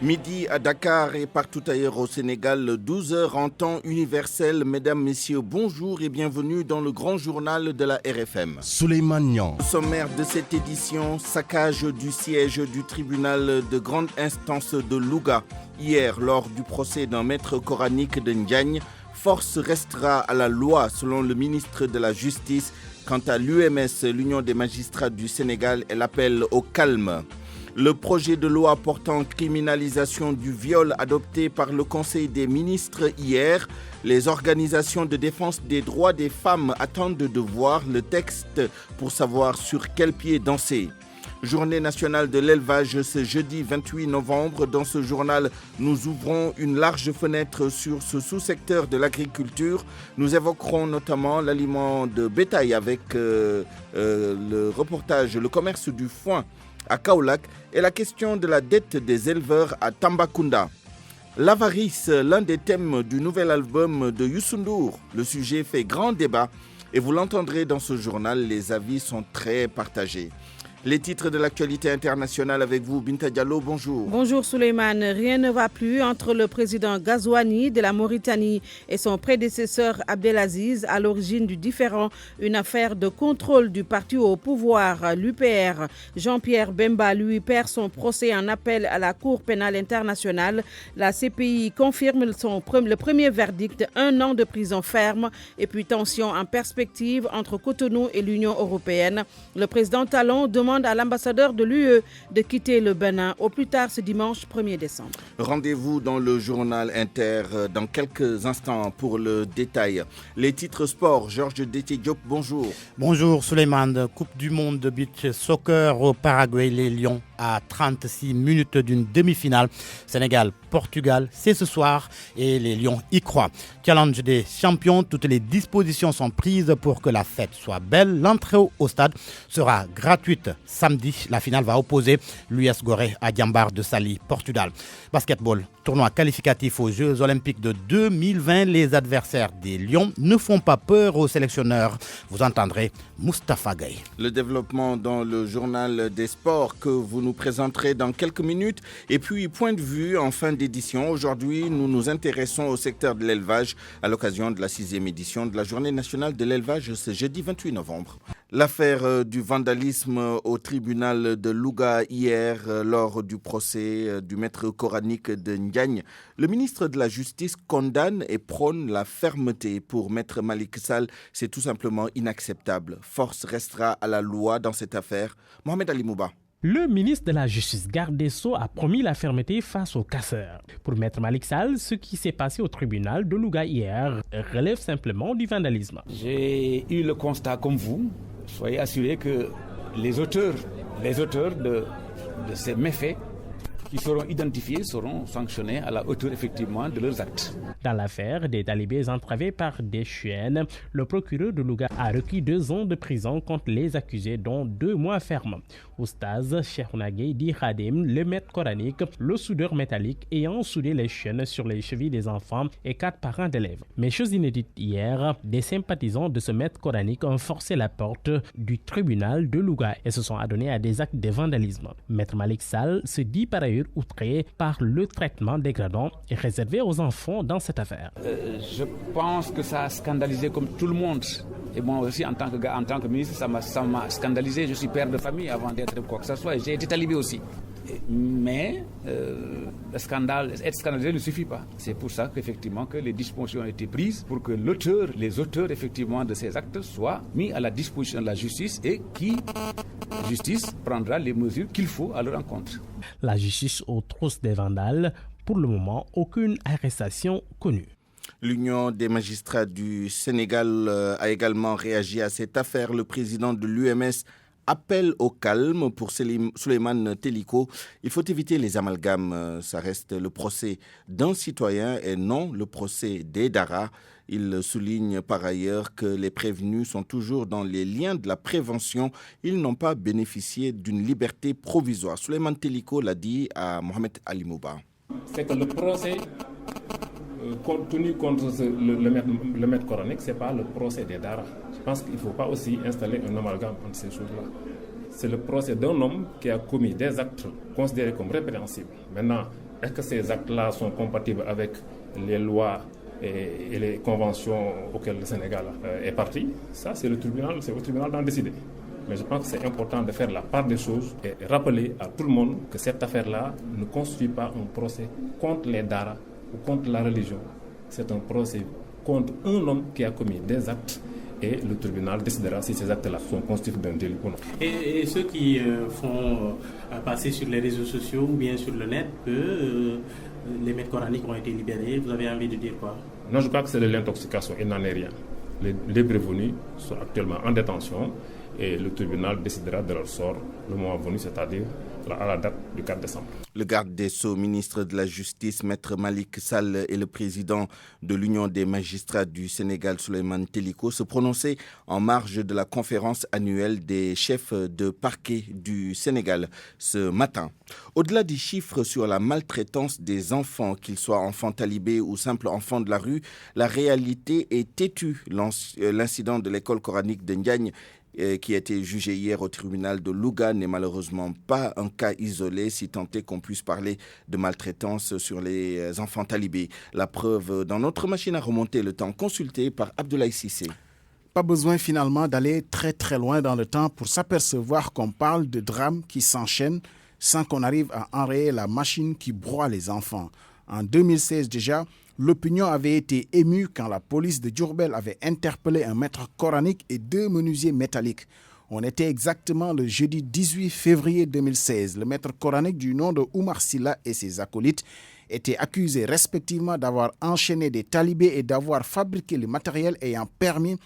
Midi à Dakar et partout ailleurs au Sénégal, 12h en temps universel. Mesdames, Messieurs, bonjour et bienvenue dans le grand journal de la RFM. Souleymane Niang. Sommaire de cette édition, saccage du siège du tribunal de grande instance de Louga. Hier, lors du procès d'un maître coranique de Ndiagne, force restera à la loi selon le ministre de la Justice. Quant à l'UMS, l'Union des magistrats du Sénégal, elle appelle au calme. Le projet de loi portant criminalisation du viol adopté par le Conseil des ministres hier, les organisations de défense des droits des femmes attendent de voir le texte pour savoir sur quel pied danser. Journée nationale de l'élevage ce jeudi 28 novembre. Dans ce journal, nous ouvrons une large fenêtre sur ce sous-secteur de l'agriculture. Nous évoquerons notamment l'aliment de bétail avec le reportage Le commerce du foin à Kaolack et la question de la dette des éleveurs à Tambacounda. L'avarice, l'un des thèmes du nouvel album de Youssou N'Dour. Le sujet fait grand débat et vous l'entendrez dans ce journal, les avis sont très partagés. Les titres de l'actualité internationale avec vous, Binta Diallo, bonjour. Bonjour Souleymane, rien ne va plus entre le président Ghazouani de la Mauritanie et son prédécesseur Abdelaziz, à l'origine du différend, une affaire de contrôle du parti au pouvoir, l'UPR. Jean-Pierre Bemba, lui, perd son procès en appel à la Cour pénale internationale. La CPI confirme le premier verdict, 1 an de prison ferme et puis tension en perspective entre Cotonou et l'Union européenne. Le président Talon demande à l'ambassadeur de l'UE de quitter le Bénin au plus tard ce dimanche 1er décembre. Rendez-vous dans le journal Inter dans quelques instants pour le détail. Les titres sport, Georges Détié-Diop, bonjour. Bonjour Souleymane, Coupe du monde de beach soccer au Paraguay, les Lions à 36 minutes d'une demi-finale. Sénégal-Portugal, c'est ce soir et les Lions y croient. Challenge des champions, toutes les dispositions sont prises pour que la fête soit belle. L'entrée au stade sera gratuite. Samedi, la finale va opposer l'US Gorée à Diambar de Saly, Portugal. Basketball, tournoi qualificatif aux Jeux Olympiques de 2020. Les adversaires des Lions ne font pas peur aux sélectionneurs. Vous entendrez Moustapha Gaye. Le développement dans le journal des sports que vous nous présenterez dans quelques minutes. Et puis, point de vue en fin d'édition. Aujourd'hui, nous nous intéressons au secteur de l'élevage à l'occasion de la 6e édition de la Journée nationale de l'élevage ce jeudi 28 novembre. L'affaire du vandalisme au tribunal de Louga hier lors du procès du maître coranique de Ndiagne. Le ministre de la Justice condamne et prône la fermeté pour maître Malick Sall. C'est tout simplement inacceptable. Force restera à la loi dans cette affaire. Mohamed Ali Mouba. Le ministre de la Justice, garde des Sceaux, a promis la fermeté face aux casseurs. Pour maître Malick Sall, ce qui s'est passé au tribunal de Louga hier relève simplement du vandalisme. J'ai eu le constat comme vous. Soyez assurés que les auteurs de ces méfaits qui seront identifiés seront sanctionnés à la hauteur effectivement de leurs actes. Dans l'affaire des talibés entravés par des chiennes, le procureur de Louga a requis 2 ans de prison contre les accusés, dont 2 mois fermes. Oustaz Cheikhouna Gueye dit Khadim, le maître coranique, le soudeur métallique ayant soudé les chaînes sur les chevilles des enfants et 4 parents d'élèves. Mais chose inédite hier, des sympathisants de ce maître coranique ont forcé la porte du tribunal de Louga et se sont adonnés à des actes de vandalisme. Maître Malick Sall se dit par ailleurs outré par le traitement dégradant et réservé aux enfants dans cette affaire. Je pense que ça a scandalisé comme tout le monde. Et moi aussi, en tant que ministre, ça m'a scandalisé. Je suis père de famille avant d'être quoi que ce soit. Et j'ai été talibé aussi. Mais le scandale, être scandalisé ne suffit pas. C'est pour ça qu'effectivement que les dispositions ont été prises pour que les auteurs effectivement de ces actes soient mis à la disposition de la justice et la justice prendra les mesures qu'il faut à leur encontre. La justice aux trousses des vandales, pour le moment, aucune arrestation connue. L'Union des magistrats du Sénégal a également réagi à cette affaire. Le président de l'UMS appelle au calme pour Souleymane Teliko. Il faut éviter les amalgames. Ça reste le procès d'un citoyen et non le procès des Dara. Il souligne par ailleurs que les prévenus sont toujours dans les liens de la prévention. Ils n'ont pas bénéficié d'une liberté provisoire. Souleymane Teliko l'a dit à Mohamed Ali Mouba. C'est que le procès tenu contre le maître coranique, ce n'est pas le procès des Dara. Je pense qu'il ne faut pas aussi installer un amalgame entre ces choses-là. C'est le procès d'un homme qui a commis des actes considérés comme répréhensibles. Maintenant, Est-ce que ces actes-là sont compatibles avec les lois et les conventions auxquelles le Sénégal est parti? Ça, c'est au tribunal d'en décider. Mais je pense que c'est important de faire la part des choses et rappeler à tout le monde que cette affaire-là ne constitue pas un procès contre les Dara ou contre la religion. C'est un procès contre un homme qui a commis des actes et le tribunal décidera si ces actes-là sont constitutifs d'un délit ou non. Et ceux qui font passer sur les réseaux sociaux ou bien sur le net que les maîtres coraniques ont été libérés, vous avez envie de dire quoi? Non, je crois que c'est de l'intoxication, il n'en est rien. Les prévenus sont actuellement en détention et le tribunal décidera de leur sort le moment venu, c'est-à-dire à la date du 4 décembre. Le garde des Sceaux, ministre de la Justice, Maître Malick Sall, et le président de l'Union des magistrats du Sénégal, Souleymane Teliko, se prononçaient en marge de la conférence annuelle des chefs de parquet du Sénégal ce matin. Au-delà des chiffres sur la maltraitance des enfants, qu'ils soient enfants talibés ou simples enfants de la rue, la réalité est têtue. L'incident de l'école coranique de Ndiagne qui a été jugé hier au tribunal de Louga n'est malheureusement pas un cas isolé, si tant est qu'on puisse parler de maltraitance sur les enfants talibés. La preuve dans notre machine à remonter le temps, consultée par Abdoulaye Cissé. Pas besoin finalement d'aller très très loin dans le temps pour s'apercevoir qu'on parle de drames qui s'enchaînent sans qu'on arrive à enrayer la machine qui broie les enfants. En 2016 déjà, l'opinion avait été émue quand la police de Diourbel avait interpellé un maître coranique et 2 menuisiers métalliques. On était exactement le jeudi 18 février 2016. Le maître coranique du nom de Oumar Silla et ses acolytes étaient accusés respectivement d'avoir enchaîné des talibés et d'avoir fabriqué le matériel ayant permis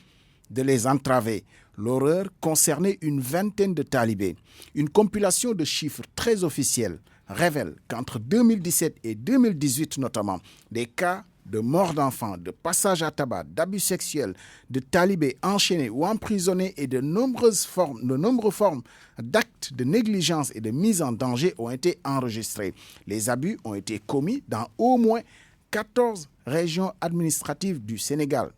de les entraver. L'horreur concernait une vingtaine de talibés. Une compilation de chiffres très officiels révèle qu'entre 2017 et 2018 notamment, des cas de mort d'enfants, de passage à tabac, d'abus sexuels, de talibés enchaînés ou emprisonnés et de nombreuses formes d'actes de négligence et de mise en danger ont été enregistrés. Les abus ont été commis dans au moins 14 régions administratives du Sénégal,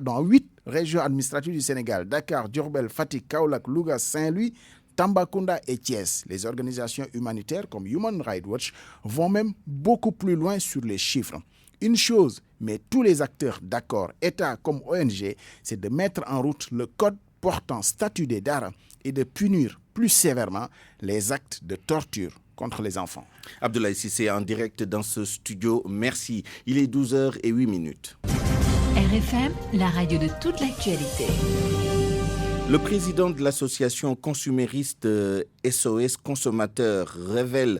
dans 8 régions administratives du Sénégal, Dakar, Diourbel, Fatick, Kaolack, Louga, Saint-Louis, Tambacounda et Thiès. Les organisations humanitaires comme Human Rights Watch vont même beaucoup plus loin sur les chiffres. Une chose, mais tous les acteurs d'accord, État comme ONG, c'est de mettre en route le code portant statut des Dara et de punir plus sévèrement les actes de torture contre les enfants. Abdoulaye Cissé en direct dans ce studio. Merci. Il est 12h08. RFM, la radio de toute l'actualité. Le président de l'association consumériste SOS Consommateurs révèle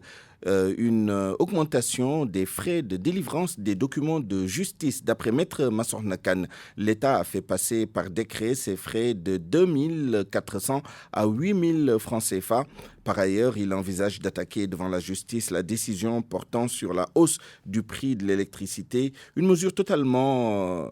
une augmentation des frais de délivrance des documents de justice. D'après Maître Massokhna Kane, l'État a fait passer par décret ces frais de 2 400 à 8 000 francs CFA. Par ailleurs, il envisage d'attaquer devant la justice la décision portant sur la hausse du prix de l'électricité, une mesure totalement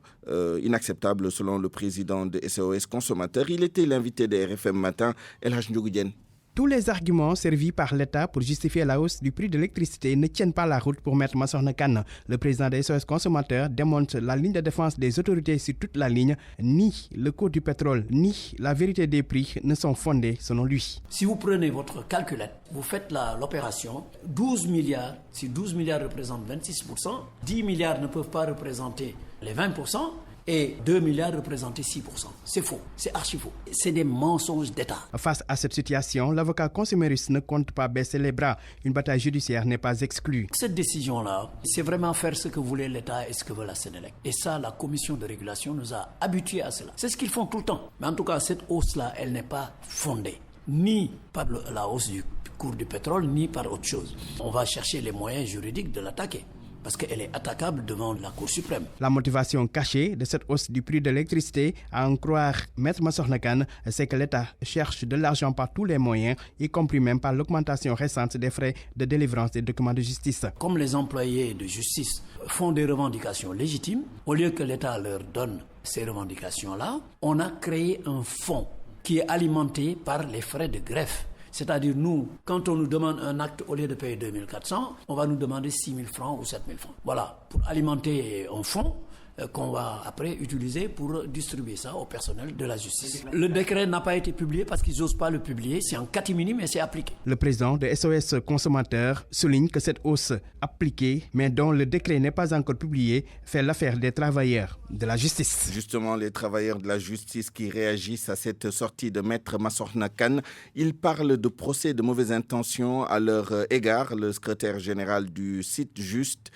inacceptable selon le président de SOS Consommateurs. Il était l'invité de RFM Matin, El Hadj Ndiogou Diène. Tous les arguments servis par l'État pour justifier la hausse du prix de l'électricité ne tiennent pas la route pour Maître Massokhna Kane. Le président des SOS Consommateurs démontre la ligne de défense des autorités sur toute la ligne. Ni le cours du pétrole, ni la vérité des prix ne sont fondés selon lui. Si vous prenez votre calculette, vous faites l'opération, 12 milliards, si 12 milliards représentent 26%, 10 milliards ne peuvent pas représenter les 20%, et 2 milliards représentaient 6%. C'est faux, c'est archi faux. C'est des mensonges d'État. Face à cette situation, l'avocat consumériste ne compte pas baisser les bras. Une bataille judiciaire n'est pas exclue. Cette décision-là, c'est vraiment faire ce que voulait l'État et ce que veut la Sénélec. Et ça, la commission de régulation nous a habitués à cela. C'est ce qu'ils font tout le temps. Mais en tout cas, cette hausse-là, elle n'est pas fondée. Ni par la hausse du cours du pétrole, ni par autre chose. On va chercher les moyens juridiques de l'attaquer, parce qu'elle est attaquable devant la Cour suprême. La motivation cachée de cette hausse du prix de l'électricité, à en croire Maître Massokhna Kane, c'est que l'État cherche de l'argent par tous les moyens, y compris même par l'augmentation récente des frais de délivrance des documents de justice. Comme les employés de justice font des revendications légitimes, au lieu que l'État leur donne ces revendications-là, on a créé un fonds qui est alimenté par les frais de greffe. C'est-à-dire, nous, quand on nous demande un acte, au lieu de payer 2 400, on va nous demander 6 000 francs ou 7 000 francs. Voilà, pour alimenter un fonds qu'on va après utiliser pour distribuer ça au personnel de la justice. Le décret n'a pas été publié parce qu'ils n'osent pas le publier. C'est en catimini, mais c'est appliqué. Le président de SOS Consommateurs souligne que cette hausse appliquée, mais dont le décret n'est pas encore publié, fait l'affaire des travailleurs de la justice. Justement, les travailleurs de la justice qui réagissent à cette sortie de Maître Massokhna Kane, ils parlent de procès de mauvaise intention à leur égard. Le secrétaire général du site Juste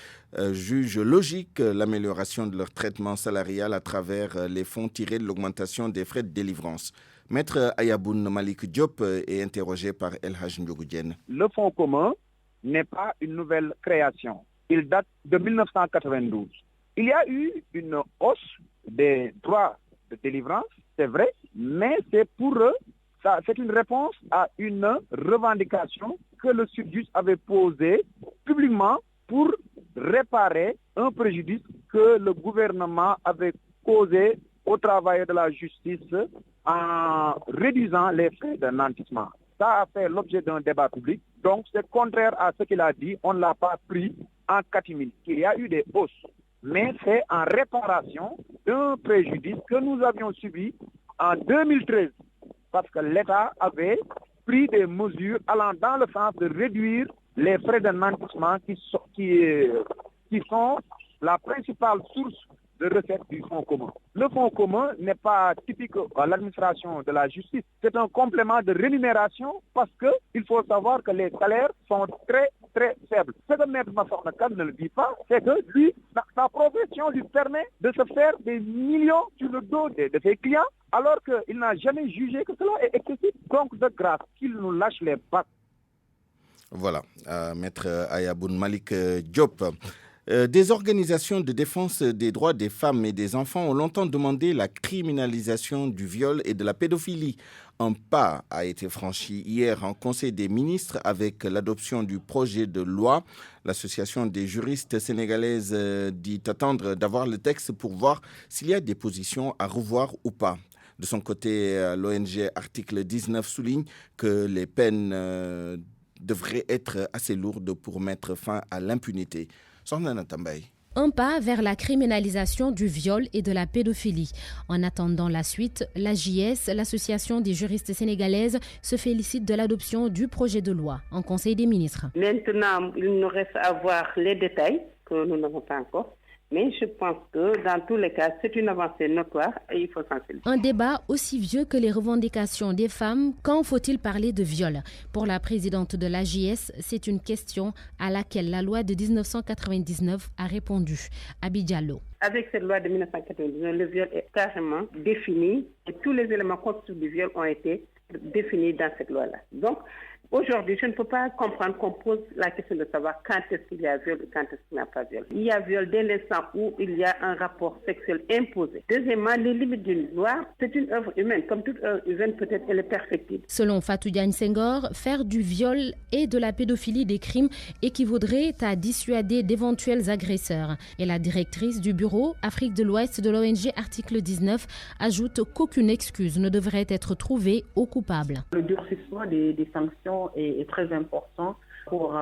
juge logique l'amélioration de leur traitement salarial à travers les fonds tirés de l'augmentation des frais de délivrance. Maître Ayaboun Malik Diop est interrogé par El Haj Ndiogoudjen. Le fonds commun n'est pas une nouvelle création. Il date de 1992. Il y a eu une hausse des droits de délivrance, c'est vrai, mais c'est une réponse à une revendication que le Sud-Just avait posée publiquement pour réparer un préjudice que le gouvernement avait causé aux travailleurs de la justice en réduisant les frais de nantissement. Ça a fait l'objet d'un débat public, donc c'est contraire à ce qu'il a dit, on ne l'a pas pris en catimini. Il y a eu des hausses, mais c'est en réparation d'un préjudice que nous avions subi en 2013, parce que l'État avait pris des mesures allant dans le sens de réduire les frais de nantissement qui sont la principale source de recettes du fonds commun. Le fonds commun n'est pas typique à l'administration de la justice. C'est un complément de rémunération parce qu'il faut savoir que les salaires sont très, très faibles. Ce que Maître Massokhna Kane ne le dit pas, c'est que lui, sa profession lui permet de se faire des millions sur le dos de ses clients, alors qu'il n'a jamais jugé que cela est excessif. Donc, de grâce, qu'il nous lâche les bacs. Voilà, Maître Ayaboun Malik Diop. Des organisations de défense des droits des femmes et des enfants ont longtemps demandé la criminalisation du viol et de la pédophilie. Un pas a été franchi hier en Conseil des ministres avec l'adoption du projet de loi. L'Association des juristes sénégalaises dit attendre d'avoir le texte pour voir s'il y a des positions à revoir ou pas. De son côté, l'ONG Article 19 souligne que les peines devraient être assez lourdes pour mettre fin à l'impunité. Un pas vers la criminalisation du viol et de la pédophilie. En attendant la suite, l'AJS, l'Association des juristes sénégalaises, se félicite de l'adoption du projet de loi en Conseil des ministres. Maintenant, il nous reste à voir les détails que nous n'avons pas encore. Mais je pense que dans tous les cas, c'est une avancée notoire et il faut s'en féliciter. Un débat aussi vieux que les revendications des femmes. Quand faut-il parler de viol? Pour la présidente de l'AJS, c'est une question à laquelle la loi de 1999 a répondu. Abi Diallo. Avec cette loi de 1999, le viol est carrément défini et tous les éléments constitutifs du viol ont été définis dans cette loi-là. Donc, aujourd'hui, je ne peux pas comprendre qu'on pose la question de savoir quand est-ce qu'il y a viol et quand est-ce qu'il n'y a pas viol. Il y a viol dès l'instant où il y a un rapport sexuel imposé. Deuxièmement, les limites d'une loi, c'est une œuvre humaine. Comme toute œuvre humaine, peut-être elle est perfectible. Selon Fatou Diagne Senghor, faire du viol et de la pédophilie des crimes équivaudrait à dissuader d'éventuels agresseurs. Et la directrice du bureau Afrique de l'Ouest de l'ONG Article 19 ajoute qu'aucune excuse ne devrait être trouvée aux coupables. Le durcissement des sanctions est très important pour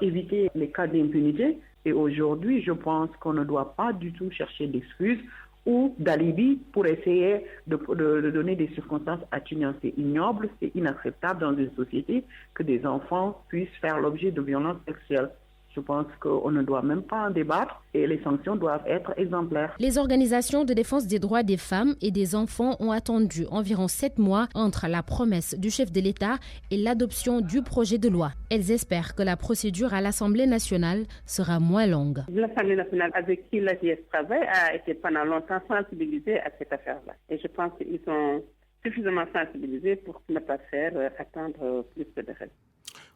éviter les cas d'impunité. Et aujourd'hui, je pense qu'on ne doit pas du tout chercher d'excuses ou d'alibi pour essayer de donner des circonstances atténuantes. C'est ignoble, c'est inacceptable dans une société que des enfants puissent faire l'objet de violences sexuelles. Je pense qu'on ne doit même pas en débattre et les sanctions doivent être exemplaires. Les organisations de défense des droits des femmes et des enfants ont attendu environ 7 mois entre la promesse du chef de l'État et l'adoption du projet de loi. Elles espèrent que la procédure à l'Assemblée nationale sera moins longue. L'Assemblée nationale avec qui l'AJS travaille a été pendant longtemps sensibilisée à cette affaire-là. Et je pense qu'ils sont suffisamment sensibilisés pour ne pas faire attendre plus que de reste.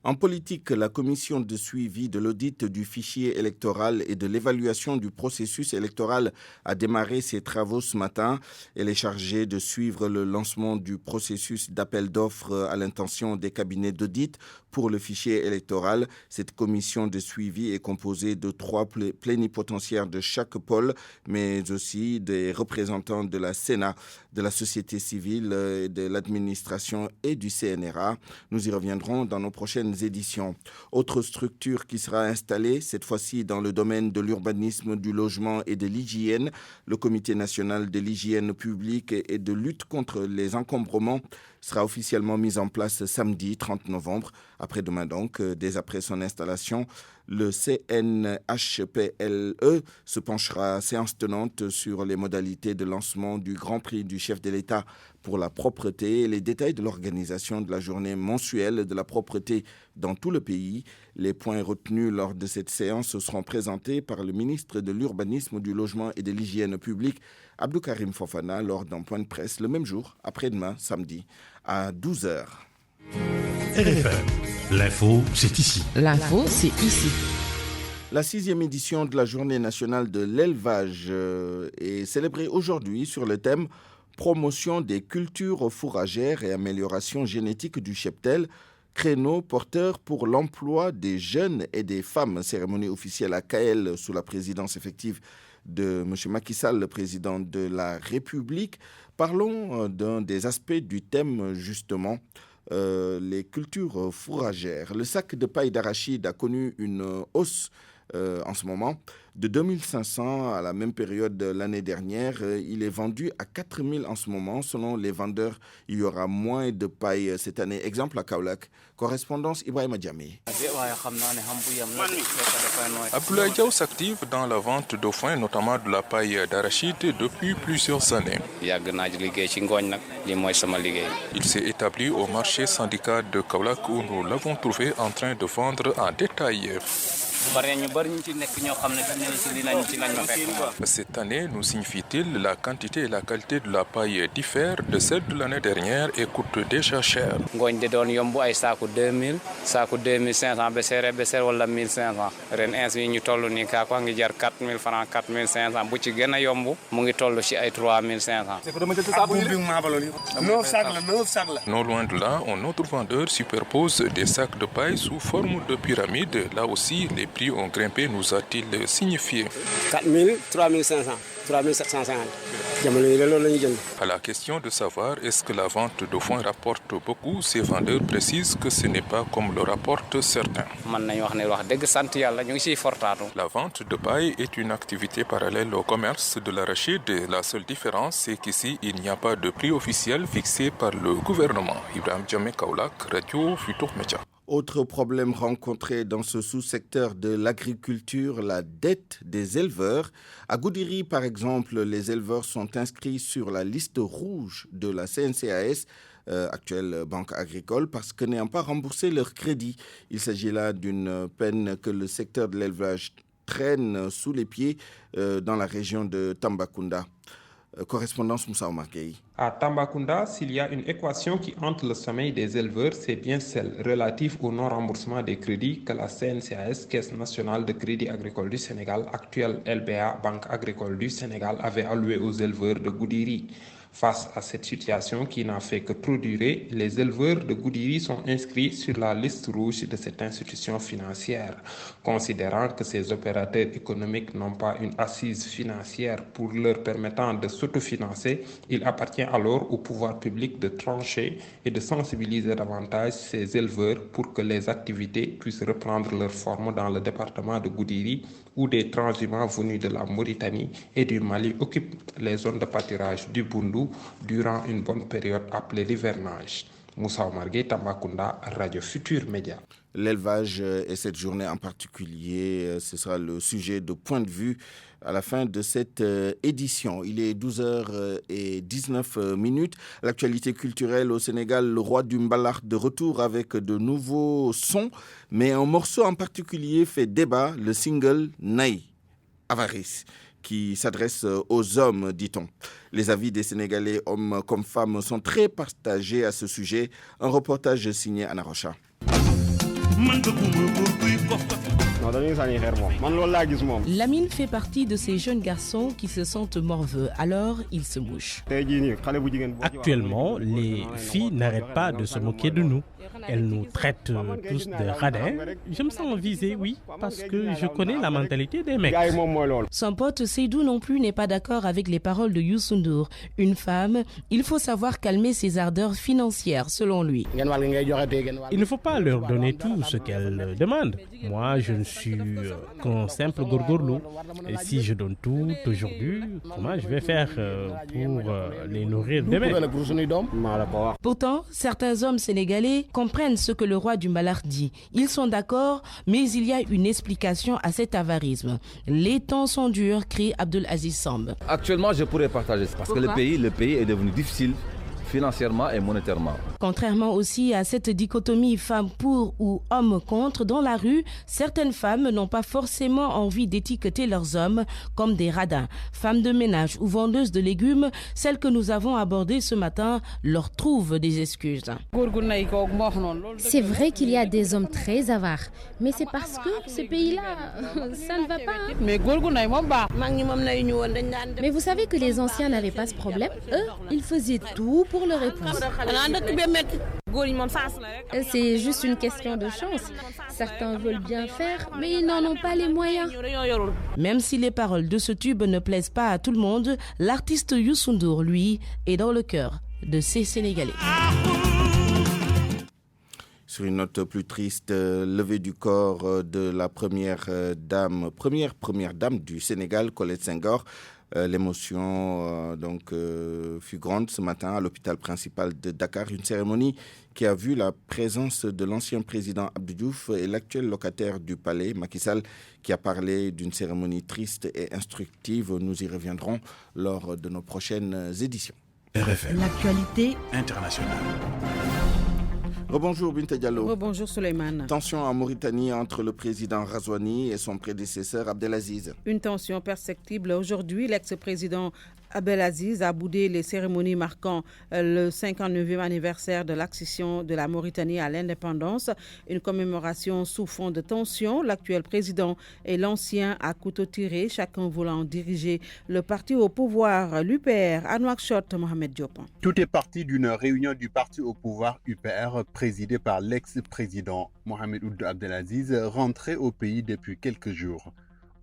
En politique, la commission de suivi de l'audit du fichier électoral et de l'évaluation du processus électoral a démarré ses travaux ce matin. Elle est chargée de suivre le lancement du processus d'appel d'offres à l'intention des cabinets d'audit pour le fichier électoral. Cette commission de suivi est composée de 3 plénipotentiaires de chaque pôle, mais aussi des représentants de la Sénat, de la société civile, de l'administration et du CNRA. Nous y reviendrons dans nos prochaines prochaines éditions. Autre structure qui sera installée, cette fois-ci dans le domaine de l'urbanisme, du logement et de l'hygiène, le Comité national de l'hygiène publique et de lutte contre les encombrements sera officiellement mis en place samedi 30 novembre, après-demain donc. Dès après son installation, le CNHPLE se penchera séance tenante sur les modalités de lancement du Grand Prix du chef de l'État pour la propreté et les détails de l'organisation de la journée mensuelle de la propreté dans tout le pays. Les points retenus lors de cette séance seront présentés par le ministre de l'Urbanisme, du Logement et de l'Hygiène publique, Abdou Karim Fofana, lors d'un point de presse le même jour, après-demain, samedi, à 12h. RFM, l'info, c'est ici. L'info, c'est ici. La 6e édition de la Journée nationale de l'élevage est célébrée aujourd'hui sur le thème « Promotion des cultures fourragères et amélioration génétique du cheptel », créneau porteur pour l'emploi des jeunes et des femmes. Cérémonie officielle à Kael sous la présidence effective de M. Macky Sall, le président de la République. Parlons d'un des aspects du thème, justement, les cultures fourragères. Le sac de paille d'arachide a connu une hausse en ce moment de 2500 à la même période de l'année dernière. Il est vendu à 4000 en ce moment. Selon les vendeurs, il y aura moins de paille cette année. Exemple à Kaolack. Correspondance Ibrahima Diamé. Abdoulaye Diaw s'active dans la vente de foin, notamment de la paille d'arachide, depuis plusieurs années. Il s'est établi au marché syndicat de Kaolack où nous l'avons trouvé en train de vendre en détail. Cette année, nous signifie-t-il, la quantité et la qualité de la paille diffèrent de celle de l'année dernière et coûte déjà cher. Non loin de là, un autre vendeur superpose des sacs de paille sous forme de pyramide. Là aussi, les prix ont grimpé, nous a-t-il signifié. 4 000, 3 500, 3 750. À la question de savoir est-ce que la vente de foin rapporte beaucoup, ces vendeurs précisent que ce n'est pas comme le rapportent certains. La vente de paille est une activité parallèle au commerce de l'arachide. La seule différence, c'est qu'ici, il n'y a pas de prix officiel fixé par le gouvernement. Ibrahim Djamé Kaolack, Radio Futur Média. Autre problème rencontré dans ce sous-secteur de l'agriculture, la dette des éleveurs. À Goudiri, par exemple, les éleveurs sont inscrits sur la liste rouge de la CNCAS, actuelle banque agricole, parce que n'ayant pas remboursé leur crédit. Il s'agit là d'une peine que le secteur de l'élevage traîne sous les pieds dans la région de Tambacounda. Correspondance Moussa Omar Gueye. À Tambacounda, s'il y a une équation qui hante le sommeil des éleveurs, c'est bien celle relative au non-remboursement des crédits que la CNCAS, Caisse nationale de crédit agricole du Sénégal, actuelle LBA, Banque agricole du Sénégal, avait alloué aux éleveurs de Goudiri. Face à cette situation qui n'a fait que trop durer, les éleveurs de Goudiri sont inscrits sur la liste rouge de cette institution financière. Considérant que ces opérateurs économiques n'ont pas une assise financière pour leur permettant de s'autofinancer, il appartient alors au pouvoir public de trancher et de sensibiliser davantage ces éleveurs pour que les activités puissent reprendre leur forme dans le département de Goudiri, où des transhumants venus de la Mauritanie et du Mali occupent les zones de pâturage du Boundou durant une bonne période appelée l'hivernage. Moussa Omargué, Tambacounda, Radio Futur Média. L'élevage et cette journée en particulier, ce sera le sujet de point de vue à la fin de cette édition. Il est 12h19. L'actualité culturelle au Sénégal, le roi du Mbalar de retour avec de nouveaux sons, mais un morceau en particulier fait débat, le single Naï, Avarice, qui s'adresse aux hommes, dit-on. Les avis des Sénégalais, hommes comme femmes, sont très partagés à ce sujet. Un reportage signé Anna Rocha. Lamine fait partie de ces jeunes garçons qui se sentent morveux, alors il se mouche. Actuellement, les filles n'arrêtent pas de se moquer de nous. Elles nous traitent tous de radins. Je me sens visé, oui, parce que je connais la mentalité des mecs. Son pote Seydou non plus n'est pas d'accord avec les paroles de Youssou N'Dour. Une femme, il faut savoir calmer ses ardeurs financières, selon lui. Il ne faut pas leur donner tout ce qu'elles demandent. Moi, je ne suis qu'un simple gorgorlou. Et si je donne tout aujourd'hui, comment je vais faire pour les nourrir demain? Pourtant, certains hommes sénégalais comprennent ce que le roi du Malard dit. Ils sont d'accord, mais il y a une explication à cet avarisme. Les temps sont durs, crie Abdul Aziz Samb. Actuellement, je pourrais partager ça parce que le pays est devenu difficile financièrement et monétairement. Contrairement aussi à cette dichotomie femme pour ou homme contre, dans la rue, certaines femmes n'ont pas forcément envie d'étiqueter leurs hommes comme des radins. Femmes de ménage ou vendeuses de légumes, celles que nous avons abordées ce matin leur trouvent des excuses. C'est vrai qu'il y a des hommes très avares, mais c'est parce que ce pays-là, ça ne va pas. Mais vous savez que les anciens n'avaient pas ce problème. Eux, ils faisaient tout pour leur épouse. C'est juste une question de chance. Certains veulent bien faire, mais ils n'en ont pas les moyens. Même si les paroles de ce tube ne plaisent pas à tout le monde, l'artiste Youssou N'Dour, lui, est dans le cœur de ces Sénégalais. Sur une note plus triste, levée du corps de la première dame du Sénégal, Colette Senghor. L'émotion fut grande ce matin à l'hôpital principal de Dakar. Une cérémonie qui a vu la présence de l'ancien président Abdou Diouf et l'actuel locataire du palais, Macky Sall, qui a parlé d'une cérémonie triste et instructive. Nous y reviendrons lors de nos prochaines éditions. RFM. L'actualité internationale. Rebonjour Binta Diallo. Rebonjour Souleymane. Tension en Mauritanie entre le président Razouani et son prédécesseur Abdelaziz. Une tension perceptible aujourd'hui. L'ex-président Abdelaziz a boudé les cérémonies marquant le 59e anniversaire de l'accession de la Mauritanie à l'indépendance. Une commémoration sous fond de tension. L'actuel président et l'ancien à couteau tiré, chacun voulant diriger le parti au pouvoir. L'UPR, à Nouakchott, Mohamed Diop. Tout est parti d'une réunion du parti au pouvoir UPR présidée par l'ex-président Mohamed Ould Abdelaziz, rentré au pays depuis quelques jours.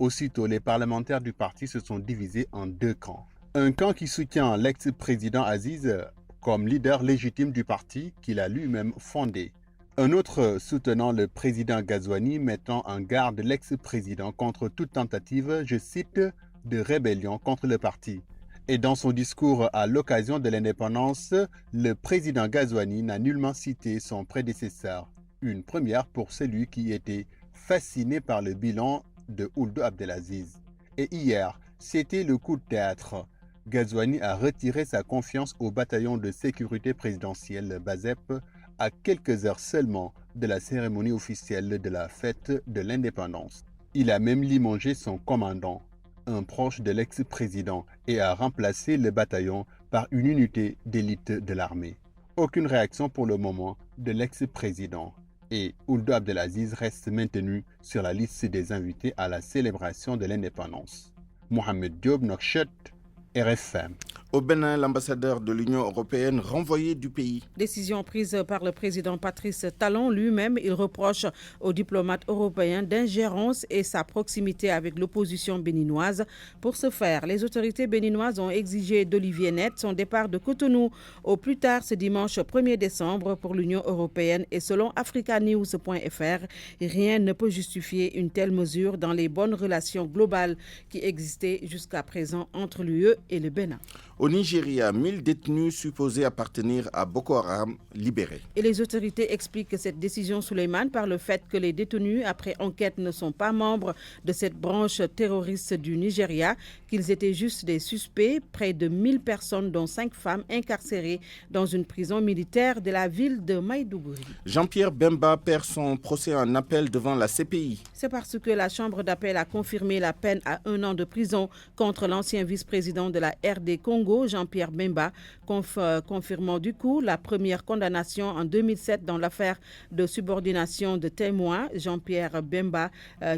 Aussitôt, les parlementaires du parti se sont divisés en deux camps. Un camp qui soutient l'ex-président Aziz comme leader légitime du parti qu'il a lui-même fondé. Un autre soutenant le président Ghazouani, mettant en garde l'ex-président contre toute tentative, je cite, de rébellion contre le parti. Et dans son discours à l'occasion de l'indépendance, le président Ghazouani n'a nullement cité son prédécesseur. Une première pour celui qui était fasciné par le bilan de Ould Abdelaziz. Et hier, c'était le coup de théâtre. Ghazouani a retiré sa confiance au bataillon de sécurité présidentielle BASEP à quelques heures seulement de la cérémonie officielle de la fête de l'indépendance. Il a même limogé son commandant, un proche de l'ex-président, et a remplacé le bataillon par une unité d'élite de l'armée. Aucune réaction pour le moment de l'ex-président. Et Ould Abdelaziz reste maintenu sur la liste des invités à la célébration de l'indépendance. Mohamed Diop, Nouakchott, RFM. Au Bénin, l'ambassadeur de l'Union européenne renvoyé du pays. Décision prise par le président Patrice Talon lui-même. Il reproche aux diplomates européens d'ingérence et sa proximité avec l'opposition béninoise. Pour ce faire, les autorités béninoises ont exigé d'Olivier Net son départ de Cotonou au plus tard ce dimanche 1er décembre pour l'Union européenne. Et selon africanews.fr, rien ne peut justifier une telle mesure dans les bonnes relations globales qui existaient jusqu'à présent entre l'UE et le Bénin. Au Nigeria, 1000 détenus supposés appartenir à Boko Haram libérés. Et les autorités expliquent cette décision, Souleymane, par le fait que les détenus, après enquête, ne sont pas membres de cette branche terroriste du Nigeria, qu'ils étaient juste des suspects. Près de 1000 personnes, dont 5 femmes, incarcérées dans une prison militaire de la ville de Maïdougouri. Jean-Pierre Bemba perd son procès en appel devant la CPI. C'est parce que la Chambre d'appel a confirmé la peine à 1 an de prison contre l'ancien vice-président de la RD Congo, Congo, Jean-Pierre Bemba, confirmant du coup la première condamnation en 2007 dans l'affaire de subordination de témoins. Jean-Pierre Bemba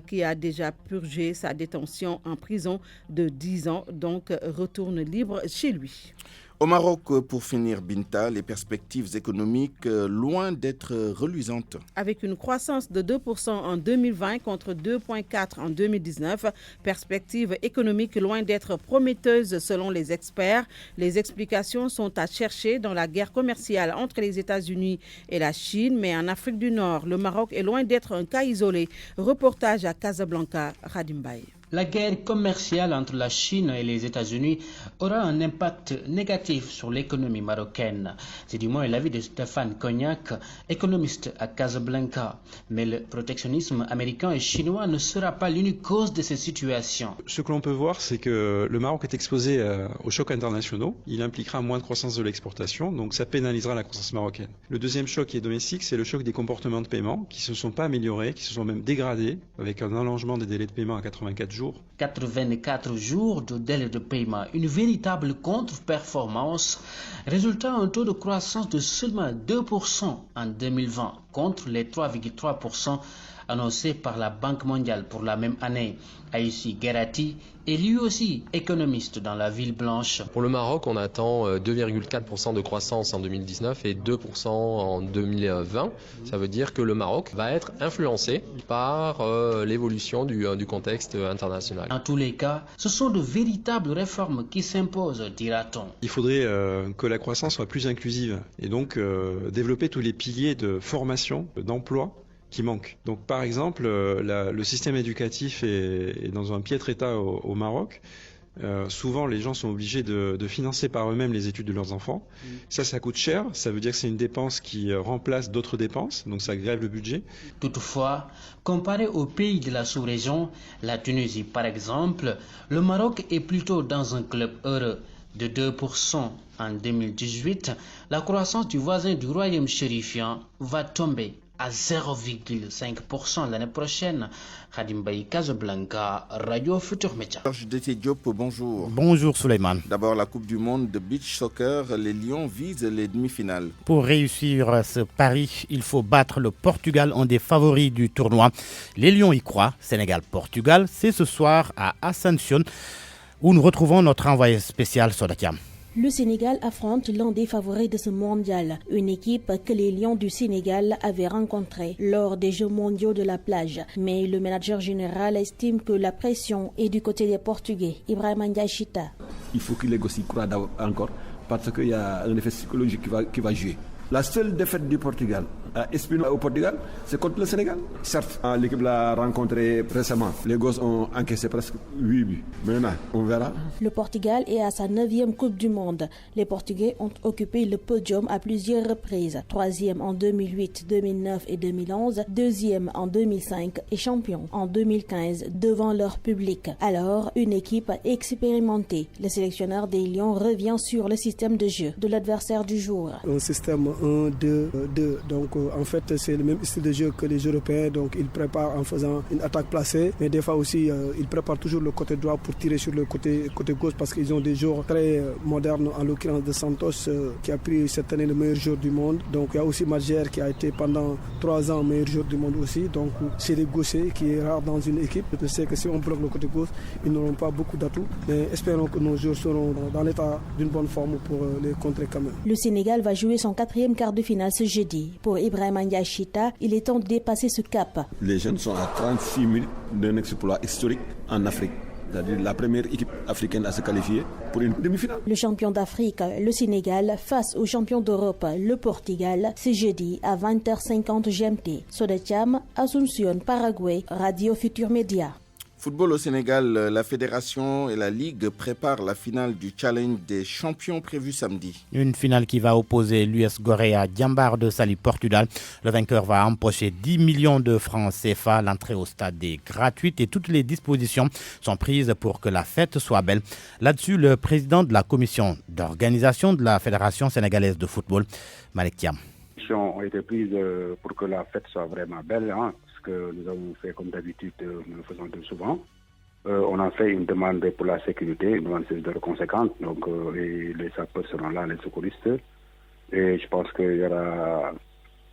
qui a déjà purgé sa détention en prison de 10 ans, donc retourne libre chez lui. Au Maroc, pour finir, Binta, les perspectives économiques loin d'être reluisantes. Avec une croissance de 2% en 2020 contre 2,4% en 2019, perspectives économiques loin d'être prometteuses selon les experts. Les explications sont à chercher dans la guerre commerciale entre les États-Unis et la Chine, mais en Afrique du Nord, le Maroc est loin d'être un cas isolé. Reportage à Casablanca, Radimbaye. La guerre commerciale entre la Chine et les États-Unis aura un impact négatif sur l'économie marocaine. C'est du moins l'avis de Stéphane Cognac, économiste à Casablanca. Mais le protectionnisme américain et chinois ne sera pas l'unique cause de cette situation. Ce que l'on peut voir, c'est que le Maroc est exposé aux chocs internationaux. Il impliquera moins de croissance de l'exportation, donc ça pénalisera la croissance marocaine. Le deuxième choc qui est domestique, c'est le choc des comportements de paiement qui ne se sont pas améliorés, qui se sont même dégradés, avec un allongement des délais de paiement à 84 jours. 84 jours de délai de paiement, une véritable contre-performance, résultant un taux de croissance de seulement 2% en 2020 contre les 3,3% annoncés par la Banque mondiale pour la même année. Aïssi Guerati est lui aussi économiste dans la ville blanche. Pour le Maroc, on attend 2,4% de croissance en 2019 et 2% en 2020. Ça veut dire que le Maroc va être influencé par l'évolution du contexte international. En tous les cas, ce sont de véritables réformes qui s'imposent, dira-t-on. Il faudrait que la croissance soit plus inclusive et donc développer tous les piliers de formation, d'emploi qui manquent. Donc par exemple, le système éducatif est dans un piètre état au Maroc. Souvent, les gens sont obligés de financer par eux-mêmes les études de leurs enfants. Ça coûte cher. Ça veut dire que c'est une dépense qui remplace d'autres dépenses. Donc ça grève le budget. Toutefois, comparé aux pays de la sous-région, la Tunisie par exemple, le Maroc est plutôt dans un club heureux. De 2% en 2018, la croissance du voisin du royaume chérifien va tomber à 0,5% l'année prochaine. Khadim Baye, Casablanca, Radio Futur Média. Georges Diop, bonjour. Bonjour Souleymane. D'abord, la Coupe du Monde de beach soccer, les Lions visent les demi-finales. Pour réussir ce pari, il faut battre le Portugal, un des favoris du tournoi. Les Lions y croient. Sénégal-Portugal, c'est ce soir à Asunción, où nous retrouvons notre envoyé spécial Sodatia. Le Sénégal affronte l'un des favoris de ce mondial, une équipe que les Lions du Sénégal avaient rencontrée lors des Jeux mondiaux de la plage. Mais le manager général estime que la pression est du côté des Portugais. Ibrahima Ndiaye Chita. Il faut qu'il aussi croit encore parce qu'il y a un effet psychologique qui va jouer. La seule défaite du Portugal à Espino au Portugal, c'est contre le Sénégal. Certes, l'équipe l'a rencontré récemment. Les gosses ont encaissé presque 8 buts. Maintenant, on verra. Le Portugal est à sa 9e Coupe du Monde. Les Portugais ont occupé le podium à plusieurs reprises. 3e en 2008, 2009 et 2011, 2e en 2005 et champion en 2015 devant leur public. Alors, une équipe expérimentée. Le sélectionneur des Lions revient sur le système de jeu de l'adversaire du jour. Un système 1-2-2. Donc, en fait, c'est le même style de jeu que les Européens. Donc, ils préparent en faisant une attaque placée. Mais des fois aussi, ils préparent toujours le côté droit pour tirer sur le côté gauche parce qu'ils ont des joueurs très modernes, en l'occurrence de Santos, qui a pris cette année le meilleur joueur du monde. Donc, il y a aussi Madjer qui a été pendant 3 ans meilleur joueur du monde aussi. Donc, c'est des gauchers qui est rare dans une équipe. Je sais que si on bloque le côté gauche, ils n'auront pas beaucoup d'atouts. Mais espérons que nos joueurs seront dans l'état d'une bonne forme pour les contrer quand même. Le Sénégal va jouer son 4e quart de finale ce jeudi. Pour Ibrahima Ndiaye Chita, il est temps de dépasser ce cap. Les jeunes sont à 36 minutes d'un exploit historique en Afrique. C'est-à-dire la première équipe africaine à se qualifier pour une demi-finale. Le champion d'Afrique, le Sénégal, face au champion d'Europe, le Portugal, ce jeudi à 20h50 GMT. Sodetiam, Asunción, Paraguay, Radio Futur Média. Football au Sénégal, la fédération et la Ligue préparent la finale du Challenge des champions prévue samedi. Une finale qui va opposer l'US Gorée à Diambar de Saly Portudal. Le vainqueur va empocher 10 millions de francs CFA. L'entrée au stade est gratuite et toutes les dispositions sont prises pour que la fête soit belle. Là-dessus, le président de la commission d'organisation de la Fédération sénégalaise de football, Malick Thiam. Les décisions ont été prises pour que la fête soit vraiment belle, que nous avons fait comme d'habitude, nous le faisons de souvent. On a fait une demande pour la sécurité, une demande de conséquente. Donc, les sapeurs seront là, les secouristes. Et je pense qu'il y aura...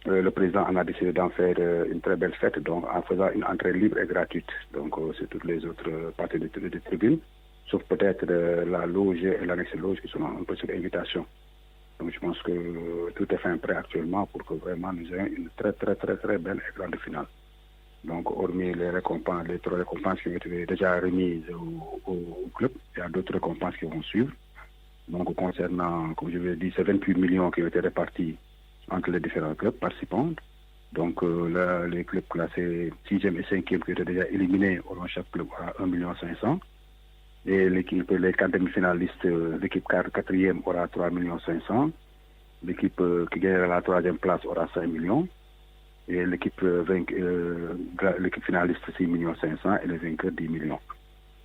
le président en a décidé d'en faire une très belle fête, donc en faisant une entrée libre et gratuite. Donc, c'est toutes les autres parties des tribunes, sauf peut-être la loge et l'annexe loge qui sont un peu sur invitation. Donc, je pense que tout est fait prêt actuellement pour que vraiment nous ayons une très, très, très, très belle et grande finale. Donc, hormis les récompenses, les 3 récompenses qui ont été déjà remises au club, il y a d'autres récompenses qui vont suivre. Donc, concernant, comme je vous l'ai dit, ces 28 millions qui ont été répartis entre les différents clubs participants. Donc, là, les clubs classés 6e et 5e qui étaient déjà éliminés auront chaque club aura 1,5 million. Et les 4 demi-finalistes, l'équipe 4e aura 3,5 millions. L'équipe qui gagnera la 3e place aura 5 millions. Et l'équipe finaliste 6,5 millions et les vainqueurs 10 millions.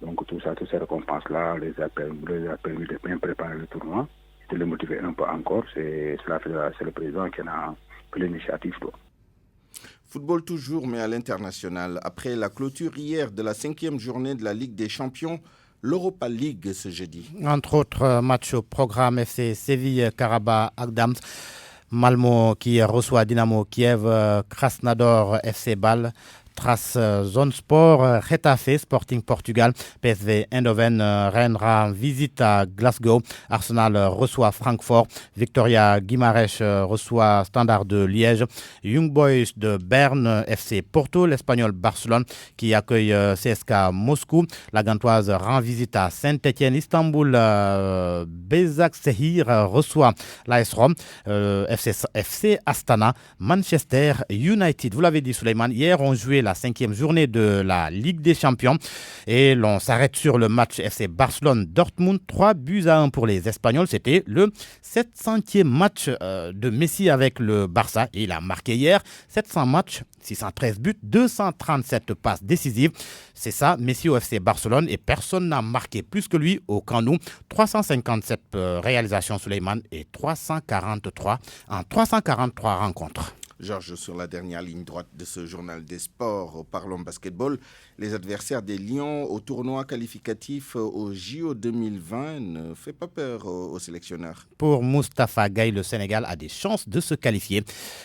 Donc tout ça, toutes ces récompenses-là les a permis de bien préparer le tournoi, de les motiver un peu encore. C'est le président qui en a pris l'initiative. Football toujours, mais à l'international. Après la clôture hier de la 5e journée de la Ligue des Champions, l'Europa League ce jeudi. Entre autres matchs au programme FC Séville, Karabakh, Agdams, Malmo qui reçoit Dynamo Kiev, Krasnodar, FC Bâle, Trace Zone Sport, Getafe, Sporting Portugal, PSV Eindhoven, Rennes rend visite à Glasgow, Arsenal reçoit Francfort, Victoria Guimarães reçoit Standard de Liège, Young Boys de Berne, FC Porto, l'Espagnol Barcelone qui accueille CSKA Moscou, la Gantoise rend visite à Saint-Etienne, Istanbul, Beşiktaş reçoit l'AS Rome, FC Astana, Manchester United. Vous l'avez dit Souleymane, hier on jouait la 5e journée de la Ligue des Champions et l'on s'arrête sur le match FC Barcelone-Dortmund, 3-1 pour les Espagnols. C'était le 700e match de Messi avec le Barça et il a marqué hier 700 matchs, 613 buts, 237 passes décisives. C'est ça, Messi au FC Barcelone et personne n'a marqué plus que lui au Camp Nou. 357 réalisations Souleymane et 343 rencontres. Georges, sur la dernière ligne droite de ce journal des sports, parlons basketball. Les adversaires des Lions au tournoi qualificatif au JO 2020 ne fait pas peur aux sélectionneurs. Pour Moustapha Gaye, le Sénégal a des chances de se qualifier.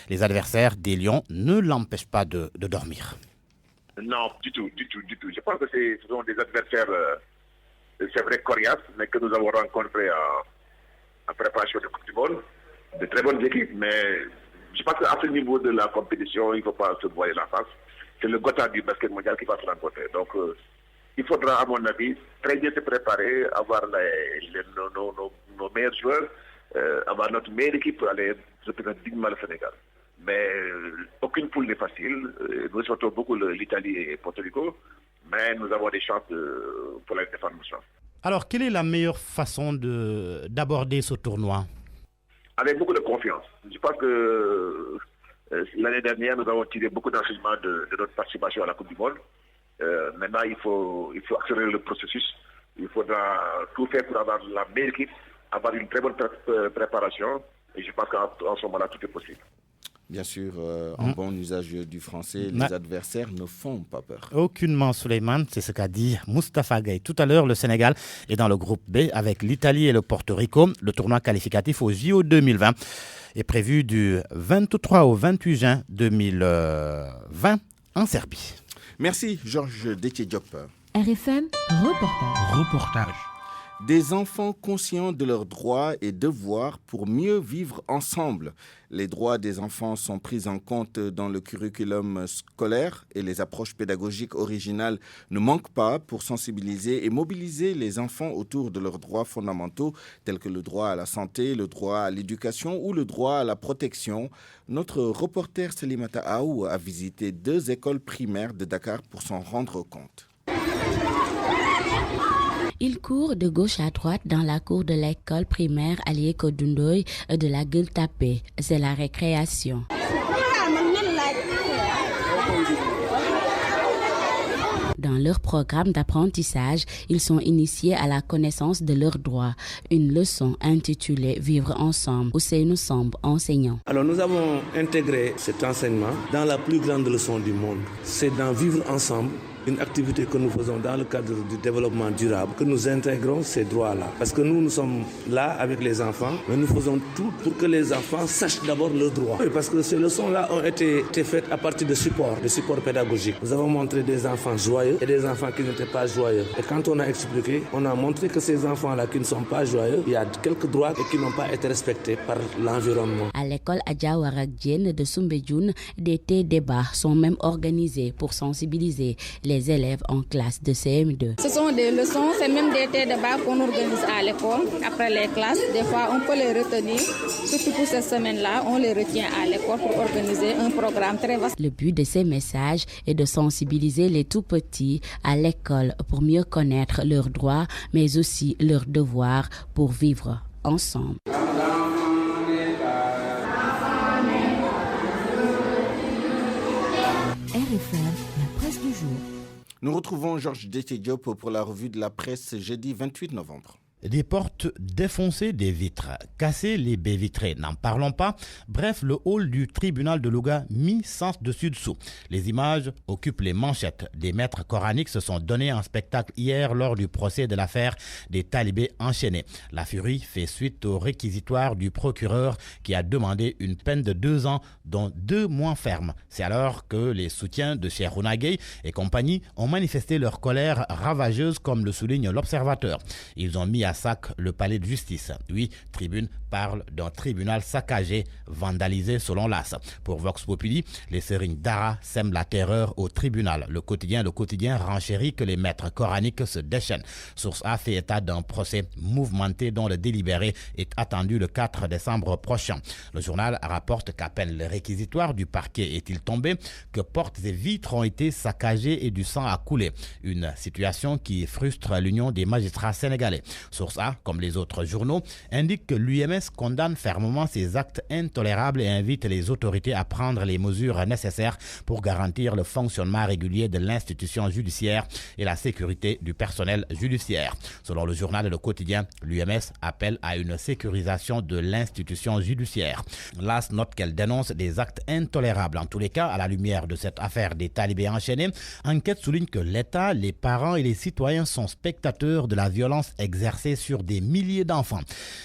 Les adversaires des Lions ne l'empêchent pas de dormir. Non, du tout. Je pense que ce sont des adversaires, c'est vrai, coriaces, mais que nous avons rencontrés en préparation de Coupe du Monde. De très bonnes équipes, mais je pense qu'à ce niveau de la compétition, il ne faut pas se voiler la face. C'est le Gotha du basket mondial qui va se rencontrer. Donc, il faudra, à mon avis, très bien se préparer, avoir nos meilleurs joueurs, avoir notre meilleure équipe pour aller représenter dignement le Sénégal. Mais aucune poule n'est facile. Nous souhaitons beaucoup l'Italie et Porto Rico, mais nous avons des chances pour la défendre nos chances. Alors, quelle est la meilleure façon d'aborder ce tournoi ? Avec beaucoup de confiance. Je pense que l'année dernière, nous avons tiré beaucoup d'enseignements de notre participation à la Coupe du Monde. Maintenant, il faut accélérer le processus. Il faudra tout faire pour avoir la meilleure équipe, avoir une très bonne préparation. Et je pense qu'en ce moment-là, tout est possible. Bien sûr, en bon usage du français, les adversaires ne font pas peur. Aucunement, Souleymane, c'est ce qu'a dit Moustapha Gaye. Tout à l'heure, le Sénégal est dans le groupe B avec l'Italie et le Porto Rico. Le tournoi qualificatif au JO 2020 est prévu du 23 au 28 juin 2020 en Serbie. Merci, Georges Détié-Diop. RFM, reportage. Des enfants conscients de leurs droits et devoirs pour mieux vivre ensemble. Les droits des enfants sont pris en compte dans le curriculum scolaire et les approches pédagogiques originales ne manquent pas pour sensibiliser et mobiliser les enfants autour de leurs droits fondamentaux tels que le droit à la santé, le droit à l'éducation ou le droit à la protection. Notre reporter Selimata Aou a visité 2 écoles primaires de Dakar pour s'en rendre compte. Il court de gauche à droite dans la cour de l'école primaire Alié Kodundoy de la Gueule Tapée. C'est la récréation. Dans leur programme d'apprentissage, ils sont initiés à la connaissance de leurs droits. Une leçon intitulée « Vivre ensemble » où Ousseynou Samb, enseignant. Alors nous avons intégré cet enseignement dans la plus grande leçon du monde. C'est dans Vivre ensemble une activité que nous faisons dans le cadre du développement durable, que nous intégrons ces droits-là. Parce que nous sommes là avec les enfants, mais nous faisons tout pour que les enfants sachent d'abord leurs droits. Oui, parce que ces leçons-là ont été faites à partir de supports pédagogiques. Nous avons montré des enfants joyeux et des enfants qui n'étaient pas joyeux. Et quand on a expliqué, on a montré que ces enfants-là qui ne sont pas joyeux, il y a quelques droits qui n'ont pas été respectés par l'environnement. À l'école Adjawarakdjen de Soumbédioune, des débats sont même organisés pour sensibiliser les élèves en classe de CM2. Ce sont des leçons, c'est même des débats qu'on organise à l'école, après les classes. Des fois, on peut les retenir. Surtout pour cette semaine-là, on les retient à l'école pour organiser un programme très vaste. Le but de ces messages est de sensibiliser les tout-petits à l'école pour mieux connaître leurs droits, mais aussi leurs devoirs pour vivre ensemble. RFM, la presse du jour. Nous retrouvons Georges Diop pour la revue de la presse jeudi 28 novembre. Des portes défoncées, des vitres cassées, les baies vitrées, n'en parlons pas. Bref, le hall du tribunal de Louga mis sens dessus-dessous. Les images occupent les manchettes. Des maîtres coraniques se sont donnés en spectacle hier lors du procès de l'affaire des talibés enchaînés. La furie fait suite au réquisitoire du procureur qui a demandé une peine de 2 ans, dont 2 mois fermes. C'est alors que les soutiens de Cheikhouna Gueye et compagnie ont manifesté leur colère ravageuse, comme le souligne l'Observateur. Ils ont mis à sac le palais de justice. Oui, Tribune parle d'un tribunal saccagé, vandalisé selon l'AS. Pour Vox Populi, les Serigne Dara sèment la terreur au tribunal. Le quotidien renchérit que les maîtres coraniques se déchaînent. Source A fait état d'un procès mouvementé dont le délibéré est attendu le 4 décembre prochain. Le journal rapporte qu'à peine le réquisitoire du parquet est-il tombé, que portes et vitres ont été saccagées et du sang a coulé. Une situation qui frustre l'Union des magistrats sénégalais. Source A, comme les autres journaux, indique que l'UMS condamne fermement ces actes intolérables et invite les autorités à prendre les mesures nécessaires pour garantir le fonctionnement régulier de l'institution judiciaire et la sécurité du personnel judiciaire. Selon le journal Le Quotidien, l'UMS appelle à une sécurisation de l'institution judiciaire. L'AS note qu'elle dénonce des actes intolérables. En tous les cas, à la lumière de cette affaire des talibés enchaînés, Enquête souligne que l'État, les parents et les citoyens sont spectateurs de la violence exercée sur des milliers d'enfants.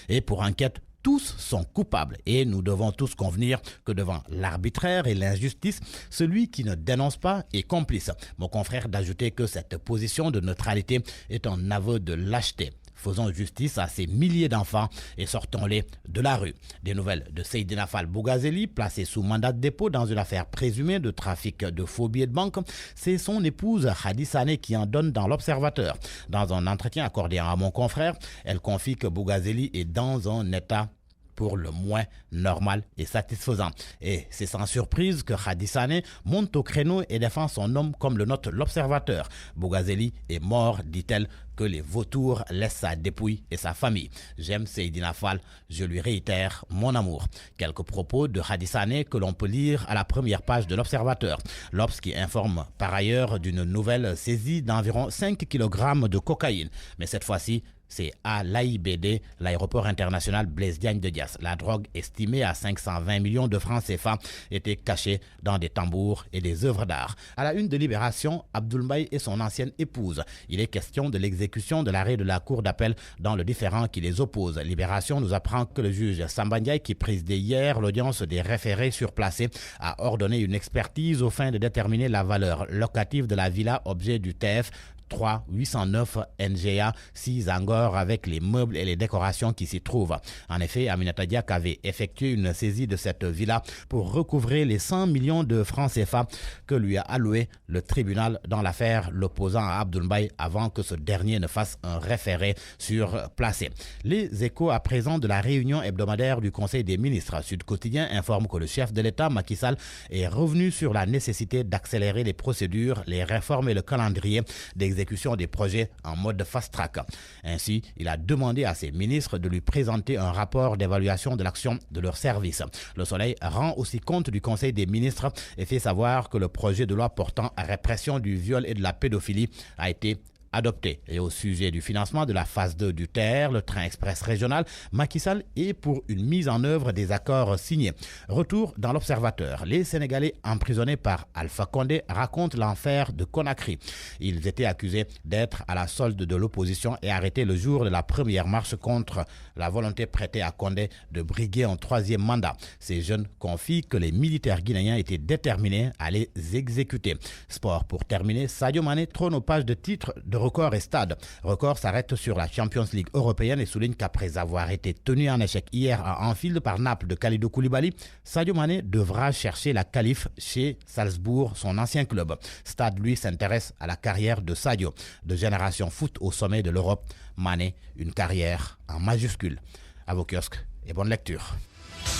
Et pour Enquête, tous sont coupables et nous devons tous convenir que devant l'arbitraire et l'injustice, celui qui ne dénonce pas est complice. Mon confrère d'ajouter que cette position de neutralité est un aveu de lâcheté. Faisons justice à ces milliers d'enfants et sortons-les de la rue. Des nouvelles de Seydina Fall Bougazeli, placé sous mandat de dépôt dans une affaire présumée de trafic de faux billets de banque. C'est son épouse Hadi Sané qui en donne dans l'Observateur. Dans un entretien accordé à mon confrère, elle confie que Bougazeli est dans un état pour le moins normal et satisfaisant. Et c'est sans surprise que Hadi Sané monte au créneau et défend son homme comme le note l'Observateur. Bougazeli est mort, dit-elle, que les vautours laissent sa dépouille et sa famille. J'aime Seydina Fall, je lui réitère mon amour. Quelques propos de Hadi Sané que l'on peut lire à la première page de l'Observateur. L'Obs qui informe par ailleurs d'une nouvelle saisie d'environ 5 kg de cocaïne. Mais cette fois-ci, c'est à l'AIBD, l'aéroport international Blaise Diagne de Diass. La drogue estimée à 520 millions de francs CFA était cachée dans des tambours et des œuvres d'art. À la une de Libération, Abdoul Mbaye et son ancienne épouse. Il est question de l'exécution de l'arrêt de la cour d'appel dans le différend qui les oppose. Libération nous apprend que le juge Samba Ndiaye, qui présidait hier l'audience des référés surplacés, a ordonné une expertise aux fins de déterminer la valeur locative de la villa objet du TF 3809 NGA 6 Angor avec les meubles et les décorations qui s'y trouvent. En effet, Aminata Diak avait effectué une saisie de cette villa pour recouvrer les 100 millions de francs CFA que lui a alloué le tribunal dans l'affaire l'opposant à Abdoul Mbaye avant que ce dernier ne fasse un référé surplacé. Les échos à présent de la réunion hebdomadaire du Conseil des ministres. Sud Quotidien informe que le chef de l'État, Macky Sall, est revenu sur la nécessité d'accélérer les procédures, les réformes et le calendrier d'exécution des projets en mode fast-track. Ainsi, il a demandé à ses ministres de lui présenter un rapport d'évaluation de l'action de leurs services. Le Soleil rend aussi compte du Conseil des ministres et fait savoir que le projet de loi portant à répression du viol et de la pédophilie a été adoptées. Et au sujet du financement de la phase 2 du TER, le train express régional, Macky Sall est pour une mise en œuvre des accords signés. Retour dans l'Observateur. Les Sénégalais emprisonnés par Alpha Condé racontent l'enfer de Conakry. Ils étaient accusés d'être à la solde de l'opposition et arrêtés le jour de la première marche contre la volonté prêtée à Condé de briguer un 3e mandat. Ces jeunes confient que les militaires guinéens étaient déterminés à les exécuter. Sport pour terminer, Sadio Mané trône aux pages de titres de Record et Stade. Record s'arrête sur la Champions League européenne et souligne qu'après avoir été tenu en échec hier à Anfield par Naples de Kalidou Koulibaly, Sadio Mané devra chercher la qualif chez Salzbourg, son ancien club. Stade, lui, s'intéresse à la carrière de Sadio. De génération foot au sommet de l'Europe, Mané, une carrière en majuscule. À vos kiosques et bonne lecture.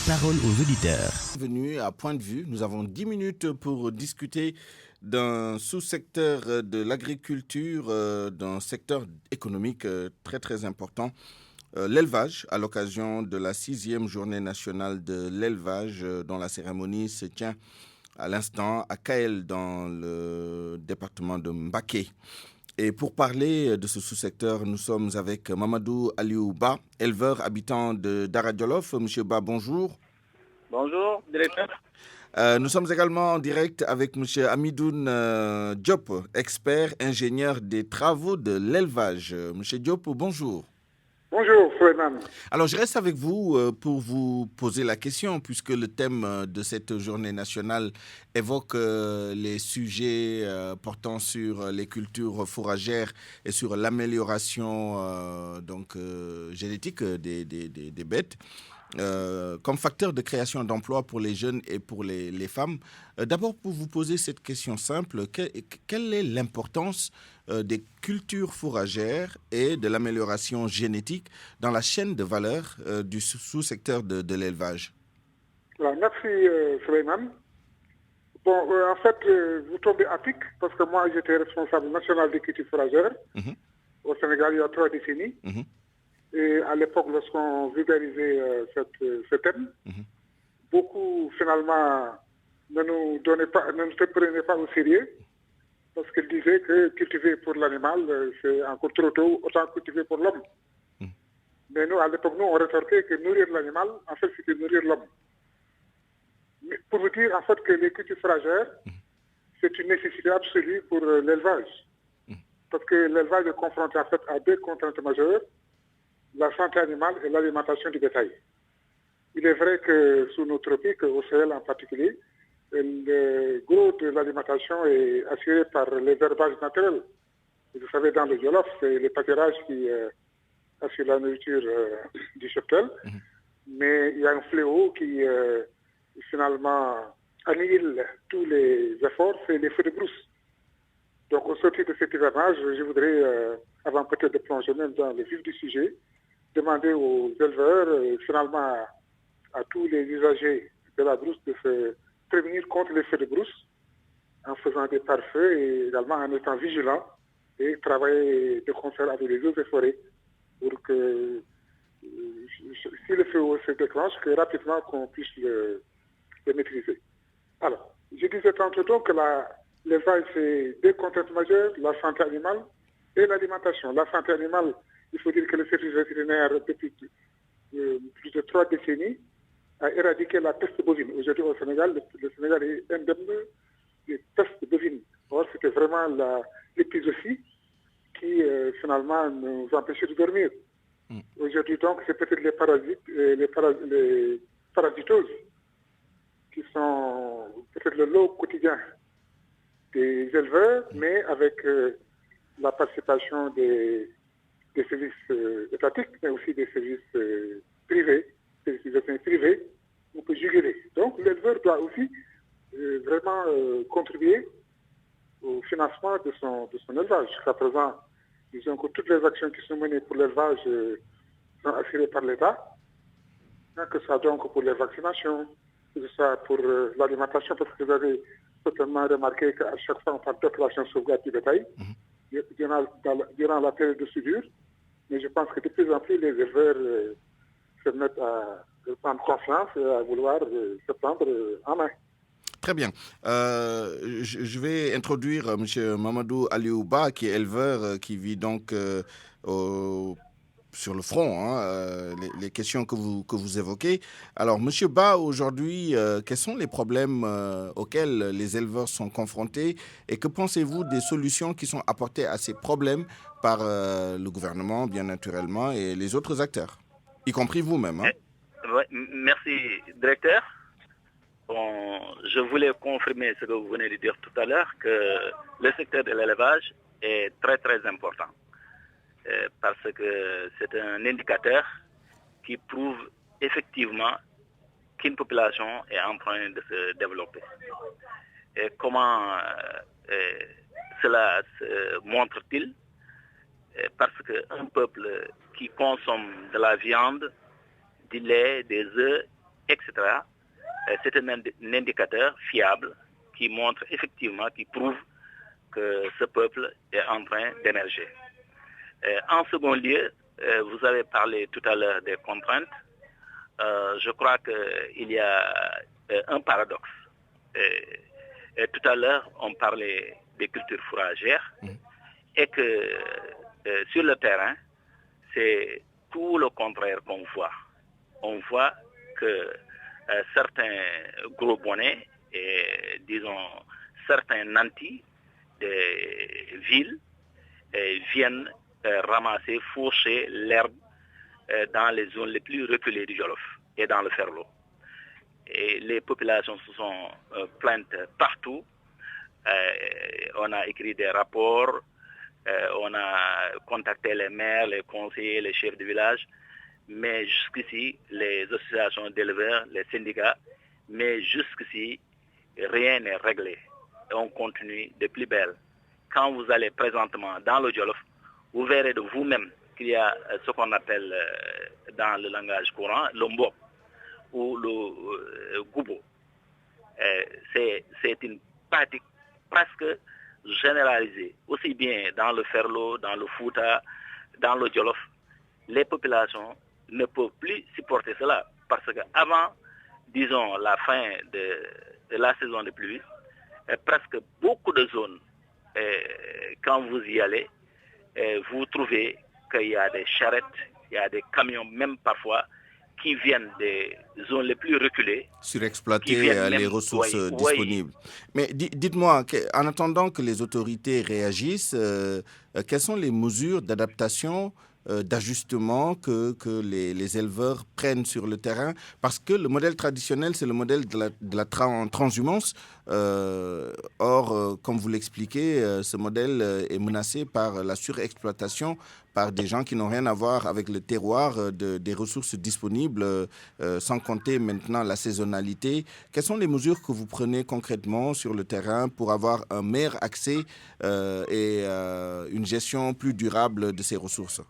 Parole aux auditeurs. Bienvenue à Point de vue. Nous avons 10 minutes pour discuter d'un sous-secteur de l'agriculture, d'un secteur économique très très important. L'élevage, à l'occasion de la 6e journée nationale de l'élevage, dont la cérémonie se tient à l'instant à Kael, dans le département de Mbaké. Et pour parler de ce sous-secteur, nous sommes avec Mamadou Aliou Ba, éleveur habitant de Daradjolof. Monsieur Ba, bonjour. Bonjour, directeur. Nous sommes également en direct avec monsieur Amidoun Diop, expert ingénieur des travaux de l'élevage. Monsieur Diop, bonjour. Bonjour, Foueman. Alors, je reste avec vous pour vous poser la question, puisque le thème de cette journée nationale évoque les sujets portant sur les cultures fourragères et sur l'amélioration génétique des bêtes. Comme facteur de création d'emplois pour les jeunes et pour les femmes. D'abord, pour vous poser cette question simple, quelle est l'importance des cultures fourragères et de l'amélioration génétique dans la chaîne de valeur du sous-secteur de l'élevage? Merci, Suleiman. Bon, en fait, vous tombez à pic, parce que moi, j'étais responsable national des cultures fourragères au Sénégal il y a 3 décennies. Et à l'époque, lorsqu'on vulgarisait ce thème, beaucoup, finalement, ne nous prenaient pas au sérieux, parce qu'ils disaient que cultiver pour l'animal, c'est encore trop tôt, autant cultiver pour l'homme. Mais nous, à l'époque, on rétorquait que nourrir l'animal, en fait, c'était nourrir l'homme. Mais pour vous dire, en fait, que les cultures fourragères, c'est une nécessité absolue pour l'élevage. Parce que l'élevage est confronté, en fait, à 2 contraintes majeures: la santé animale et l'alimentation du bétail. Il est vrai que sous nos tropiques, au Sahel en particulier, le gros de l'alimentation est assuré par les herbages naturels. Vous savez, dans le Jolof, c'est les pâturages qui assurent la nourriture du cheptel. Mais il y a un fléau qui, finalement, annihile tous les efforts, c'est les feux de brousse. Donc, au sortir de cet hivernage, je voudrais, avant peut-être de plonger même dans le vif du sujet, demander aux éleveurs, finalement à tous les usagers de la brousse, de se prévenir contre les feux de brousse en faisant des pare-feux et également en étant vigilants et travailler de concert avec les eaux et forêts pour que, si le feu se déclenche, que rapidement qu'on puisse le maîtriser. Alors, je disais tantôt donc que l'élevage, c'est 2 contraintes majeures: la santé animale et l'alimentation. La santé animale, il faut dire que le service vétérinaire, depuis plus de 3 décennies, a éradiqué la peste bovine. Aujourd'hui, au Sénégal, le Sénégal est indemne de peste bovine. Or, c'était vraiment l'épizootie qui, finalement, nous empêchait de dormir. Aujourd'hui, donc, c'est peut-être les parasites, les parasitoses, qui sont peut-être le lot quotidien des éleveurs, mais avec la participation des services étatiques, mais aussi des services privés, des utilisations privées, on peut juguler. Donc l'éleveur doit aussi vraiment contribuer au financement de son élevage. Jusqu'à présent, disons que toutes les actions qui sont menées pour l'élevage sont assurées par l'État, que ce soit donc pour les vaccinations, que ce soit pour l'alimentation, parce que vous avez certainement remarqué qu'à chaque fois on parle d'opération sauvegarde du bétail durant la période de soudure. Mais je pense que de plus en plus les éleveurs se mettent à prendre confiance et à vouloir se prendre en main. Très bien. Je vais introduire M. Mamadou Aliouba, qui est éleveur, qui vit donc sur le front, les questions que vous évoquez. Alors, M. Ba, aujourd'hui, quels sont les problèmes auxquels les éleveurs sont confrontés et que pensez-vous des solutions qui sont apportées à ces problèmes par le gouvernement, bien naturellement, et les autres acteurs, y compris vous-même? Oui, merci, directeur. Bon, je voulais confirmer ce que vous venez de dire tout à l'heure, que le secteur de l'élevage est très, très important. Parce que c'est un indicateur qui prouve effectivement qu'une population est en train de se développer. Et comment cela se montre-t-il? Parce qu'un peuple qui consomme de la viande, du lait, des œufs, etc., c'est un indicateur fiable qui montre effectivement, qui prouve que ce peuple est en train d'émerger. En second lieu, vous avez parlé tout à l'heure des contraintes. Je crois qu'il y a un paradoxe. Et tout à l'heure, on parlait des cultures fourragères et que sur le terrain, c'est tout le contraire qu'on voit. On voit que certains gros bonnets et, disons, certains nantis des villes viennent ramasser, faucher l'herbe dans les zones les plus reculées du Jolof et dans le Ferlo. Et les populations se sont plaintes partout. On a écrit des rapports, on a contacté les maires, les conseillers, les chefs de village, mais jusqu'ici, les associations d'éleveurs, les syndicats, mais jusqu'ici, rien n'est réglé. Et on continue de plus belle. Quand vous allez présentement dans le Jolof, vous verrez de vous-même qu'il y a ce qu'on appelle dans le langage courant le mbop ou le goubo. C'est une pratique presque généralisée, aussi bien dans le Ferlo, dans le Fouta, dans le Jolof. Les populations ne peuvent plus supporter cela parce qu'avant, disons, la fin de la saison de pluie, presque beaucoup de zones, quand vous y allez, vous trouvez qu'il y a des charrettes, il y a des camions même parfois qui viennent des zones les plus reculées. Surexploiter les ressources disponibles. Mais dites-moi, en attendant que les autorités réagissent, quelles sont les mesures d'adaptation, d'ajustement que les éleveurs prennent sur le terrain? Parce que le modèle traditionnel, c'est le modèle de la transhumance. Or, comme vous l'expliquez, ce modèle est menacé par la surexploitation par des gens qui n'ont rien à voir avec le terroir des ressources disponibles, sans compter maintenant la saisonnalité. Quelles sont les mesures que vous prenez concrètement sur le terrain pour avoir un meilleur accès et une gestion plus durable de ces ressources?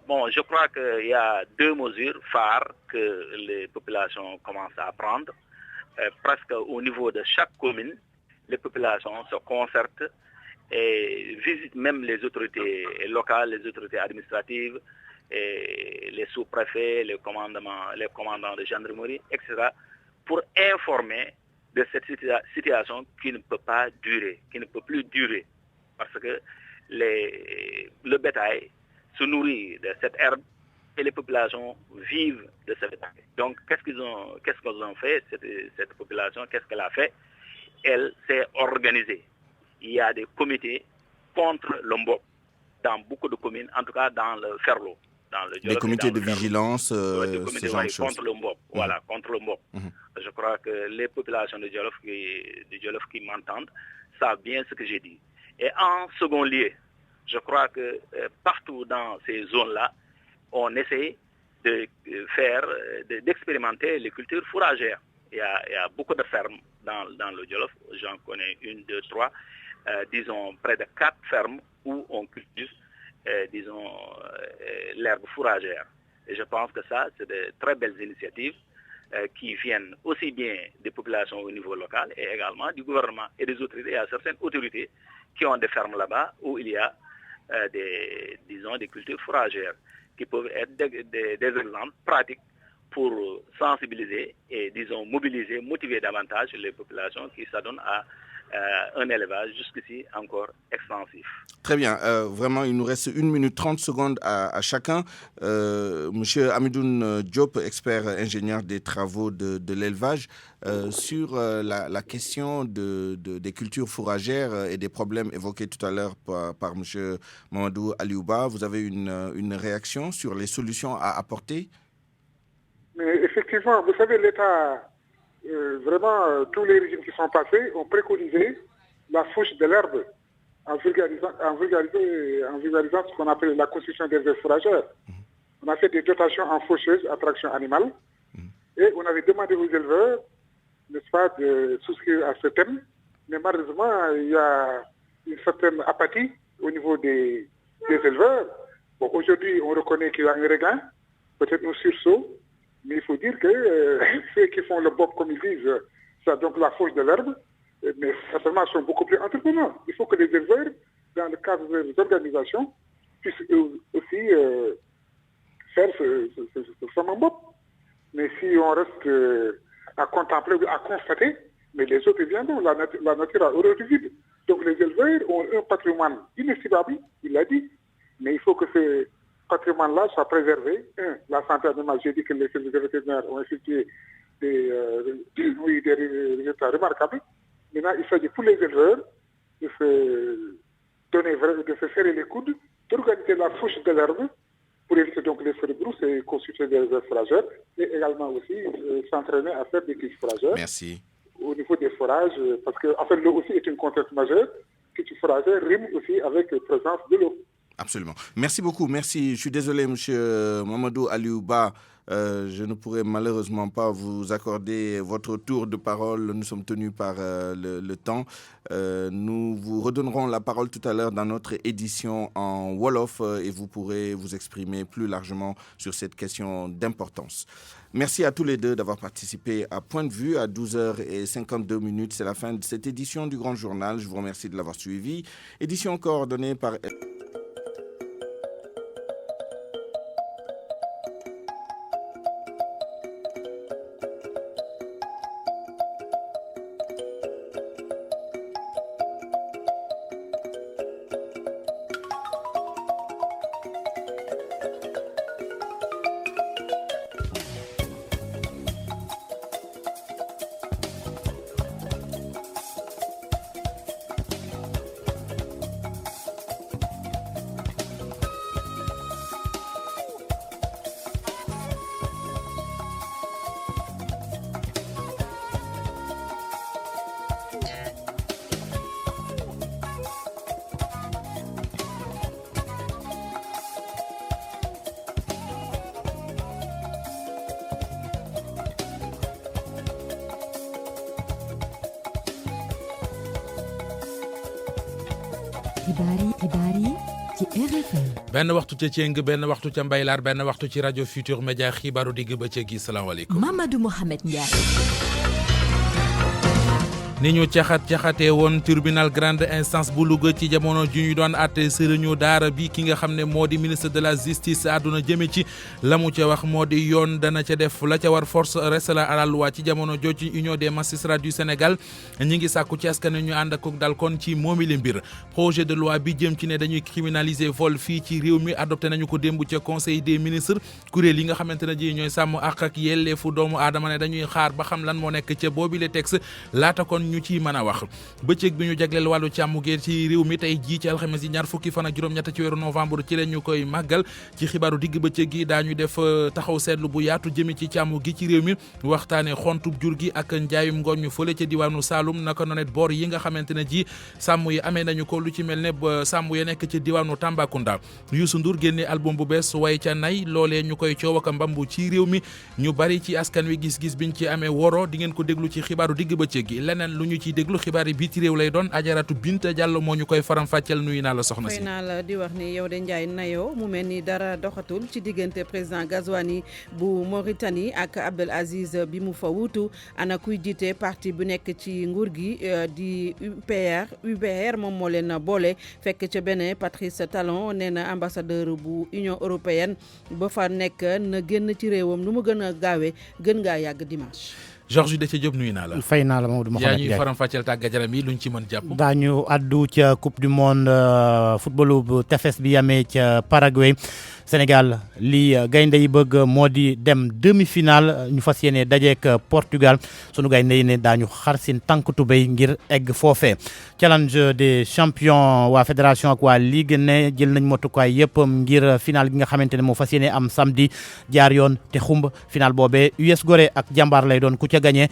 Bon, je crois qu'il y a deux mesures phares que les populations commencent à prendre. Presque au niveau de chaque commune, les populations se concertent et visitent même les autorités locales, les autorités administratives, et les sous-préfets, les commandants de gendarmerie, etc., pour informer de cette situation qui ne peut pas durer, qui ne peut plus durer. Parce que le bétail se nourrit de cette herbe et les populations vivent de cette herbe. Donc, qu'est-ce qu'ils ont fait, cette population, qu'est-ce qu'elle a fait? Elle s'est organisée. Il y a des comités contre le mbop dans beaucoup de communes, en tout cas dans le Ferlo. Des comités de vigilance, ce genre de choses. Contre le mbop, voilà, contre le mbop. Je crois que les populations de Jolof qui m'entendent savent bien ce que j'ai dit. Et en second lieu, je crois que partout dans ces zones-là, on essaie d'expérimenter les cultures fourragères. Il y a beaucoup de fermes dans le Jolof, j'en connais 1, 2, 3, disons près de 4 fermes où on cultive, disons, l'herbe fourragère. Et je pense que ça, c'est de très belles initiatives qui viennent aussi bien des populations au niveau local et également du gouvernement et des autorités. Il y a certaines autorités qui ont des fermes là-bas où il y a des cultures fourragères qui peuvent être des exemples pratiques pour sensibiliser et, disons, mobiliser, motiver davantage les populations qui s'adonnent à un élevage jusqu'ici encore extensif. Très bien. Vraiment, il nous reste 1 minute 30 secondes à chacun. Monsieur Amidoune Diop, expert ingénieur des travaux de l'élevage, sur la question des cultures fourragères et des problèmes évoqués tout à l'heure par monsieur Mamadou Aliouba, vous avez une réaction sur les solutions à apporter? Mais effectivement, vous savez, l'État... vraiment, tous les régimes qui sont passés ont préconisé la fauche de l'herbe en vulgarisant ce qu'on appelle la constitution des aires fourragères. On a fait des dotations en faucheuse à traction animale et on avait demandé aux éleveurs, n'est-ce pas, de souscrire à ce thème. Mais malheureusement, il y a une certaine apathie au niveau des éleveurs. Bon, aujourd'hui, on reconnaît qu'il y a un regain, peut-être un sursaut. Mais il faut dire que ceux qui font le bob, comme ils disent, c'est donc la fauche de l'herbe, mais certainement sont beaucoup plus entreprenants. Il faut que les éleveurs, dans le cadre des organisations, puissent aussi faire ce fameux bob. Mais si on reste à contempler, à constater, mais les autres viendront, la nature a horreur du vide. Donc les éleveurs ont un patrimoine inestimable, il l'a dit, mais il faut que ce patrimoine-là soit préservé. La santé animale, j'ai dit que les services vétérinaires ont effectué des résultats remarquables. Maintenant, il s'agit pour les éleveurs de se serrer les coudes, d'organiser la fauche de l'herbe pour éviter donc les feux de brousse et constituer des réserves fourragères, et également aussi s'entraîner à faire des cultures fourragères. Merci. Au niveau des forages, parce que en fait, l'eau aussi est une contrainte majeure. Culture fourragère rime aussi avec la présence de l'eau. Absolument. Merci beaucoup. Merci. Je suis désolé, monsieur Mamadou Aliouba. Je ne pourrai malheureusement pas vous accorder votre tour de parole. Nous sommes tenus par le temps. Nous vous redonnerons la parole tout à l'heure dans notre édition en Wolof et vous pourrez vous exprimer plus largement sur cette question d'importance. Merci à tous les deux d'avoir participé à Point de vue à 12h52. C'est la fin de cette édition du Grand Journal. Je vous remercie de l'avoir suivi. Édition coordonnée par... xibaar yi ci RFM. benn waxtu ca Thieng benn waxtu ca Mbaylar benn waxtu ci rajo Futur Média xibaaru digg bëccëg gi salaamaaleykum. Mamadou Mohamed Ndiaye. ni ñu caxatee woon tribunal grande instance bu Louga ci jamono ji ñu doon àtte sëriñu daara bi ki nga xam ne moo di ministre de la justice àdduna jëme ci la mu ca wax moo di yoon dana ca def la ca war force reste à la loi ci jamono jooju union des magistrats du Sénégal ñi ngi sàkku ci askan ñu ànd ak dal kon ci moomili mbir projet de loi bi jëm ci ne dañuy criminaliser vol fii ci réew mi adopté nañu ko démb ca conseil des ministres kuréel yi nga xamante ne ji ñooy sàmm ak yelleefu doomu aadama ne dañuy xaar ba xam lan moo nekk ca boobile texte laata kon ñu ci mën a wax bëccëg bi ñu jagleel wàllu càmm gi ci réew mi tey jii ci alxames yi ñaar fukki fan ak juróom-ñett ci weeru novembre ci la ñu koy màggal ci xibaaru digg bëccëg gi daañu def taxaw seetlu bu yaatu jëmi ci càmm gi ci réew mi waxtaane xontub jur gi ak njaayum ngooñ ñu fële ca diwaanu Saloum naka nonet boor yi nga xamante ne ji sàmm yi amee nañu ko lu ci mel ne sàmm ya nekk ci diwaanu Tambacounda Youssou Ndour génne album bu bees way ca nay loolee ñu koy coow ak mbambu ci réew mi ñu bari ci askan wi gis-gis biñ ci amee woro di ngeen ko déglu ci xibaaru digg bëccëg gi leneen lu ñu ciy déglu xibaar yi biti réew lay doon Ajaratu Binta Diallo moo ñu koy faram-fàcceel nuyu naa la soxna si. fay naa la di wax ni yow de Ndiaye nayoo mu mel ni dara doxatul ci diggante président Ghazouani bu Mauritanie ak Abdel Aziz bi mu fa wuutu ana kuy jiite parti bu nekk ci nguur gi di UPR moom moo leen boole fekk ca Bénin Patrice Talon nee na ambassadeur bu Union européenne ba fa nekk na génn ci réewam nu mu gën a gaawee gën ngaa yàgg dimanche. Georges Déthié Diop nuyu naa la. fay naa la Mamadou Mohamed Ndiaye yaa ñuy faram-fàcceel tàggat yaram yi luñ ci mën jàpp. daañu addu ca coupe du monde footballu bu tefes bi amee ca Paraguay. Sénégal li gaynde yi bëgg moo di dem demi-finale ñu fas yéene dajeek Portugal sunu gaynde yi ne daañu xar seen tànk tubéy ngir egg foofee. challenge des champions waa fédération ak waa ligue ne jël nañ motukaay yëpp ngir final gi nga xamante ne moo fas yéene am samedi jaar yoon te xumb final boobee US Gorée ak jàmbaar lay doon ku ca gagné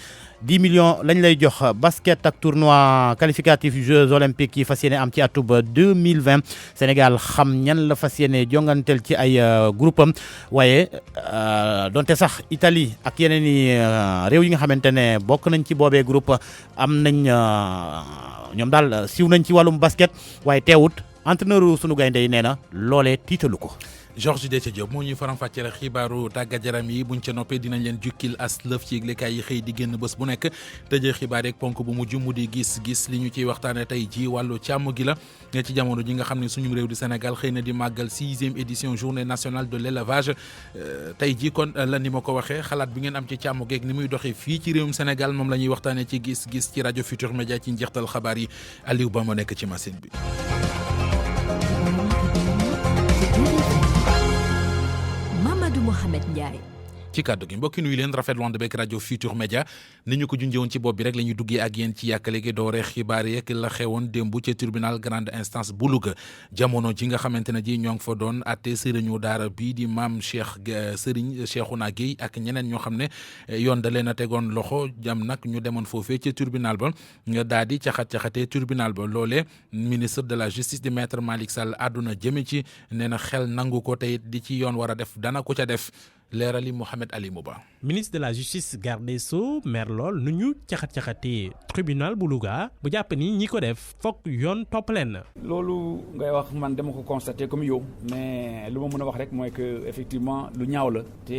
10 millions lañ lay jox. basket ak tournoi qualificatif Jeux olympiques yi fas yéene am ci atub 2020 Sénégal xam ñan la fas yéene jongantel ci ay groupe am waaye donte sax Italie ak yeneen i réew yi nga xamante ne bokk nañ ci boobee groupe am nañ ñoom daal siiw nañ ci wàllum basket waaye teewut entraîneur sunu gaynde yi nee na loolee tiitalu ko. Georges Déthié Diop moo ñuy faram-fàcceel xibaaru tàggat yaram yi buñ ca noppee dinañ leen jukkil as lëf ci yëglekaay yi xëy di génn bés bu nekk tëjee xibaar yeeg ponk bu mujj mu di gis-gis li ñu ciy waxtaane tey ji wàllu càmm gi la ci jamono ji nga xam ne suñu réew di Sénégal xëy na di màggal 6e édition journée nationale de l'élevage tey ji kon la ni ma ko waxee xalaat bi ngeen am ci càmm geeg ni muy doxee fii ci réewum Sénégal moom la ñuy waxtaane ci gis-gis ci rajo Futur Média ci njeextal xabaar yi Aliou Ba ma nekk ci machine bi. Mohamed Ndiaye. ci kàddu gi mbokki nuyu leen rafetlu ànd beeg rajo Futur Média ni ñu ko junjee woon ci bopp bi rek la ñuy duggee ak yéen ci yàkkale gi doore xibaar yeeg la xewoon démb ca tribunal grande instance bu Louga jamono ji nga xamante ne ji ñoo ngi fa doon atte sëriñu daara bii di maam Serigne Cheikhouna Gueye ak ñeneen ñoo xam ne yoon da leen a tegoon loxo jam nag ñu demoon foofee ca tribunal ba nga daal di caxatee tribunal ba loolee ministre de la justice di maître Malick Sall àdduna jëme ci nee na xel nangu ko tey di ci yoon war a def dana ko ca def. leerali Mohamed Ali Mouba. ministre de la justice garde des Sceaux mer lool nu ñu caxat-caxatee tribunal bu Louga bu jàpp ni ñi ko def foog yoon topp leen. loolu ngay wax man dama ko constaté comme yow mais lu ma mën a wax rek mooy que effectivement lu ñaaw la te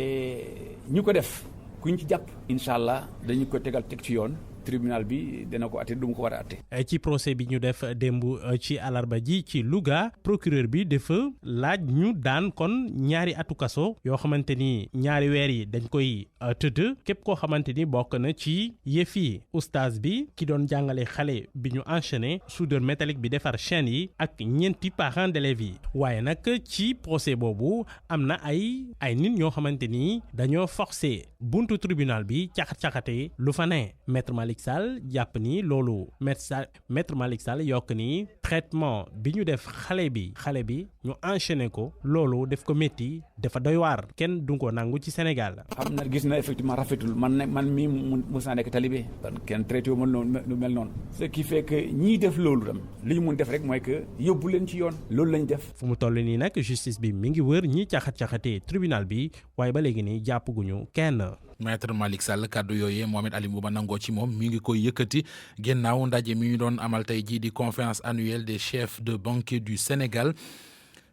ñu ko def kuñ ci jàpp incha allah dañu ko teg ci yoon. tribunal bi dina ko atte du mu ko war a atte. ci procès bi ñu def démb ci alarba ji ci Louga procureur bi dafa laaj ñu daan kon ñaari atu kaso yoo xamante ni ñaari weer yi dañ koy tëdd képp koo xamante ni bokk na ci yëf yi oustaz bi ki doon jàngale xale bi ñu enchaîné soudeur métallique bi defar chaîne yi ak ñeenti parents d'élèves yi waaye nag ci procès boobu am na ay nit ñoo xamante ni dañoo forcé buntu tribunal bi caxat-caxate lu fa ne maître Malick Sall jàpp ni loolu maître Malick Sall yokk ni traitement bi ñu def xale bi ñu enchaîné ko loolu def ko métti dafa doy waar kenn du ko nangu ci Sénégal. xam na gis na effectivement rafetul man mii mos naa nekk talibé kenn traité wu ma noonu lu mel noonu ce qui fait que ñiy def loolu tam li ñu mun def rek mooy que yóbbu leen ci yoon loolu lañ def. fu mu toll nii nag justice bi mi ngi wër ñi caxat-caxatee tribunal bi waaye ba léegi nii jàppaguñu kenn. maître Malick Sall kàddu yooyee Mohamed Ali Mouba nangoo ci moom mi ngi koy yëkkati génnaaw ndaje mi ñu doon amal tey jii di conférence annuelle des chefs de banque du Sénégal.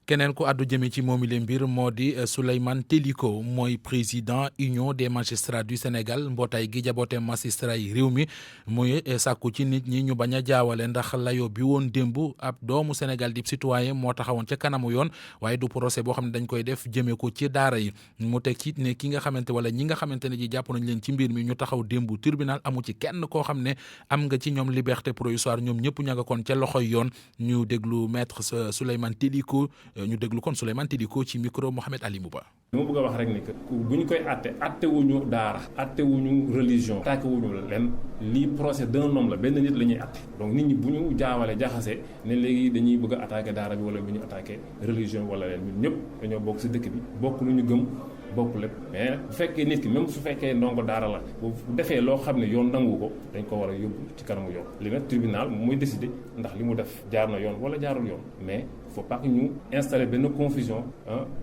keneen ku àddu jëme ci moomi le mbir moo di Souleymane Teliko mooy président union des magistrats du Sénégal mbootaay gi jaboote magistrat yi réew mi muy sàkku ci nit ñi ñu bañ a jaawale ndax layo bi woon démb ab doomu Sénégal di citoyen moo taxawoon ca kanamu yoon waaye du procès boo xam ne dañ koy def jëme ko ci daara yi mu teg ci ne ki nga xamante wala ñi nga xamante ne ji jàpp nañ leen ci mbir mi ñu taxaw démb tribunal amu ci kenn koo xam ne am nga ci ñoom liberté provisoire ñoom ñëpp ña nga kon ca loxoy yoon ñu déglu maître Souleymane Teliko ñu déglu kon Souleymane Teliko ci micro Mohamed Ali Mouba. li ma bëgg a wax rek ni que bu ñu koy atte wuñu daara atte wuñu religion attaqué wuñu leen lii procès d'un homme la benn nit la ñuy atte donc nit ñi bu ñu jaawale jaxase ne léegi dañuy bëgg a attaqué daara bi wala bu ñu attaqué religion wala leen ñun ñëpp dañoo bokk ci dëkk bi bokk lu ñu gëm bokk lépp mais nag bu fekkee nit ki même su fekkee ndongo daara la bu defee loo xam ne yoon nangu ko dañ ko war a yóbbu ci kanamu yoon li nag tribunal mooy décider ndax li mu def jaar na yoon wala jaarul yoon mais faut pas que ñu installer benn confusion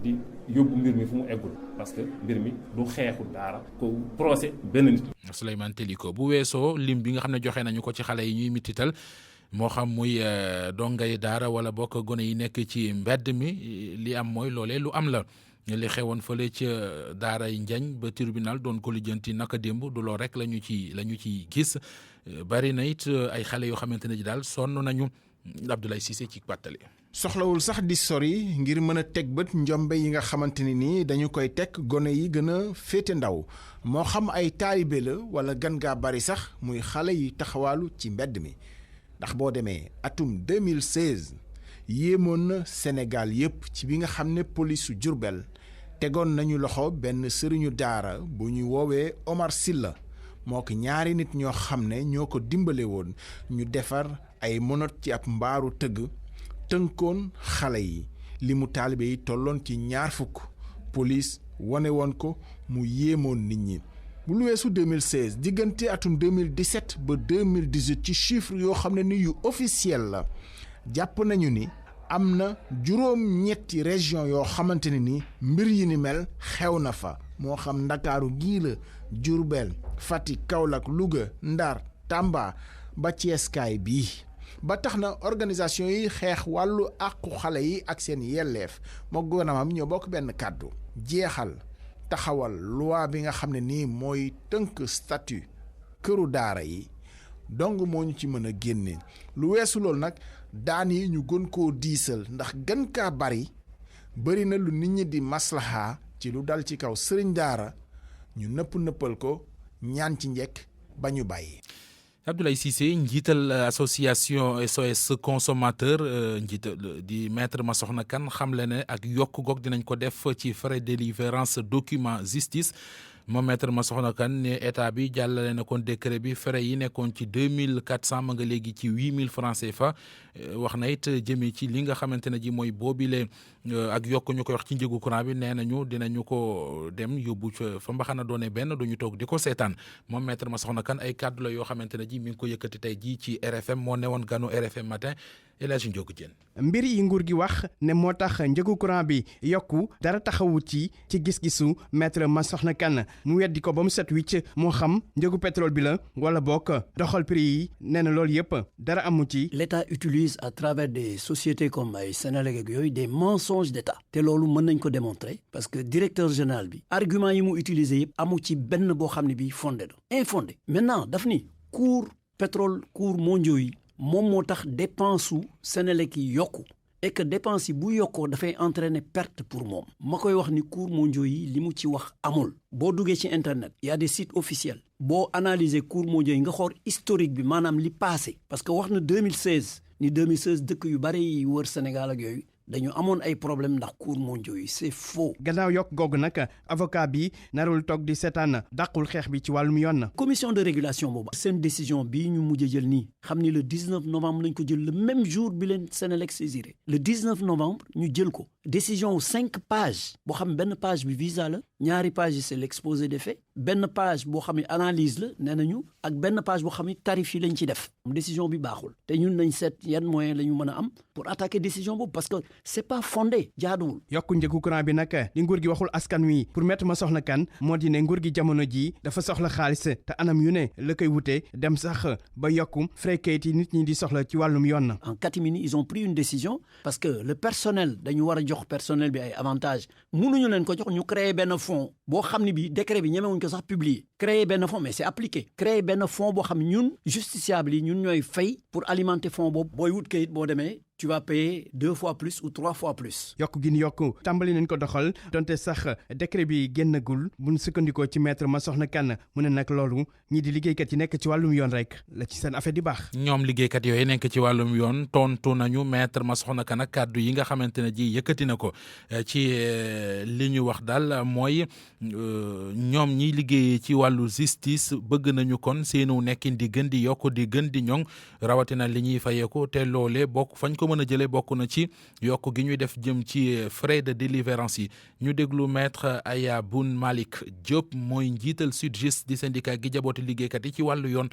di yóbbu mbir mi fu mu eggul parce que mbir mi du xeexu daara ko procès benn nit. Souleymane Teliko bu weesoo lim bi nga xam ne joxe nañu ko ci xale yi ñuy mitital moo xam muy dongay daara wala bokk gone yi nekk ci mbedd mi li am mooy loolee lu am la li xewoon fële ca daara yi Njañ ba tribunal doon ko lijjanti naka démb du loo rek la ñu ci gis bari na it ay xale yoo xamante ne ji daal sonn nañu. Abdoulaye Cissé ci pàttali. soxlawul sax di sori ngir mën a teg bët njombe yi nga xamante ni nii dañu koy teg gone yi gën a féete ndaw moo xam ay taalibe la wala gan gaa bari sax muy xale yi taxawaalu ci mbedd mi ndax boo demee atum 2016 yéemoon na Sénégal yépp ci bi nga xam ne polisu Jurbel tegoon nañu loxo benn sëriñu daara bu ñu woowee Omar Silla moo ko ñaari nit ñoo xam ne ñoo ko dimbale woon ñu defar ay monot ci ab mbaaru tëgg tënkoon xale yi li mu taalibe yi tolloon ci 20 police wane woon ko mu yéemoon nit ñi bu lu weesu 2016 diggante atum 2017 ba 2018 ci chiffre yoo xam ne ni yu officiel la jàpp nañu ni am na juróom-ñetti région yoo xamante ne ni mbir yi ni mel xew na fa moo xam Ndakaaru gii la Diourbel Fatick Kaolack Louga Ndar Tamba ba Ceeskaay bii ba tax na organisation yi xeex wàllu àqu xale yi ak seen yelleef moo gouvernement ñoo bokk benn kàddu jeexal taxawal loi bi nga xam ne nii mooy tënk statut këru daara yi dong moo ñu ci mën a génne lu weesu loolu nag daan yi ñu gën koo diisal ndax gën kaa bari na lu nit ñi di maslaha ci lu dal ci kaw sëriñ daara ñu nëppal ko ñaan ci njekk ba ñu bàyyi. Abdoulaye Cissé njiital association SOS consommateur njiital di maître Massokhna Kane xamle ne ak yokk goog dinañ ko def ci frais de délivrance document justice moom maître Massokhna Kane ne état bi jàllale na kon décret bi frais yi nekkoon ci 2400 ma nga léegi ci 8000 francs CFA wax na it jëmee ci li nga xamante ne ji mooy boobile ak yokk ñu koy wax ci njëgu courant bi nee nañu dinañu ko dem yóbbu fa mbaxana doone benn duñu toog di ko seetaan moom maître Massokhna Kane ay kàddu la yoo xamante ne ji mi ngi ko yëkkati tey jii ci RFM moo newoon ganu RFM matin El Hadji Ndiogou Diène mbir yi nguur gi wax ne moo tax njëgu courant bi yokku dara taxawu ci gis-gisu maître Massokhna Kane mu weddi ko ba mu set wicc moo xam njëgu pétrole bi la wala bokk doxal prix yi nee na loolu yëpp dara amu ci. L'État utilise à travers des sociétés comme ay Senelec ak yooyu des mensonges d'État te loolu mën nañ ko démontrer parce que directeur général bi argument yi mu utiliser yëpp amu ci benn boo xam ne bi fondé na infondé maintenant daf ni cours pétrole cours mondiaux yi moom moo tax dépense su Senelec yi yokku et que dépense yi bu yokkoo dafay entraîner perte pour moom ma koy wax ni cours mondiaux yi li mu ci wax amul boo duggee ci internet y a des sites officiels boo analyser cours mondiaux yi nga xool historique bi maanaam li passé parce que wax na 2016 ni 2016 dëkk yu bari yi wër Sénégal ak yooyu dañu amoon ay problème ndax cours mondiaux yi c'est faux. gannaaw yokk googu nag avocat bi narul toog di seetaan dàqul xeex bi ci wàllum yoon. commission de régulation boobu seen décision bii ñu mujj jël nii xam ni le 19 novembre lañ ko jël le même jour bi leen Senelec saisiré le 19 novembre ñu jël ko décision wu 5 pages boo xam benn page bi visa la ñaari page yi c'est l'exposé des faits benn page boo xam ne analyse la nee nañu ak benn page boo xam ne tarif yi lañ ci def décision bi baaxul te ñun nañ seet yan moyen la ñu mën a am pour attaquer décision boobu parce que c'est pas fondé jaaduwul. yokku njëgu courant bi nag li nguur gi waxul askan wi pour maître Massokhna Kane moo di ne nguur gi jamono ji dafa soxla xaalis te anam yu ne la koy wute dem sax ba yokku frais kayit yi nit ñi di soxla ci wàllum yoon. En catimini ils ont pris une décision parce que le personnel dañu war a jox personnel bi ay avantages mënuñu leen ko jox ñu créer benn fonds boo xam ne bi décret bi ñemewuñ ko sax publier créer benn fonds mais c'est appliqué créer benn fonds boo xam ñun justiciable yi ñun ñooy fay pour alimenter fonds boobu booy wut kayit boo demee tu vas payer 2 fois plus ou 3 fois plus. yokk gi ñu yokk tàmbali nañ ko doxal donte sax décret bi génnagul bu ñu sukkandikoo ci maître Massokhna Kane mu ne nag loolu ñii di liggéeykat yi nekk ci wàllum yoon rek la ci seen affaire di baax. ñoom liggéeykat yooyu nekk ci wàllum yoon tontu nañu maître Massokhna Kane kàddu yi nga xamante ne ji yëkkati na ko ci li ñu wax daal mooy ñoom ñiy liggéeyee ci wàllu justice bëgg nañu kon seenu nekkin di gën di yokk di gën di ñoŋ rawatina li ñuy fayeeku te loolee bokk fañ ko mën a jëlee bokk na ci yokk gi ñuy def jëm ci frais de délivrance yi ñu déglu maître Aya Boun Malick Diop mooy njiital SYTJUST di syndicat gi jabooti liggéeykat yi ci wàllu yoon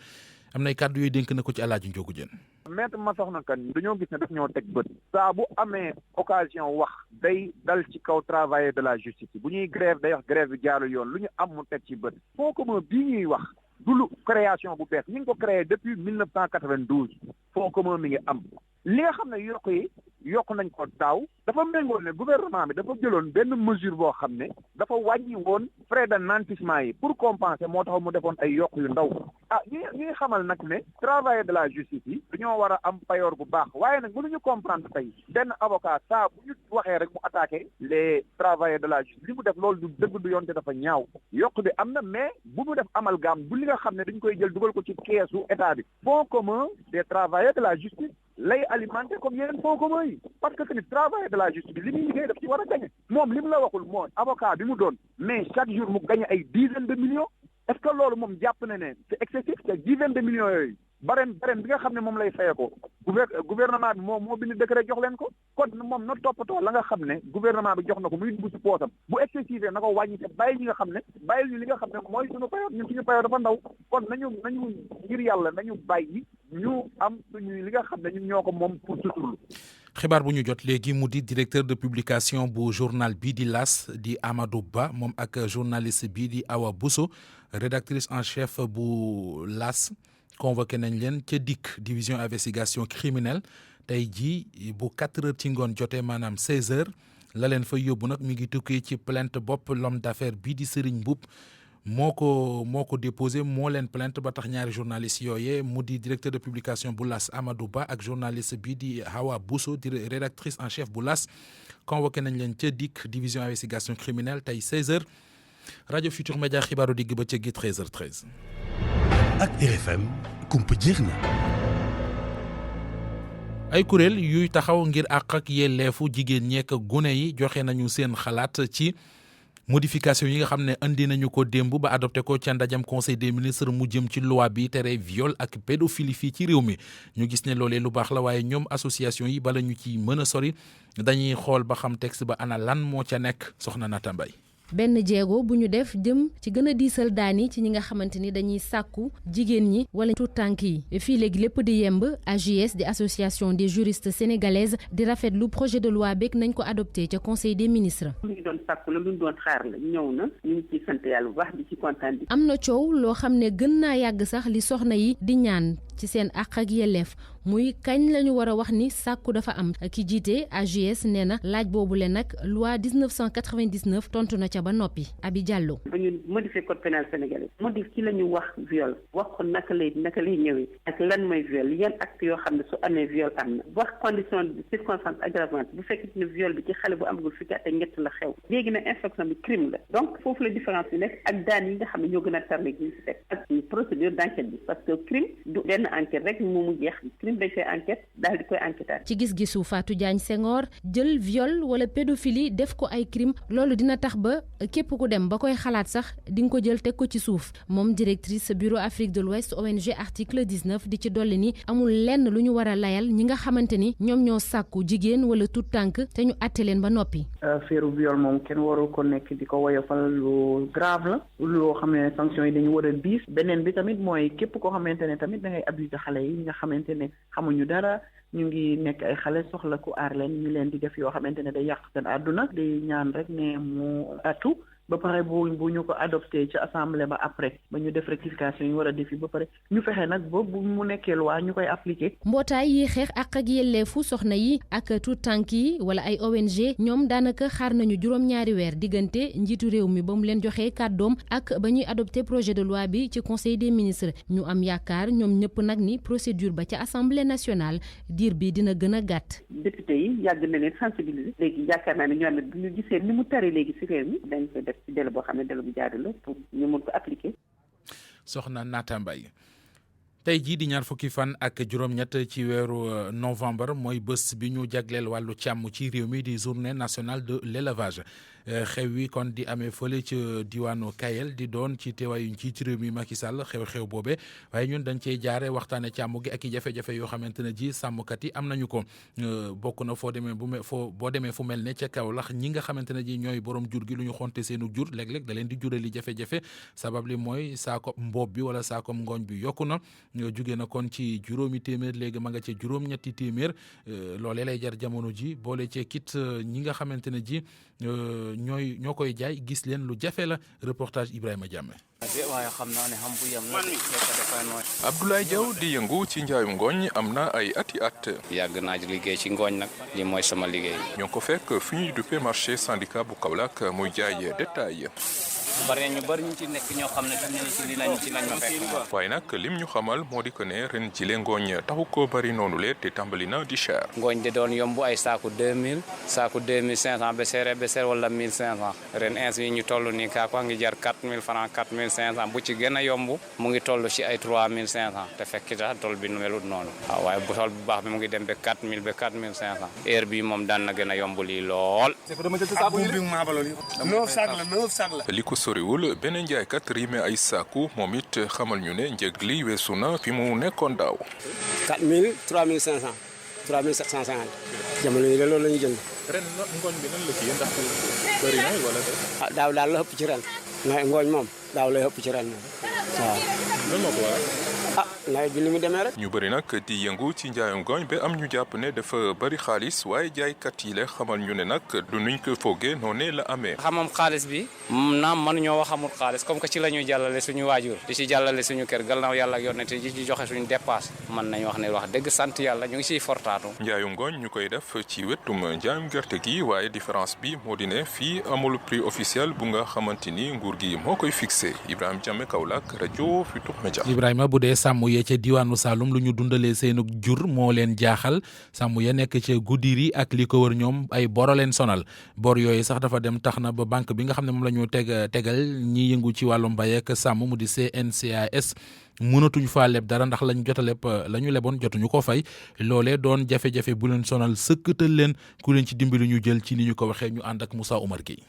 am nay kàddu yooyu dénk na ko ci Alaaji Njogu Jën. Maître Massokhna Kane dañoo gis ne daf ñoo teg bët saa bu amee occasion wax day dal ci kaw travailleur de la justice bu ñuy grève day wax grève bi jaarul yoon lu ñu am mu teg ci bët fonds commun bii ñuy wax du lu création bu bees ñu ngi ko créé depuis 1992 fonds commun mi ngi am li nga xam ne yokk nañ ko daaw dafa méngoon ne gouvernement bi dafa jëloon benn mesure boo xam ne dafa wàññi woon frais de nantissement yi pour compenser moo tax mu defoon ay yokk yu ndaw ñuy xamal nag ne travailleur de la justice yi dañoo war a am payoor bu baax waaye nag mënuñu comprendre tey benn avocat saa bu ñu waxee rek mu attaqué les travailleurs de la justice li mu def loolu du dëgg du yoon te dafa ñaaw yokk bi am na mais bu mu def amalgame bu li nga xam ne dañ koy jël dugal ko ci keesu état bi fonds commun des travailleurs de la justice lay alimenté comme yeneen fonds commun yi parce que tamit travailleur de la justice bi li muy liggéey daf ci war a gañe moom li mu la waxul mooy avocat bi mu doon mais chaque jour mu gañe ay dizaines de millions est-ce que loolu moom jàpp na ne c'est excessif te dizaines de millions yooyu barème bi nga xam ne moom lay fayee ko gouvernement bi moo bind décret jox leen ko kon moom na toppatoo la nga xam ne gouvernement bi jox na ko muy dugg ci poosam bu excessif na ko wàññi te bàyyi ñi nga xam ne bàyyi ñu li nga xam ne mooy suñu payoor ñun suñu payoor dafa ndaw kon nañu ngir yàlla nañu bàyyi ñu am suñu li nga xam ne ñun ñoo ko moom pour suturlu. xibaar bu ñu jot léegi mu di directeur de publication bu journal bii di L'As di Amadou Ba moom ak journaliste bii di Awa Bousso rédactrice en chef bu L'As convoqué nañ leen ca DIC division investigation criminelle tey jii bu 4 heures ci ngoon jotee maanaam 16 heures la leen fa yóbbu nag mi ngi tukkee ci plainte bopp l'homme d'affaires bii di Serigne Mboup moo ko déposé moo leen plainte ba tax ñaari journaliste yooyee mu di directeur de publication bu L'As Amadou Ba ak journaliste bii di Awa Bousso di rédactrice en chef bu L'As convoqué nañ leen ca DIC division investigation criminelle tey 16 heures rajo Futur Média xibaaru digg ba ca gi 13h13. ak RFM kumpa jeex na. ay kuréel yuy taxaw ngir àq ak yelleefu jigéen ñeek gune yi joxe nañu seen xalaat ci modification yi nga xam ne indi nañu ko démb ba adopté ko ca ndajam conseil des ministres mu jëm ci loi bi tere viol ak pédophilie fii ci réew mi ñu gis ne loolee lu baax la waaye ñoom association yi bala ñu ci mën a sori dañuy xool ba xam texte ba ana lan moo ca nekk soxna Nata Mbaye benn jéego bu ñu def jëm ci gën a diisal daan yi ci ñi nga xamante ni dañuy sàkku jigéen ñi wala tout tànk yi fii léegi lépp di yemb AJS di association des juristes sénégalaises di rafetlu projet de loi beeg nañ ko adopté ca conseil des ministres. lu ñu doon sàkku la lu ñu doon xaar la ñëw na ñu ngi ciy sant yàlla bu baax di ci kontaan. am na coow loo xam ne gën naa yàgg sax li soxna yi di ñaan ci seen àq ak yelleef muy kañ la ñu war a wax ni sàkku dafa am ki jiite AJS nee na laaj boobu le nag loi 1999 tontu na ca ba noppi Abi Diallo. ba ñu modifié code pénal sénégalais modif ci la ñu wax viol wax ko naka lay ñëwee ak lan mooy viol yan acte yoo xam ne su amee viol am na wax condition de circonstance aggravante bu fekkee ne viol bi ci xale bu amagul fukki at ak ñett la xew léegi nag infraction bi crime la donc foofu la différence bi nekk ak daan yi nga xam ne ñoo gën a tar léegi ñu si teg ak procédure d' enquête bi parce que crime du benn enquête rek mu jeex crime dañ koy enquête daal di koy enquêter. ci gis-gisu Fatou Diagne Senghor jël viol wala pédophilie def ko ay crime loolu dina tax ba képp ku dem ba koy xalaat sax di nga ko jël teg ko ci suuf moom directrice bureau Afrique de l'Ouest ONG article 19 di ci dolli ni amul lenn lu ñu war a layal ñi nga xamante ni ñoom ñoo sàkku jigéen wala tout tànk te ñu àtte leen ba noppi. affaire viol moom kenn waru ko nekk di ko woyofal lu grave la loo xam ne sanction yi dañu war a diis beneen bi tamit mooy képp koo xamante ne tamit da ngay abuser xale yi nga xamante ne xamuñu dara ñu ngi nekk ay xale soxla ku aar leen ñu leen di def yoo xamante ne day yàq seen àdduna di ñaan rek ne mu atu ba pare bu ñu ko adopté ci assemblée ba après ba ñu def rectification yi war a def yi ba pare ñu fexe nag ba bu mu nekkee loi ñu koy appliqué. mbootaay yi xeex ak yelleefu soxna yi ak tout tànk yi wala ay ONG ñoom daanaka xaar nañu juróom-ñaari weer diggante njiitu réew mi ba mu leen joxee kàddoom ak ba ñuy adopté projet de loi bi ci conseil des ministres ñu am yaakaar ñoom ñëpp nag ni procédure ba ca assemblée nationale diir bi dina gën a gàtt. député yi yàgg na leen sensibiliser léegi yaakaar naa ne ñoom it bu ñu gisee ni mu tari léegi ci réew mi dañ koy def ci délai boo xam ne délai bu jaadu la pour ñu mun ko appliquer. soxna Nata Mbaye tey jii di ñaar fukki fan ak juróom-ñett ci weeru novembre mooy bés bi ñu jagleel wàllu càmm ci réew mi di journée nationale de l'élevage xew wi kon di amee fële ci diwaanu Kayel di doon ci teewaayu njiitu réew mi Macky Sall xew-xew boobee waaye ñun dañ cey jaare waxtaane càmm gi ak i jafe-jafe yoo xamante ne ji sàmmkat yi am nañu ko bokk na boo demee fu mel ne ca Kaolack ñi nga xamante ne ji ñooy borom jur gi lu ñu xonte seenu jur léeg-léeg da leen di jurali jafe-jafe sabab li mooy saako mboob bi wala saako ngooñ bi yokku na jugee na kon ci juróomi téeméer léegi ma nga ca juróom-ñetti téeméer loolee lay jar jamono ji boole cee kit ñi nga xamante ne ji ñoo koy jaay gis leen lu jafe la reportage Ibrahima Diame. Abdoulaye Diaw di yëngu ci njaayum ngooñ am na ay ati at. yàgg naa ci liggéey ci ngooñ nag li mooy sama liggéey. ñoo ko fekk fi ñuy duppee marché syndicat bu Kaolack muy jaay détail. bari ñu ci nekk ñoo xam ne fi mu ne ci lañ ma fekk. waaye nag lim ñu xamal moo di ko ne ren ci le ngooñ taxu ko bari noonu le te tàmbali na di cher. ngooñ de doon yomb ay saaku 2000 saaku 2500 ba seer wala 1500 ren ins yi ñu toll nii kaa ko ngi jar 4000 francs 4500 bu ci gën a yomb mu ngi toll ci ay 3500 te fekk sax tool bi nu melut noonu waaw waaye bu tool bu baax bi mu ngi dem ba 4000 ba 4500 heure bi moom daan na gën a yomb lii lool. li ko soriwul beneen jaaykat riime ay saaku moom it xamal ñu ne njëg li weesu na fi mu nekkoon daaw. 4000 3500 3750 jamono yi de loolu la ñu jënd. ren ngooñ bi nan la ci ndax bëri na wala ah daaw daal la ëpp ci ren ngooñ moom daaw lay ëpp ci ren moom waaw. lan moo ko waral. nawet bi li mu demee rek. ñu bëri nag di yëngu ci njaayum ngooñ ba am ñu jàpp ne dafa bëri xaalis waaye jaaykat yi la xamal ñu ne nag du nuñ ko foogee noonu la amee. xamam xaalis bi naam mënuñoo wax amul xaalis comme que ci la ñuy jàllale suñu waajur di ci jàllale suñu kër gannaaw yàlla ak yonent yi ci joxe suñu dépasse mën nañu wax ne wax dëgg sant yàlla ñu ngi ciy fortaatu. njaayum ngooñ ñu koy def ci wetum njaayum gerte gi waaye différence bi moo di ne fii amul prix officiel bu nga xamante ni nguur gi moo koy fixé Ibrahima Diame Kaolack rajo Futurs Médias. Ibrahima bu dee sàmm yee ca diwaanu Saloum lu ñu dundalee seenu jur moo leen jaaxal sàmm ya nekk ca Goudiri ak li ko wër ñoom ay boro leen sonal bor yooyu sax dafa dem tax na ba banque bi nga xam ne moom la ñu tegal ñi yëngu ci wàllum mbay ak sàmm mu di CNCAS mënatuñu faa leb dara ndax lañ jot a leb la ñu leboon jotuñu ko fay loolee doon jafe-jafe bu leen sonal sëkkatal leen ku leen ci dimbali ñu jël ci ni ñu ko waxee ñu ànd ak Moussa Oumar Gueye.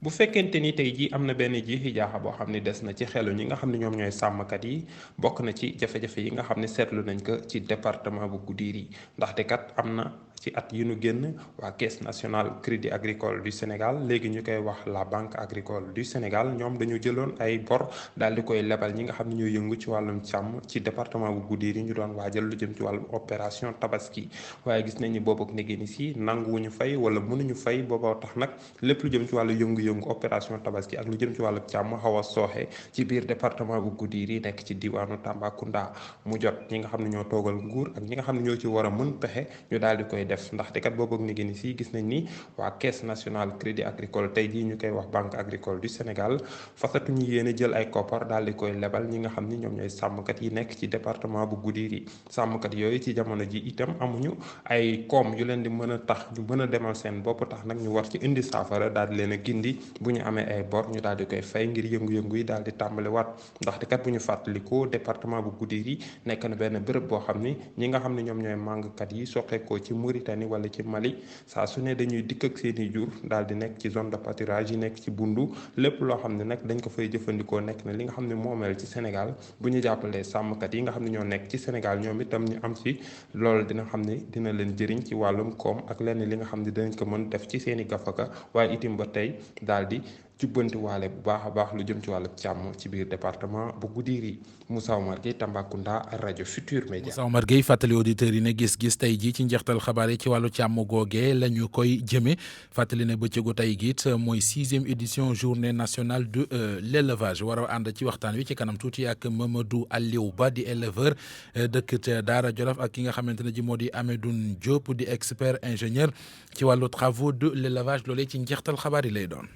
bu fekkente ni tey jii am na benn jiixi jaaxa boo xam ne des na ci xelu ñi nga xam ne ñoom ñooy sàmmkat yi bokk na ci jafe-jafe yi nga xam ne seetlu nañ ko ci département bu Goudiri ndaxte kat am na ci at yi nu génn waa caisse nationale crédit agricole du Sénégal léegi ñu koy wax la banque agricole du Sénégal ñoom dañu jëloon ay bor daal di koy lebal ñi nga xam ne ñoo yëngu ci wàllum càmm ci département bu Goudiri ñu doon waajal lu jëm ci wàllum opération tabaski waaye gis nañ ni boobu ak ndege ni si nanguwuñu fay wala mënuñu fay booboo tax nag lépp lu jëm ci wàllu yëngu-yëngu opération tabaski ak lu jëm ci wàllu càmm xaw a sooxe ci biir département bu Goudiri nekk ci diwaanu Tambacounda mu jot ñi nga xam ne ñoo toogal nguur ak ñi nga xam ne ñoo ci war a mën pexe ñu daal di koy def ndaxte kat boobu ak ni gën si gis nañ ni waa caisse nationale crédit agricole tey jii ñu koy wax banque agricole du Sénégal fasatuñu yéene jël ay koppar daal di koy lebal ñi nga xam ni ñoom ñooy sàmmkat yi nekk ci département bu Goudiri sàmmkat yooyu ci jamono ji itam amuñu ay koom yu leen di mën a tax ñu mën a demal seen bopp tax nag ñu war ci indi saafara daal di leen a gindi bu ñu amee ay bor ñu daal di koy fay ngir yëngu-yëngu yi daal di tàmbali waat ndaxte kat bu ñu fàttalikoo département bu Goudiri nekk na benn béréb boo xam ni ñi nga xam ne ñoom ñooy màngkat yi soqeekoo ci Mauritanie wala ci Mali saa su ne dañuy dikk ak seeni jur daal di nekk ci zone de pâturage yi nekk ci bundu lépp loo xam ne nag dañ ko fay jëfandikoo nekk na li nga xam ne moomeel ci Sénégal bu ñu jàppalee sàmmkat yi nga xam ne ñoo nekk ci Sénégal ñoom itam ñu am ci loolu dina xam ne dina leen jëriñ ci wàllum koom ak lenn li nga xam ne dinañ ko mën def ci seeni gafaka waaye itim ba tey daal di jubbanti waale bu baax a baax lu jëm ci wàllu càmm ci biir département bu Goudiri Moussa Oumar Gueye Tambacounda rajo Futurs Médias. Moussa Oumar Gueye fàttali auditeurs yi ne gis-gis tey jii ci njeextal xabaar yi ci wàllu càmm googee la ñu koy jëmee fàttali ne bëccëgu tey giit mooy 6e édition journée nationale de l'élevage war a ànd ci waxtaan wi ci kanam tuuti ak Mamadou Aliou Ba di éleveur dëkk ca Daara Jolof ak ki nga xamante ne ji moo di Amedoune Diop di expert ingénieur ci wàllu travaux de l'élevage loolee ci njeextal xabaar yi lay doon.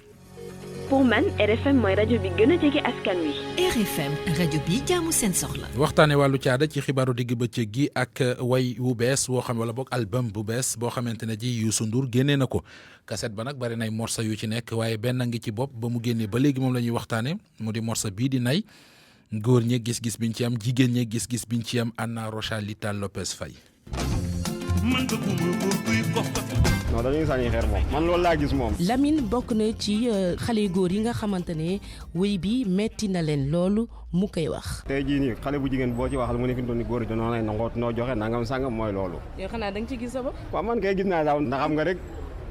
pour man RFM mooy rajo bi gën a jege askan wi. RFM rajo bi jaamu seen soxla. waxtaane wàllu caada ci xibaaru digg bëccëg gi ak way wu bees woo xam wala boog album bu bees boo xamante ne ji Youssou Ndour génnee na ko cassette ba nag bari nay morceau yu ci nekk waaye benn ngi ci bopp ba mu génnee ba léegi moom la ñuy waxtaane mu di morceau bii di nay góor ñe gis-gis biñ ci am jigéen ñe gis-gis biñ ci am Anna Rocha Lita Lopez Faye. man bëgguma góor guy kof non dañuy sànni xeer moom man loolu laa gis moom. Lamine bokk na ci xale góor yi nga xamante ne wéy bi metti na leen loolu mu koy wax. tey jii nii xale bu jigéen boo ci waxal mu ne fi mu toll nii góor yi dañoo lay nangoo noo joxe nangam sangam mooy loolu. yow xanaa da nga ci gis sa bopp. waaw man kay gis naa daal ndax xam nga rek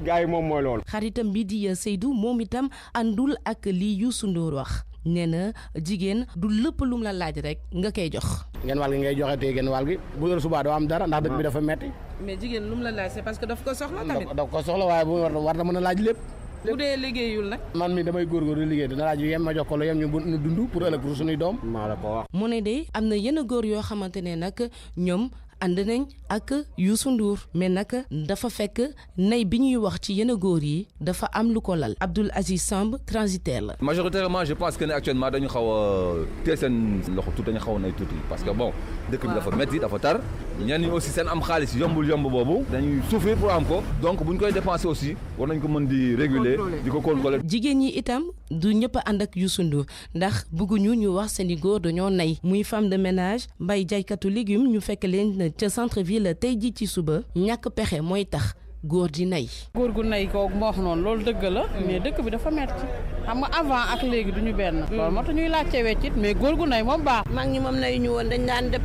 gars yi moom mooy loolu. xaritam bi di Seydou moom itam àndul ak li Youssou Ndour wax nee na jigéen du lépp lum la laaj rek nga koy jox. genn wàll gi ngay joxe tey genn wàll gi bu dee subaa doo am dara ndax dëkk bi dafa metti. mais jigéen lum la laaj c'est parce que daf ko soxla tamit. daf ko soxla waaye bu war na mën a laaj lépp. bu dee liggéeyul nag. man mi damay góorgóorlu liggéey dina laaj yu yem ma jox ko lu yem ñu dund pour ëllëg pour suñuy doom. maa la ko wax. mu ne de am na yenn góor yoo xamante ne nag ñoom ànd nañ ak Youssou Ndour mais nag dafa fekk nay bi ñuy wax ci yenn góor yi dafa am lu ko lal. Abdoul Aziz Samb transitaire la. majoritairement je pense que ne actuellement dañu xaw a téye seen loxo tuuti dañu xaw a nay tuuti parce que bon dëkk bi dafa métti dafa tar ñenn ñi aussi seen am xaalis yombul yomb boobu dañuy souffrir pour am ko donc bu ñu koy dépenser aussi war nañ ko mën di réguler di ko contrôler. jigéen ñi itam du ñëpp a ànd ak Youssou Ndour ndax bëgguñu ñu wax seeni góor dañoo nay muy femme de ménage mbay jaaykatu légumes ñu fekk leen ca centre ville tey ji ci suba ñàkk pexe mooy tax góor di nay. góor gu nay kooku moo wax noonu loolu dëgg la mais dëkk bi dafa metti xam nga avant ak léegi duñu benn. loolu moo tax ñuy laajte weccit mais góor gu nay moom baax. mag ñi moom nay ñu woon dañ daan def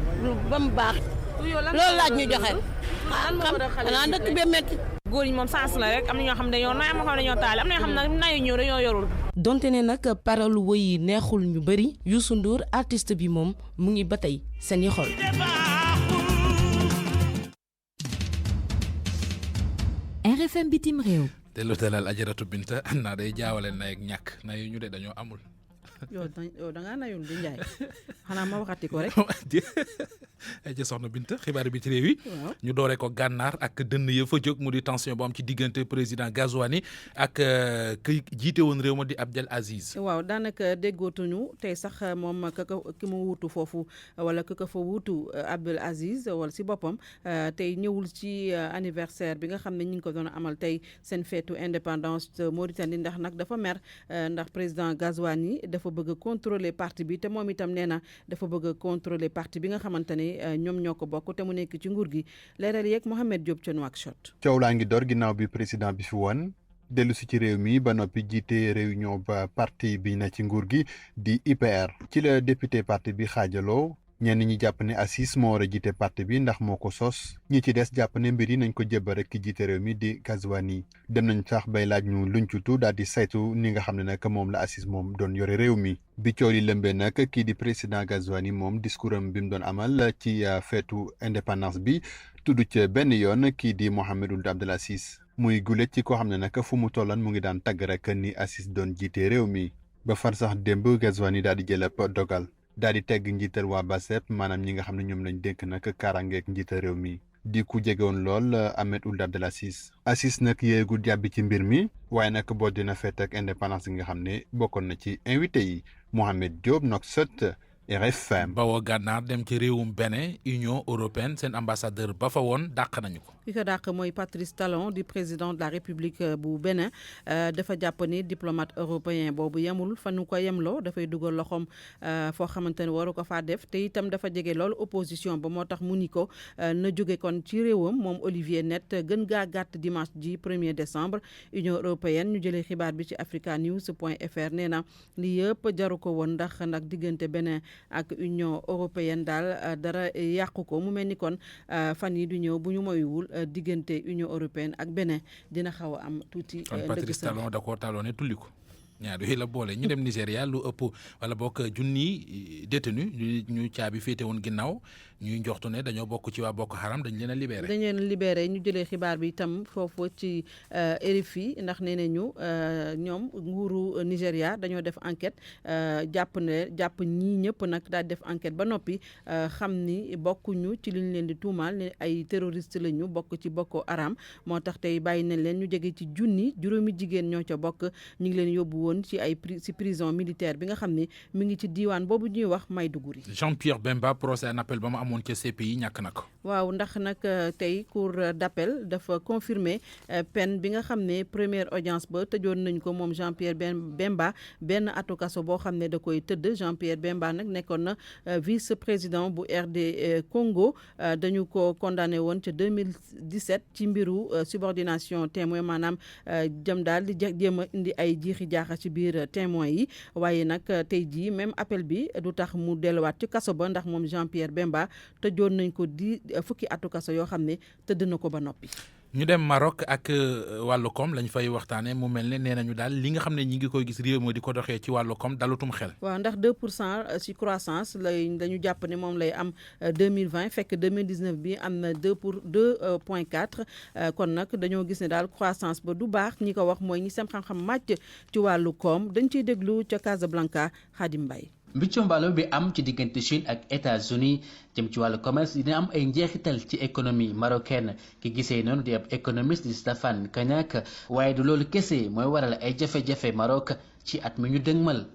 ba mu baax. loolu laaj ñu joxe. xanaa dëkk bi metti. góor ñi moom sens la rek am na ñoo xam dañoo nay am na ñoo xam dañoo taale am na ñoo xam ne nayu ñëw dañoo yorul. donte ne nag paralu woy yi neexul ñu bëri Youssou Ndour artiste bi moom mu ngi ba tey seeni xol. RFM bitim réew. te lu dalal Ajaratu Binta am naa day jaawale nay ak ñàkk nayu ñu de dañoo amul. yow da ngaa nayul di Njaay xanaa ma waxati ko rek. ci soxna Binta xibaar bi ci réew yi. ñu doore ko gànnaar ak dënn ya fa jóg mu di tension bu am ci diggante président Gazouani ak ki jiite woon réew ma di Abdel Aziz. waaw daanaka déggootuñu tey sax moom ki mu wuutu foofu wala ki ko fa wuutu Abdel Aziz wala si boppam tey ñëwul ci anniversaire bi nga xam ne ñu ngi ko doon amal tey seen feetu indépendance Mauritanie ndax nag dafa mer ndax président Gazouani dafa bëgg a contrôler parti bi te moom itam nee na dafa bëgg a contrôler parti bi nga xamante ne ñoom ñoo ko bokk te mu nekk ci nguur gi leeral yeeg Mohamed Diop ca Nouakchott. coow laa ngi door ginnaaw bi président bi fi woon dellu si ci réew mi ba noppi jiite réunion ba parti bi na ci nguur gi di IPR ci la député parti bi xaajaloo ñenn ñi jàpp ne Assis moo war a jiite parti bi ndax moo ko sos ñi ci des jàpp ne mbir yi nañ ko jëbba rek ki jiite réew mi di Gazouani dem nañ sax bay laaj ñu luñcutu daal di saytu ni nga xam ne nag moom la Assis moom doon yore réew mi bi coow li lëmbee nag kii di président Gazouani moom discours am bi mu doon amal ci feetu indépendance bi tudd ca benn yoon kii di Mohamed Ould Abdel Aziz muy gulet ci koo xam ne nag fu mu tollan mu ngi daan tagg rek ni Assis doon jiite réew mi ba far sax démb Gazouani daal di jël ab dogal daal di tegg njiital waa BASEP maanaam ñi nga xam ne ñoom lañ dénk nag kaaraangeeg njiital réew mi di ku jegewoon lool Ahmed Ould Abdel Aziz Assis nag yéegul jàbbi ci mbir mi waaye nag boo dina fête ak indépendance gi nga xam ne bokkoon na ci invité yi Mohamed Diop Nouakchott RFM. bawoo gànnaar dem ci réewum Bénin Union européenne seen ambassadeur ba fa woon dàq nañu ko. ki ko dàq mooy Patrice Talon di président de la République bu Bénin dafa jàpp ni diplomate européen boobu yemul fa nu ko yemloo dafay dugal loxoom foo xamante ne waru ko faa def te itam dafa jege loolu opposition ba moo tax mu ni ko na jóge kon ci réewam moom Olivier Net gën gaa gàtt dimanche ji 1er décembre Union européenne ñu jëlee xibaar bi ci africanews.fr nee na li yëpp jaru ko woon ndax nag diggante Bénin ak Union européenne daal dara yàqu ko mu mel ni kon fan yi du ñëw bu ñu moywul diggante Union européenne ak Bénin dina xaw a am tuuti. kon Patrice Talon da koo taloon ne tulli ko ñaar yooyu la boole ñu dem Nigéria lu ëpp wala bokk junni détenu ñu caabi féete woon ginnaaw ñuy njoxtu ne dañoo bokk ci waa Boko Haram dañ leen a libéré. dañ leen a libéré ñu jëlee xibaar bi itam foofu ci RFI ndax nee nañu ñoom nguuru Nigéria dañoo def enquête jàpp ñii ñëpp nag daal def enquête ba noppi xam ni bokkuñu ci liñ leen di tuumaal ne ay terroriste lañu bokk ci Boko Haram moo tax tey bàyyi nañ leen ñu jege ci junni juróomi jigéen ñoo ca bokk ñu ngi leen yóbbu woon ci ci prison militaire bi nga xam ne mi ngi ci diiwaan boobu ñuy wax Maïdougouri. Jean-Pierre Bemba procès en appel ba mu amoon ca CPI ñàkk na ko. waaw ndax nag tey cour d'appel dafa confirmer peine bi nga xam ne première audience ba tëjoon nañ ko moom Jean-Pierre Bemba benn atu kaso boo xam ne da koy tëdd. Jean-Pierre Bemba nag nekkoon na vice-président bu RD Congo dañu ko condamné woon ca 2017 ci mbiru subordination témoin maanaam jëm daal di jéem a indi ay jiixi jaaxa ci biir témoin yi waaye nag tey jii même appel bi du tax mu delluwaat ci kaso ba ndax moom Jean-Pierre Bemba tëjoon nañ ko fukki atu kaso yoo xam ne tëdd na ko ba noppi. ñu dem Maroc ak wàllu koom lañ fay waxtaanee mu mel ne nee nañu daal li nga xam ne ñi ngi koy gis réew mi di ko doxee ci wàllu koom dalutum xel. waaw ndax 2% ci croissance dañu jàpp ne moom lay am 2020 fekk 2019 bi am na 2.4 kon nag dañoo gis ne daal croissance ba du baax ñi ko wax mooy ñi seen xam-xam màcc ci wàllu koom dañ ciy déglu ca Casablanca Khadim Mbaye. mbicco mbaalo bi am ci diggante Chine ak États-Unis jëm ci wàllu commerce dina am ay njeexital ci économie marocaine ki gisee noonu di ab économiste di Stéphane Cagnac waaye du loolu kese mooy waral ay jafe-jafe Maroc ci at mi ñu dëgmal.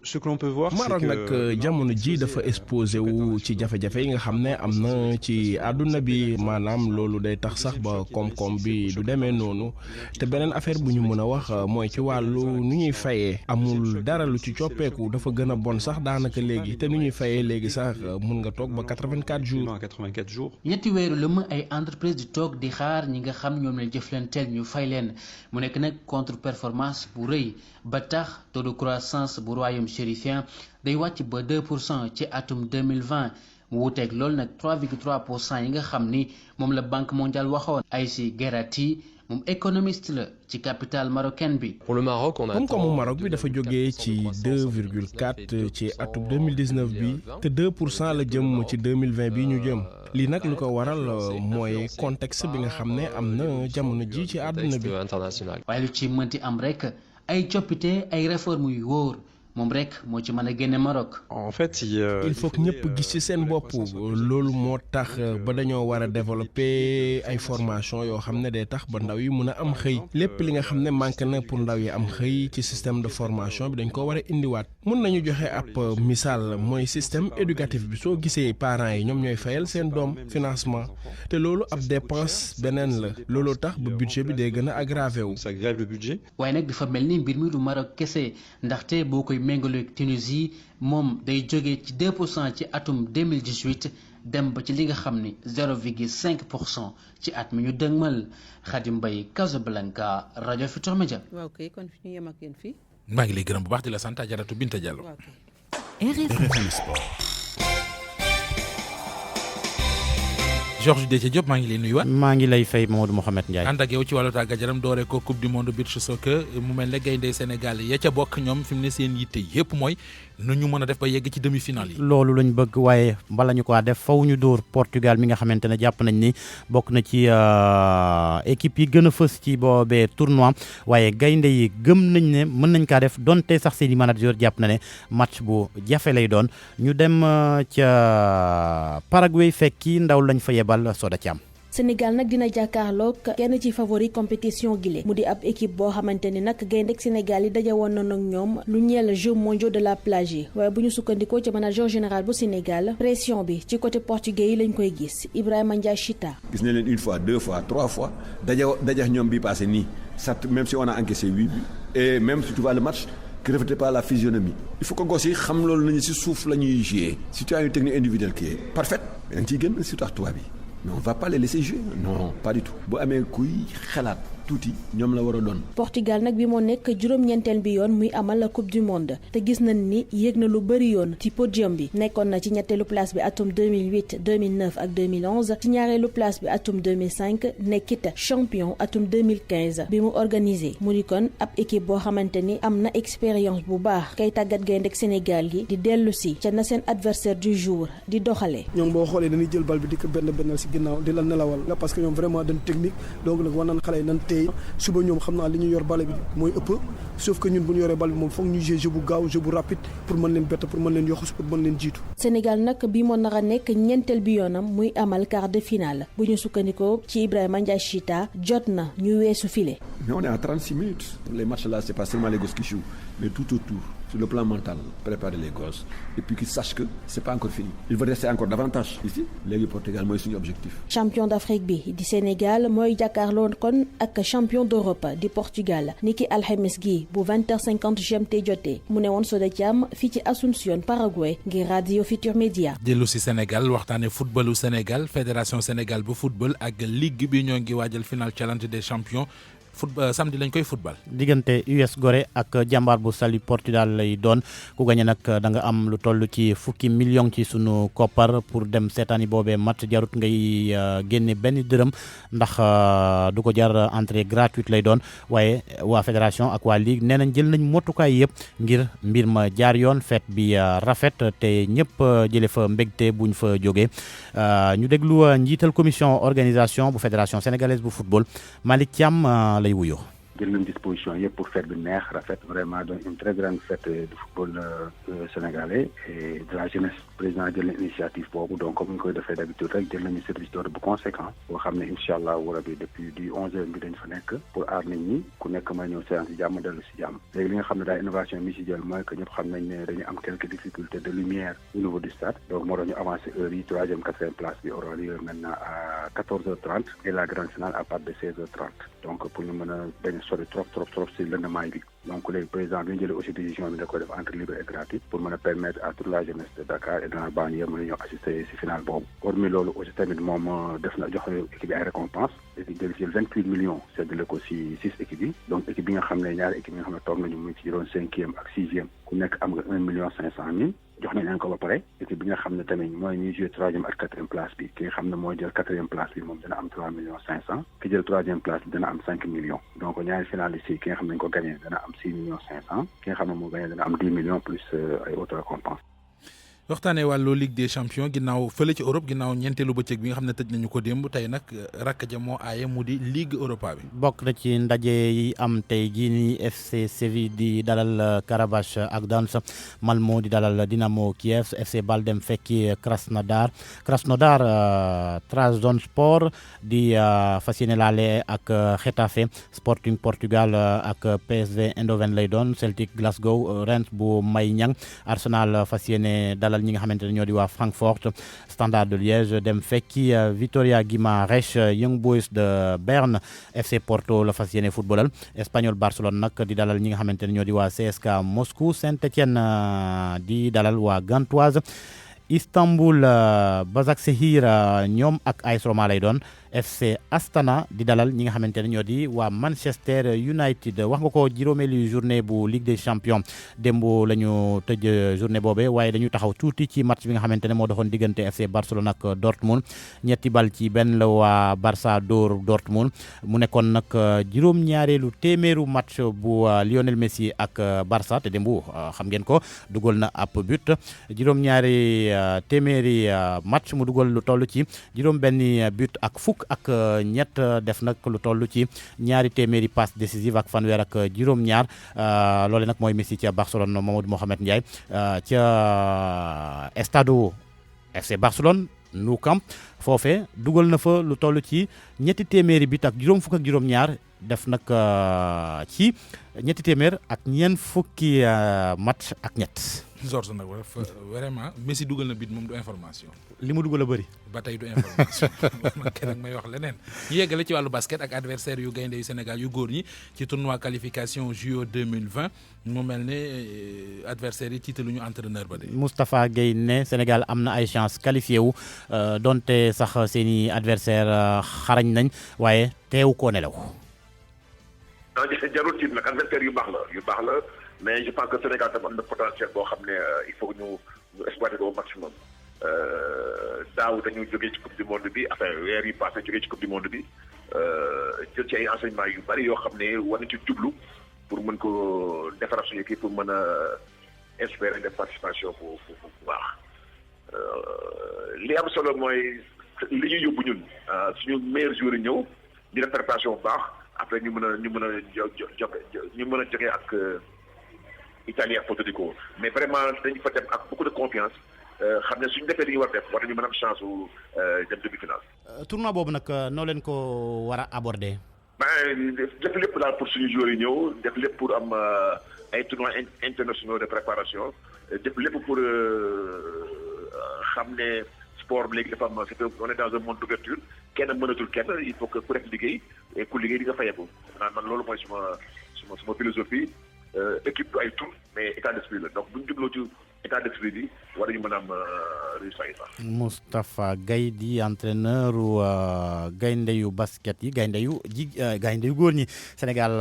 Maroc nag jamono ji dafa exposé wu ci jafe-jafe yi nga xam ne am na ci àdduna bi maanaam loolu day tax sax ba koom-koom bi du demee noonu te beneen affaire bu ñu mën a wax mooy ci wàllu nu ñuy fayee amul dara lu ci coppeeku dafa gën a bon sax daanaka léegi te nu ñuy fayee léegi sax mun nga toog ba 84 jours. ñetti weeru la mu ay entreprise di toog di xaar ñi nga xam ñoom la jëflanteel ñu fay leen mu nekk nag contre performance bu rëy ba tax taux de croissance bu royaume chérifien day wàcc ba 2% ci atum 2020 mu wuteeg loolu nag 3,3% yi nga xam ni moom la banque mondiale waxoon. Aïssi Guerati moom économiste la ci capitale marocaine bi. pour le Maroc on a koom-koomu Maroc bi dafa jógee ci 2,4 ci atum 2019 bi te 2% la jëm ci 2020 bi ñu jëm. lii nag lu ko waral mooy contexte bi nga xam ne am na jamono ji ci àdduna bi. waaye lu ci mënti am rek ay coppite ay réformes yu wóor moom rek moo ci mën a génne Maroc. en fait il faut que ñëpp gis ci seen bopp loolu moo tax ba dañoo war a développer ay formation yoo xam ne day tax ba ndaw yi mën a am xëy lépp li nga xam ne manqué na pour ndaw yi am xëy ci système de formation bi dañ ko war a indiwaat. mën nañu joxe ab misaal mooy système éducatif bi soo gisee parents yi ñoom ñooy fayal seen doom financement te loolu ab dépense beneen la looloo tax ba budget bi day gën a aggravé wu. ça grève le budget. waaye nag dafa mel ni mbir mi du Maroc kese ndaxte boo koy méngaleeg Tunisie moom day jógee ci 2% ci atum 2018 dem ba ci li nga xam ni 0,5% ci at mi ñu dëgmal. Khadim Mbaye Casablanca rajo Futurs Médias. waaw kay kon fi ñu yem ak yéen fii. maa ngi lay gërëm bu baax di la sant Ajaratu Binta Diallo. RFM Sport. Georges Déthié Diop maa ngi lay nuyuwaat. maa ngi lay fay Mamadou Mouhamed Ndiaye. ànd ak yow ci wàllu tàggat yaram doore ko coupe du monde beach soccer mu mel ne gaynde Sénégal ya ca bokk ñoom fi mu ne seen yitte yëpp mooy nu ñu mën a def ba yegg ci demi-finale yi. loolu lañ bëgg waaye bala ñu ko def faw ñu dóor Portugal mi nga xamante ne jàpp nañ ni bokk na ci équipe yi gën a fës ci boobee tournoi waaye gaynde yi gëm nañ ne mën nañ kaa def donte sax seen i manager jàpp na ne match bu jafe lay doon ñu dem ca Paraguay fekki ndaw lañ fa yebal Soda Thiam. Sénégal nag dina jàkkaarloog kenn ci favori compétition gile mu di ab équipe boo xamante ni nag gaynde Sénégal yi daje woon na nag ñoom lu ñeel Jeux mondiaux de la plage yi waaye bu ñu sukkandikoo ci manager général bu Sénégal pression bi ci côté portugais yi lañ koy gis Ibrahima Ndiaye Chita. gis nañ leen une fois deux fois trois fois daje ñoom bi passé nii certes même si on a encaissé 8 buts et même si tu vois le match que reflète pas la physionomie il faut que gos yi xam loolu nañu si suuf la ñuy jouer si tu as une technique individuelle qui est parfaite da nga ciy gën surtout ak tubaab bi. mais on va pas les laisser jouer non pas du tout bu amee kuy xalaat tuuti ñoom la war a doon. Portugal nag bi moo nekk juróom-ñeenteel bi yoon muy amal la coupe du monde te gis nañ ni yéeg na lu bëri yoon ci podium bi nekkoon na ci ñetteelu place bi atum 2008 2009 ak 2011 ci ñaareelu place bi atum 2005 nekkit champion atum 2015 bi mu organisé mu di kon ab équipe boo xamante ni am na expérience bu baax kay tàggat gayndek Sénégal gi di dellu si ca na seen adversaire du jour di doxalee. ñoom boo xoolee dañuy jël bal bi di ko benn si ginnaaw di la nelawal nga parce que ñoom vraiment dañ technique donc nag war nañ xale yi nañ téye suba ñoom xam naa li ñu yor bal bi mooy ëpp sauf que ñun bu ñu yoree bal bi moom foog ñu jouer jeu bu gaaw jeu bu rapide pour mën leen bett pour mën leen yoxus pour mën leen jiitu. Sénégal nag bi moo nar a nekk ñeenteel bi yoonam muy amal quart de finale bu ñu sukkandikoo ci Ibrahima Ndiaye Chita jot na ñu weesu file. Mais on est à 36 minutes. Les matchs là, c'est pas seulement les gosses qui jouent, mais tout autour, sur le plan mental, préparer les gosses et puis qu'ils sachent que c'est pas encore fini. Il va rester encore davantage ici. Léegi Portugal mooy suñu objectif. Champion d'Afrique bi di Sénégal mooy jàkkaarloo kon ak champion d'Europe di Portugal niki alxames gi bu 20h50 GMT jotee mu ne woon Soda Thiam fii ci Asunción Paraguay ngir Radio Futur Média. dellu si Sénégal waxtaane footballu Sénégal fédération Sénégal bu football ak ligue bi ñoo ngi waajal final challenge des champions. Samedi lañ koy football. diggante US Gorée ak jàmbaar bu Saly Portudal lay doon ku gañe nag da nga am lu toll ci fukki million ci sunu koppar pour dem seetaani boobee match jarut ngay génne benn dërëm ndax du ko jar entrée gratuite lay doon waaye waa fédération ak waa ligue nee nañ jël nañ motukaay yëpp ngir mbir ma jaar yoon fête bi rafet te ñëpp jële fa mbégte buñ fa jógee ñu déglu njiital commission organisation bu fédération sénégalaise bu football Malick Thiam lay wuyoo. jël nañ disposition yëpp pour fête bi neex rafet vraiment donc une très grande fête de football sénégalais et de la jeunesse président jël na initiative boobu donc comme ni koy defee d'habitude rek jël nañu service d'ordre bu conséquent boo xam ne incha allah rabi depuis du 11h bi dañ fa nekk pour aar nit ñi ku nekk may ñëw séance si jàmm dellu si jàmm léegi li nga xam ne daal innovation mi si jël mooy que ñëpp xam nañ ne dañu am quelques difficultés de lumière au niveau du stade donc moo tax ñu avancé heure yi 3e 4e place bi aura lieu maintenant à 14h30 et la grande finale à partir de 16h30 donc pour ñu mën a bañ a sori trop si lëndamaay bi donc léegi président bi ñu jëlee aussi décision bi da koy def entrée libre et gratuite pour mën a permettre à toute la jeunesse de Dakar et de la banlieue mën a ñëw assister si final boobu hormis loolu aussi tamit moom def na joxe équipe yi ay récompense équipe jël si 28 millions seddale ko si 6 équipes yi donc équipe bi nga xam ne ñaari équipe yi nga xam ne toog nañu mu ci juróom 5e ak 6e ku nekk am nga 1,5 million jox nañ leen ko ba pare équipe bi nga xam ne tamit mooy ñuy jouer 3e ak 4e place bi ki nga xam ne mooy jël 4e place bi moom dina am 3,5 millions ki jël 3e place bi dina am 5 millions donc ñaari finalistes yi ki nga xam ne dañ ko gagné dina am 6,5 millions ki nga xam ne moo gagné dina am 10 millions plus ay autres récompenses. waxtaanee wàllu Ligue des champions ginnaaw fële ci Europe ginnaaw ñeenteelu bëccëg bi nga xam ne tëj nañu ko démb tey nag rakk ja moo aaye mu di Ligue Europa bi. bokk na ci ndaje yi am tey jii nii FC Séville di dalal Karabakh ak Gdansk Malmo di dalal Dynamo Kiev FC Baldem fekki Krasnodar Trabzonspor di fas yéene laale ak Getafe Sporting Portugal ak PSV Eindhoven lay doon Celtic Glasgow Rennes bu May Niang Arsenal fas yéene dalal ñi nga xamante ne ñoo di waa Francfort Standard de Liège dem fekki Vitoria Guimarães Young Boys de Berne FC Porto la fas yéene footballal Espagnol Barcelone nag di dalal ñi nga xamante ne ñoo di waa CSKA Moscou Saint-Étienne di dalal waa Gantoise Istanbul Başakşehir ñoom ak AS Roma lay doon FC Astana di dalal ñi nga xamante ne ñoo di waa Manchester United wax nga ko juróomeelu journée bu Ligue des Champions démb la ñu tëj journée boobee waaye dañu taxaw tuuti ci match bi nga xamante ne moo doxoon diggante FC Barcelone ak Dortmund 3-1 la waa Barça dóor Dortmund mu nekkoon nag juróom-ñaareelu téeméeru match bu Lionel Messi ak Barça te démb xam ngeen ko dugal na ab but juróom-ñaari téeméeri match mu dugal lu toll ci juróom-benni but ak fukk ak ñett def nag lu toll ci ñaari téeméeri passe décisive ak fanweer ak juróom-ñaar loole nag mooy Messi ca Barcelone Mamadou Mohamed Ndiaye ca Stade FC Barcelone Nou Camp foofe dugal na fa lu toll ci ñetti téeméeri bit ak juróom fukk ak juróom-ñaar def nag ci ñetti téeméer ak ñeent fukki match ak ñett. Georges nag vraiment Messi dugal na bit moom du information. li mu dugal a bëri. ba tey du information man kenn may wax leneen. ñu yeggale ci wàllu basket ak adversaire yu gaynde yu Sénégal yu góor ñi ci tournoi qualification JO 2020 mu mel ne adversaire yi tiitaluñu entraîneur ba de. Moustapha Guèye ne Sénégal am na ay chance qualifié wu donte sax seeni adversaire xarañ nañ waaye teewu koo nelaw. non jarul tiit nag adversaire yu baax la mais je pense que Sénégal tam am na potentiel boo xam ne il faut ñu exploiter ko au maximum daaw dañu jógee ci coupe du monde bi enfin weer yi passé jógee ci coupe du monde bi jël ci ay enseignements yu bari yoo xam ne war nañ ci jublu pour mën ko defaraat suñu équipe pour mën a espérer def participation bu baax li am solo mooy li ñu yóbbu ñun suñu meilleurs joueurs yi ñëw di def préparation bu baax après ñu mën a jógee ak Italie ak Porto Rico mais vraiment dañu fa dem ak beaucoup de confiance xam ne suñu defee li ñu war def war nañu mën a am chance su dem demi-finale. tournoi boobu nag noo leen ko war a aborder. def lépp daal pour suñu joueurs yi ñëw def lépp pour am ay tournois internationaux de préparation def lépp pour xam ne sport bi léegi dafa am on est dans un monde d'ouverture kenn mënatul kenn il faut que ku def liggéey et ku liggéey di nga fayeeku man loolu mooy suma philosophie équipe du ay tour mais état d'esprit la donc bu ñu jubloo ci état d'esprit bi war nañu mën a am réussite yi sax. Moustapha Gaye di entraîneur gaynde yu basket yi gaynde yu góor ñi Sénégal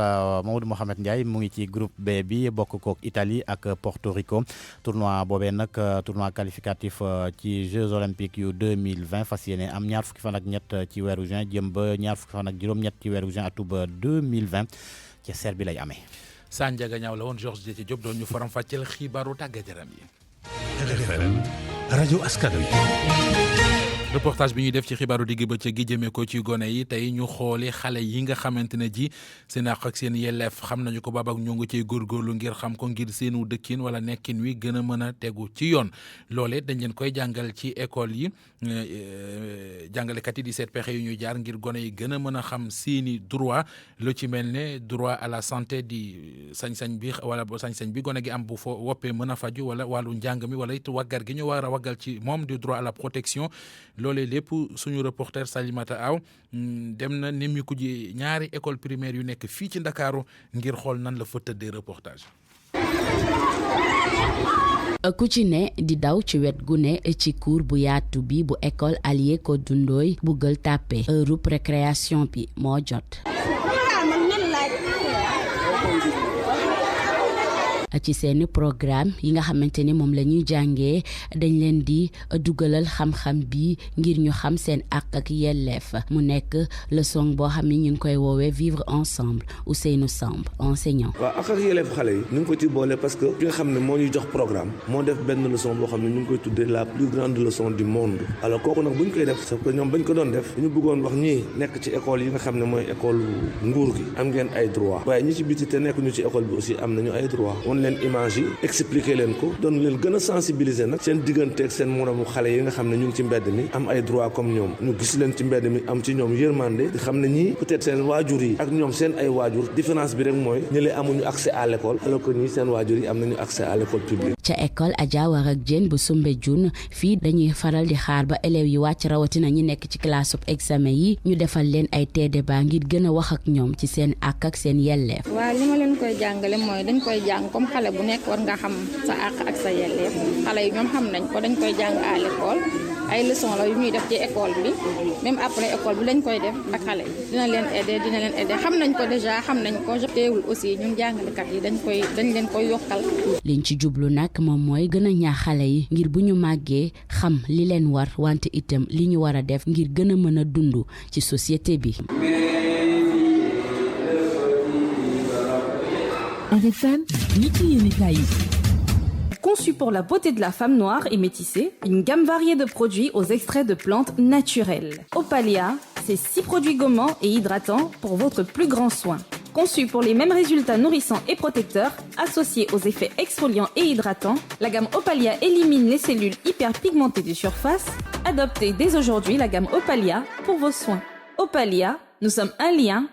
Mamadou Mohamed Ndiaye mu ngi ci groupe B bi bokk kook Italie ak Porto Rico tournoi boobee nag tournoi qualificatif ci Jeux olympiques yu 2020 fas yéene am ñaar fukki fan ak ñett ci weeru juin jëm ba ñaar fukki fan ak juróom-ñett ci weeru juin atub 2020 ci Serbie lay amee. Sandiaga Ñaaw la woon Georges Déthié Diop doon ñu faram fàcceel xibaaru tàggat yaram yi. RFM rajo askan wi. reportage bi ñuy def ci xibaaru digg bëccëg gi jëmee ko ci gone yi tey ñu xooli xale yi nga xamante ne ji seen àq ak seen yelleef xam nañu ko baabak ñu ngi ciy góorgóorlu ngir xam ko ngir seenu dëkkin wala nekkin wi gën a mën a tegu ci yoon loolee dañ leen koy jàngal ci école yi jàngalekat yi di seet pexe yu ñuy jaar ngir gone yi gën a mën a xam seeni droit lu ci mel ne droit à la santé di sañ-sañ bi wala sañ-sañ bi gone gi am bu fo woppee mën a faju wala wàllu njàng mi wala it waggar gi ñu war a waggal ci moom di droit à la protection loolee lépp suñu reporter Salimata Aw dem na nemmiku ji ñaari école primaire yu nekk fii ci Ndakaaru ngir xool nan la fa tëddee reportage. ku ci ne di daw ci wet gu ne ci cour bu yaatu bi bu école Alyé Codou Ndoye bu Gueule Tapée heure récréation bi moo jot. ci seeni programme yi nga xamante ni moom la ñuy jàngee dañ leen di dugalal xam-xam bi ngir ñu xam seen àq ak yelleef mu nekk leçon boo xam ni ñu ngi koy woowee vivre ensemble Ousseynou Samb enseignant. waaw àq ak yelleef xale yi ñu ngi ko ci boole parce que ki nga xam ne moo ñuy jox programme moo def benn leçon boo xam ne ñu ngi koy tuddee la plus grande leçon du monde alors kooku nag bu ñu koy def parce que ñoom bañ ko doon def dañu bëggoon wax ñii nekk ci école yi nga xam ne mooy école nguur gi am ngeen ay droit waaye ñi ci biti te nekk ñu ci école bi aussi am nañu ay droit leen image yi expliquer leen ko doon leen gën a sensibiliser nag seen digganteeg seen moromu xale yi nga xam ne ñu ngi ci mbedd mi am ay droit comme ñoom ñu gis leen ci mbedd mi am ci ñoom yërmande di xam ne ñii peut-être seen waajur yi ak ñoom seen ay waajur différence bi rek mooy ñële amuñu accès à l'école alors que ñii seen waajur yi am nañu accès à l'école publique. ca école Adja Warak Diène bu Soumbédioune fii dañuy faral di xaar ba élèves yi wàcc rawatina ñi nekk ci classe examen yi ñu defal leen ay débat ngir gën a wax ak ñoom ci seen àq ak seen yelleef. waaw li ma leen koy jàngale mooy dañ koy jàng comme xale bu nekk war nga xam sa àq ak sa yelleef xale yi ñoom xam nañ ko dañ koy jàng à l'école ay leçon la yu ñuy def ci école bi même après école bi lañ koy def ak xale yi dina leen aider xam nañ ko déjà xam nañ ko teewul aussi ñun jàngalekat yi dañ leen koy yokkal. liñ ci jublu nag moom mooy gën a ñaax xale yi ngir bu ñu màggee xam li leen war wante itam li ñu war a def ngir gën a mën a dund ci société bi. RFM Conçu pour la beauté de la femme noire et métissée, une gamme variée de produits aux extraits de plantes naturelles. Opalia, c'est 6 produits gommants et hydratants pour votre plus grand soin. Conçu pour les mêmes résultats nourrissants et protecteurs, associés aux effets exfoliants et hydratants, la gamme Opalia élimine les cellules hyperpigmentées de surface. Adoptez dès aujourd'hui la gamme Opalia pour vos soins. Opalia, nous sommes un lien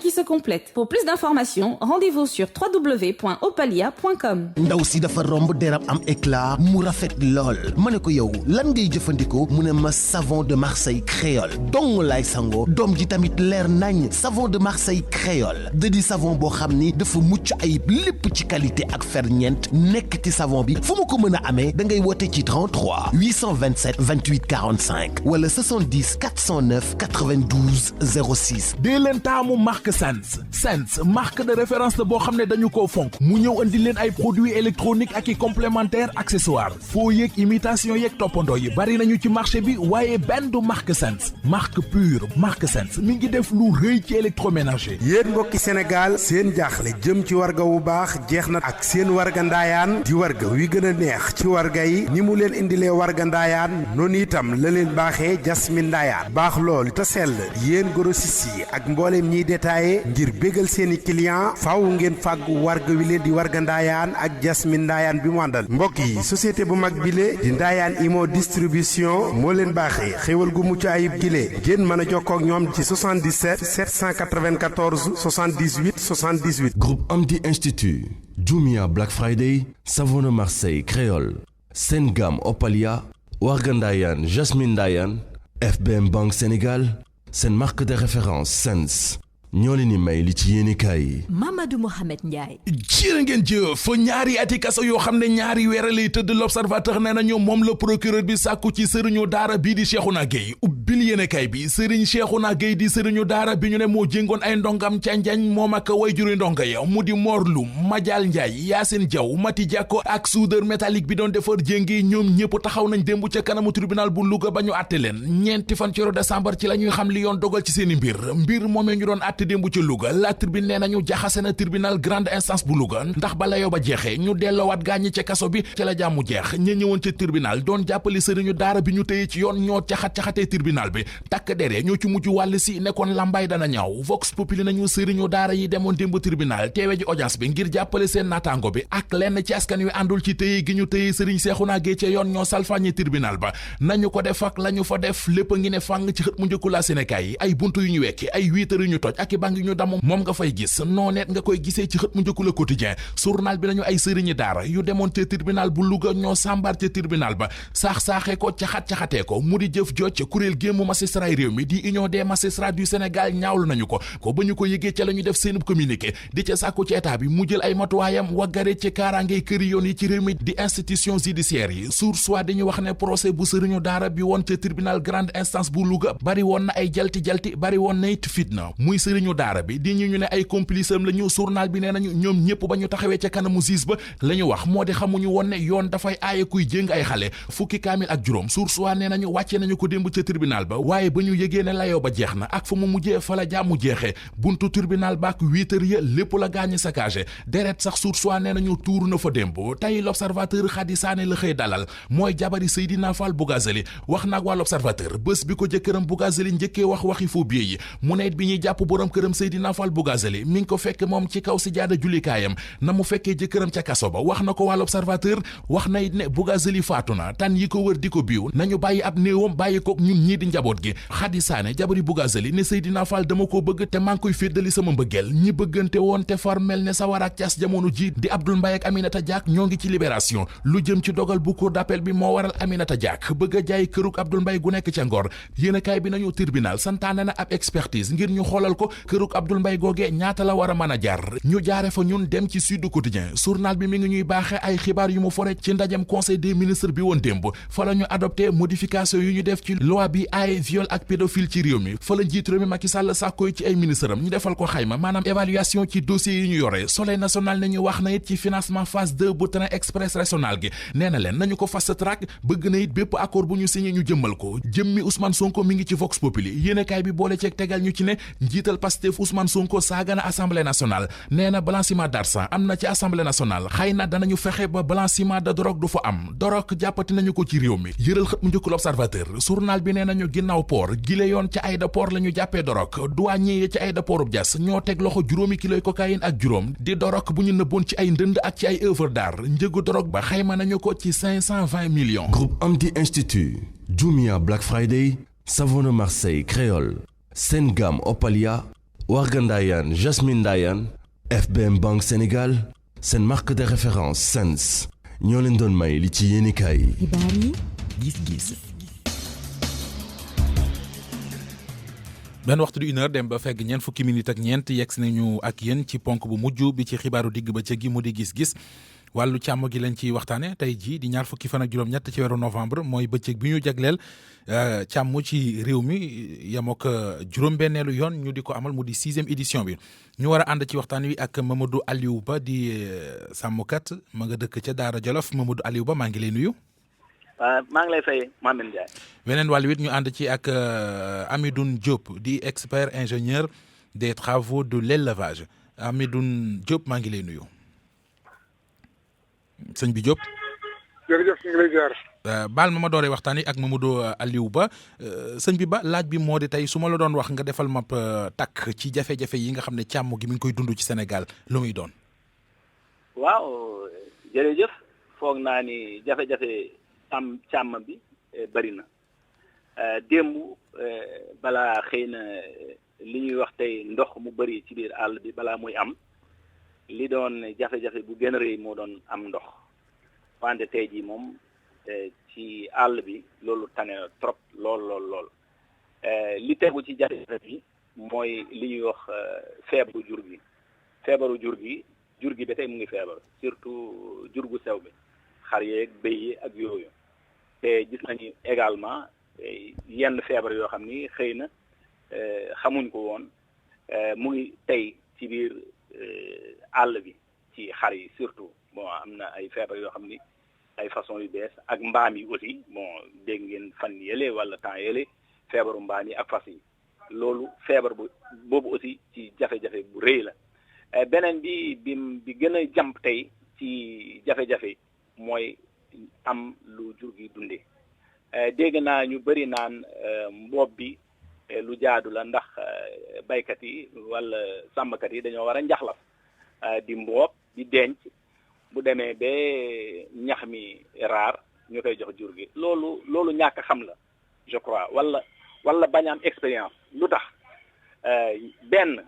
qui se complète. Pour plus d'informations, rendez-vous sur www.opalia.com. ndaw si dafa romb deram am éclat mu rafet lool ma ne ko yow lan ngay jëfandikoo mu ne ma savon de Marseille créole dong laay sango doom ji tamit leer nañ savon de Marseille créole da di savon boo xam ni dafa mucc ayib lépp ci qualité ak ferñeent nekk ci savon bi fu mu ko mën a amee da ngay woote ci 33 827 28 45 wala 70 409 92 06. dee leen taamu marque Sens marque de référence la boo xam ne dañu koo fonk mu ñëw andi leen ay produits électroniques ak i complémentaires accessoires foo yëg imitation yeeg toppandoo yi bari nañu ci marché bi waaye benn du marque Sens marque pure marque Sens mi ngi def lu rëy ci électroménager. yéen mbokki Sénégal seen jaaxle jëm ci warga wu baax jeex na ak seen warga ndaayaan di warga wi gën a neex ci warga yi ni mu leen indilee warga ndaayaan noonu itam la leen baaxee Jasmine ndaayaan baax loolu te sell yéen grossistes yi ak mbooleem ñi détaillé ngir bégal seeni client faaw ngeen fàggu warga wi leen di warga Ndaayaan ak Jasmine Ndaayaan bi mu àndal mbokk yi société bu mag bile di Ndaayaan Imo distribution moo leen baaxee xéwal gu mucc ayib gile ngeen mën a jokkoo ak ñoom ci 77 794 78 78. Groupe Amdi Institut, Jumia Black Friday, Savon Marseille Créole, Sengam Opalia, Warga Ndaayaan Jasmine Ndaayaan, FBM Banque Sénégal, seen marque de référence Sens ñoo leen di may li ci yéenekaay yi. Mamadou Mohamed Ndiaye. jërë ngeen jëf ñaari ati kaso yoo xam ne ñaari weer lay tëdd l'observateur nee nañu moom la procureur bi sàkku ci sëriñu daara bii di Cheikhouna Gueye ubbil yéenekaay bi sëriñ Cheikhouna Gueye di sëriñu daara bi ñu ne moo jéngoon ay ndongam ca Njañ moom ak way juri ndonga ya mu di Morlum Madial Ndiaye Yacine Diaw Mati Diako ak soudeur métallique bi doon defar jéngi ñoom ñëpp taxaw nañ démb ca kanamu tribunal bu Louga ba ñu àtte leen ñeenti fan ci décembre ci la ñuy xam li yoon dogal ci seeni mbir moomee ñu doon àtte démb ci Louga la tribune nee nañu jaxase na tribunal grande instance bu Louga ndax bala yoo ba jeexee ñu delloowaat gaañi ca kaso bi ca la jàmmu jeex ña ñëwoon ca tribunal doon jàppale sëriñu daara bi ñu tëye ci yoon ñoo caxat-caxatee tribunal bi takk dere ñoo ci mujj wàll si nekkoon lambaay dana ñaaw vox populi nañu sëriñu daara yi demoon démb tribunal teewe ji audience bi ngir jàppale seen naataango bi ak lenn ci askan wi àndul ci tëye gi ñu tëye sëriñ Cheikhouna Gueye ca yoon ñoo salfaañi tribunal ba nañu ko def ak lañu fa def lépp a ngi ne fàng ci xët mu njëkku la Sénégal yi ay buntu yu ñu wekki ay wiitar yu ñu toj ak i bang yu ñu damm moom nga fay gis nooneet nga koy gisee ci xët mu njëkku Le Quotidien journal bi nañu ay sëriñi daara yu demoon ca tribunal bu Louga ñoo sàmbar ca tribunal ba saax-saaxee ko caxat-caxatee ko mu di jëf jooc kuréel gémmu magistrat réew mi di union des magistrats du Sénégal ñaawlu nañu ko ba ñu ko yëgee ca la ñu def seen communiqué di ca sàkku ci état bi mu jël ay matuwaayam waggare ci kaaraangey këri yoon yi ci réew mi di institution judiciaire yi source wa dañuy wax ne procès bu sëriñu daara bi woon ca tribunal grande instance bu Louga bari woon na ay jalti bari woon na it fitna muy sëriñu daara bi di ñu ne ay complice am la ñu journal bi nee nañu ñoom ñëpp ba ñu taxawee ca kanamu juge ba la ñu wax moo di xamuñu woon ne yoon dafay aaye kuy jéng ay xale fukki kaamil ak juróom source wa nee nañu wàcce nañu ko démb ca tribunal ba waaye ba ñu yëgee ne layoo ba jeex na ak fa mu mujjee fa la jàmmu jeexee buntu tribunal ba ak 8 heures ya lépp la gaañi saccagé deret sax source wa nee nañu tuur na fa démb tey l'observateur Khady Sané la xëy dalal mooy jabari Seydina Fall Bougazeli wax naag waa l'observateur bés bi ko jëkkëram Bougazeli njëkkee wax waxi phobie yi mu ne it bi ñuy jàpp borom këram Seydina Fall Bougazeli mi ngi ko fekk moom ci kaw si jaada jullikaayam na mu fekkee jëkkëram ca kaso ba wax na ko waa l'observateur wax na it ne Bougazeli faatu na tan yi ko wër di ko biiw nañu bàyyi ab néewam bàyyi ko ñun ñii di njaboot gi Khady Sané jabari Bougazeli ne Seydina Fall dama ko bëgg te maa ngi koy féddali sama mbëggeel ñi bëggante woon te far mel ne sa war ak cas jamono ji di Abdoul Mbaye ak Aminata Diak ñoo ngi ci libération lu jëm ci dogal bu cour d'appel bi moo waral Aminata Diak bëgg a jaay këruk Abdoul Mbaye gu nekk ca Ngor yéenekaay bi nañu tribunal santaane na ab expertise ngir ñu xoolal ko këruk Abdoul Mbaye googee ñaata la war a mën a jar ñu jaare fa ñun dem ci Sud Quotidien journal bi mi ngi ñuy baaxe ay xibaar yu mu fore ci ndajem conseil des ministres bi woon démb fa la ñu adopté modification yu ñu def ci loi bi ay viol ak pédophile ci réew mi fa la njiit réew mi Macky Sall sàkkoy ci ay ministre am ñu defal ko xayma maanaam évaluation ci dossiers yi ñu yore Soleil national ne ñu wax na it ci financement phase 2 bu train express régional gi nee na leen nañu ko fast track bëgg na it bépp accord bu ñu signé ñu jëmmal ko jëmmi Ousmane Sonko mi ngi ci Vox Populi yéenekaay bi boole ceeg tegal ñu ci ne njiital Pastef Ousmane Sonko saaga na assemblée nationale nee na blanchiment d'argent am na ci assemblée nationale xëy na danañu fexe ba blanchiment de drogue du fa am drogue jàppati nañu ko ci réew mi yëral xët mu njëkk l'Observateur journal bi nee nañu ginnaaw port gile yoon ca aéroport la ñu jàppee drogue douanier yi ci aéroport bu Diass ñoo teg loxo juróomi kiloy cocaïne ak juróom di drogue bu ñu nëbboon ci ay ndënd ak ci ay œuvre d'art njëgu drogue ba xayma nañu ko ci 520 millions. Groupe Amdi Institut, Jumia Black Friday, Savon Marseille Créole, Sengam Opalia, Warga Ndaayaan Jasmine Ndaayaan, FBM Banque Sénégal, seen marque de référence Sens ñoo leen doon may li ci yéenekaay yi. xibaar yi gis-gis. benn waxtu di 1 heure dem ba fegg ñeent fukki minute ak ñeent yegg si nañu ak yéen ci ponk bu mujj bi ci xibaaru digg ba ca gi mu di gis-gis wàllu càmm gi lañ ciy waxtaane tey jii di ñaar fukki fan ak juróom-ñett ci weeru novembre mooy bëccëg bi ñu jagleel càmm ci réew mi yemook juróom-benneelu yoon ñu di ko amal mu di 6e édition bi ñu war a ànd ci waxtaan wi ak Mamadou Aliou Ba di sàmmkat ma nga dëkk ca Daara Jolof Mamadou Aliou Ba maa ngi lay nuyu. maa ngi lay fay Mamadou Ndiaye. weneen wàll wit ñu ànd ci ak Amidoune Diop di expert ingénieur des travaux de l'élevage Amidoune Diop maa ngi lay nuyu. sëñ bi Diop. jërëjëf ñu ngi lay jaar. baal ma dooree waxtaan ak Mamadou Aliou Ba sëñ bi ba laaj bi moo di tey su ma la doon wax nga defal ma takk ci jafe-jafe yi nga xam ne càmm gi mi ngi koy dund ci Sénégal lu muy doon. waaw jërëjëf foog naa ni jafe-jafe càmm bi bari na démb balaa xëy na li ñuy wax tey ndox mu bari ci biir àll bi balaa muy am li doon jafe-jafe bu gën a rëy moo doon am ndox wante tey jii moom ci àll bi loolu tane na trop lool li tegu ci jafe-jafe bi mooy li ñuy wax feebaru jur gi ba tey mu ngi feebar surtout jur gu sew bi xar yeeg béy yi ak yooyu te gis nañu également yenn feebar yoo xam ni xëy na xamuñ ko woon mu ngi tey ci biir àll bi ci xar yi surtout bon am na ay feebar yoo xam ni ay façon yu bees ak mbaam yi aussi bon dégg ngeen fan yële wala temps yële feebaru mbaam yi ak fas yi loolu feebar boobu aussi ci jafe-jafe bu rëy la beneen bi gën a jàmp tey ci jafe-jafe mooy am lu jur gi dundee dégg naa ñu bëri naan mboob bi lu jaadu la ndax baykat yi wala sàmmkat yi dañoo war a njaxlaf di mboob di denc bu demee ba ñax mi raar ñu koy jox jur gi loolu ñàkk xam la je crois wala bañ am expérience lu tax benn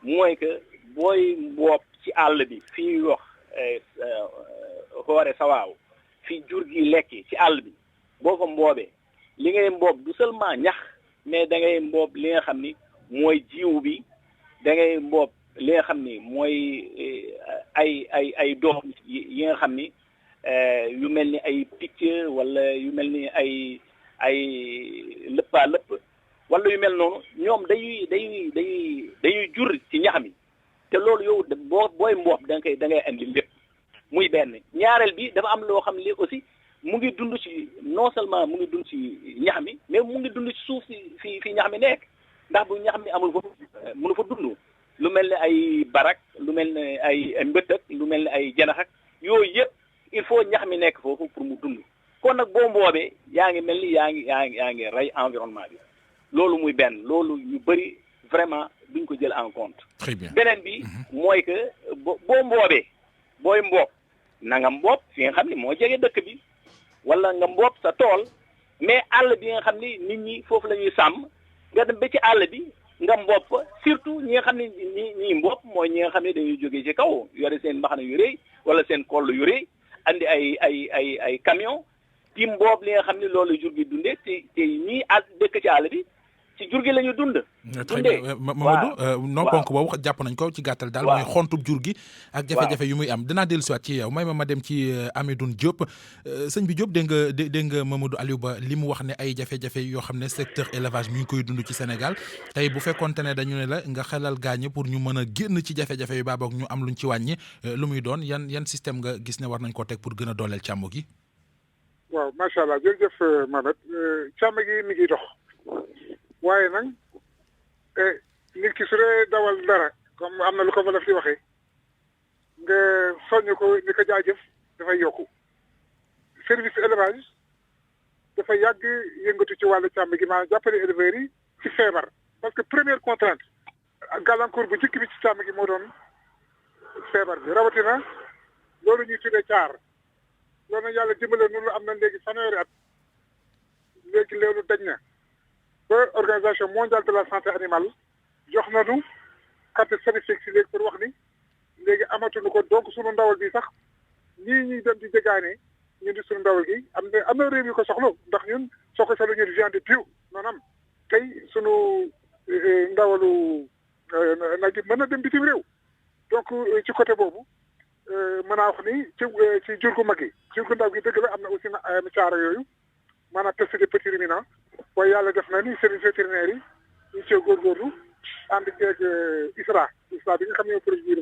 mooy que booy mboob ci àll bi fii wax xoore sawaaw fii jur gi lekki ci àll bi boo ko mboobee li ngay mboob du seulement ñax mais da ngay mboob li nga xam ni mooy jiw bi da ngay mboob li nga xam ni mooy ay doom yi nga xam ni yu mel ni ay picc wala yu mel ni ay lëppaa lëpp wala yu mel noonu ñoom dañuy jur ci ñax mi te loolu yow booy mboob da ngay andi lépp muy benn ñaareel bi dafa am loo xam ne aussi mu ngi dund ci non seulement mu ngi dund ci ñax mi mais mu ngi dund ci suuf si fi ñax mi nekk ndax bu ñax mi amul fa mënu fa dund lu mel ne ay barak lu mel ne ay mbëttak lu mel ne ay janax ak yooyu yëpp il faut ñax mi nekk foofu pour mu dund kon nag boo mboobee yaa ngi mel ni yaa ngi rey environnement bi loolu muy benn loolu ñu bëri vraiment duñ ko jël en compte. Très bien. beneen bi mooy que boo mboobee booy mboob na nga mboob fi nga xam ni moo jege dëkk bi wala nga mboob sa tool mais àll bi nga xam ni nit ñi foofu la ñuy sàmm nga dem ba ci àll bi nga mboob fa surtout ñi nga xam ne ñi mboob mooy ñi nga xam ne dañuy jógee ci kaw yore seen mbaxana yu rëy wala seen koll yu rëy andi ay camion di mboob li nga xam ne loolu jur gi dundee te ñii dëkk ci àll bi ci jur gi la ñu dund. très bien Mamadou non ponk boobu jàpp nañ ko ci gàttal daal mooy xontub jur gi ak jafe-jafe yu muy am dinaa dellusiwaat ci yow may ma dem ci Amidoune Diop sëñ bi Diop dégg nga Mamadou Aliou Ba li mu wax ne ay jafe-jafe yoo xam ne secteur élevage mi ngi koy dund ci Sénégal tey bu fekkoonte ne dañu ne la nga xelal gaañe pour ñu mën a génn ci jafe-jafe yu baa boog ñu am luñ ci wàññi lu muy doon yan système nga gis ne war nañ koo teg pour gën a dooleel càmm gi. waaw macha allah jërëjëf Mohamed càmm gi mi ngi dox waaye nag nit ki su dee dawal dara comme am na lu ko ma def di waxee nga soññ ko ni ko jaajëf dafay yokku service élevage dafa yàgg yëngatu ci wàllu càmm gi maanaam jàppale éleveurs yi ci feebar parce que première contrainte gàllankoor bu njëkk bi ci càmm gi moo doon feebar bi rawatina loolu ñuy tuddee caar loolu nag yàlla dimbale noonu am na léegi fanweeri at léegi loolu dañ na ba organisation mondiale de la santé animale jox nañu carte scientifique si léegi pour wax ni léegi amatuñu ko donc sunu ndawal bi sax ñii ñuy dem di jégaane ñun di sunu ndawal gi am na réew yu ko soxla ndax ñun soo ko soxla ñun viande bio maanaam tey sunu ndawalu nag yi mën na dem bitim réew donc ci côté boobu mën naa wax ni ci jur gu mag yi jur gu ndaw gi dëgg la am na aussi na caara yooyu maanaam test des petits ruminants waaye yàlla def na ni service vétérinaire yi ñu cee góorgóorlu ànd ceeg ISRA bi nga xam ne produire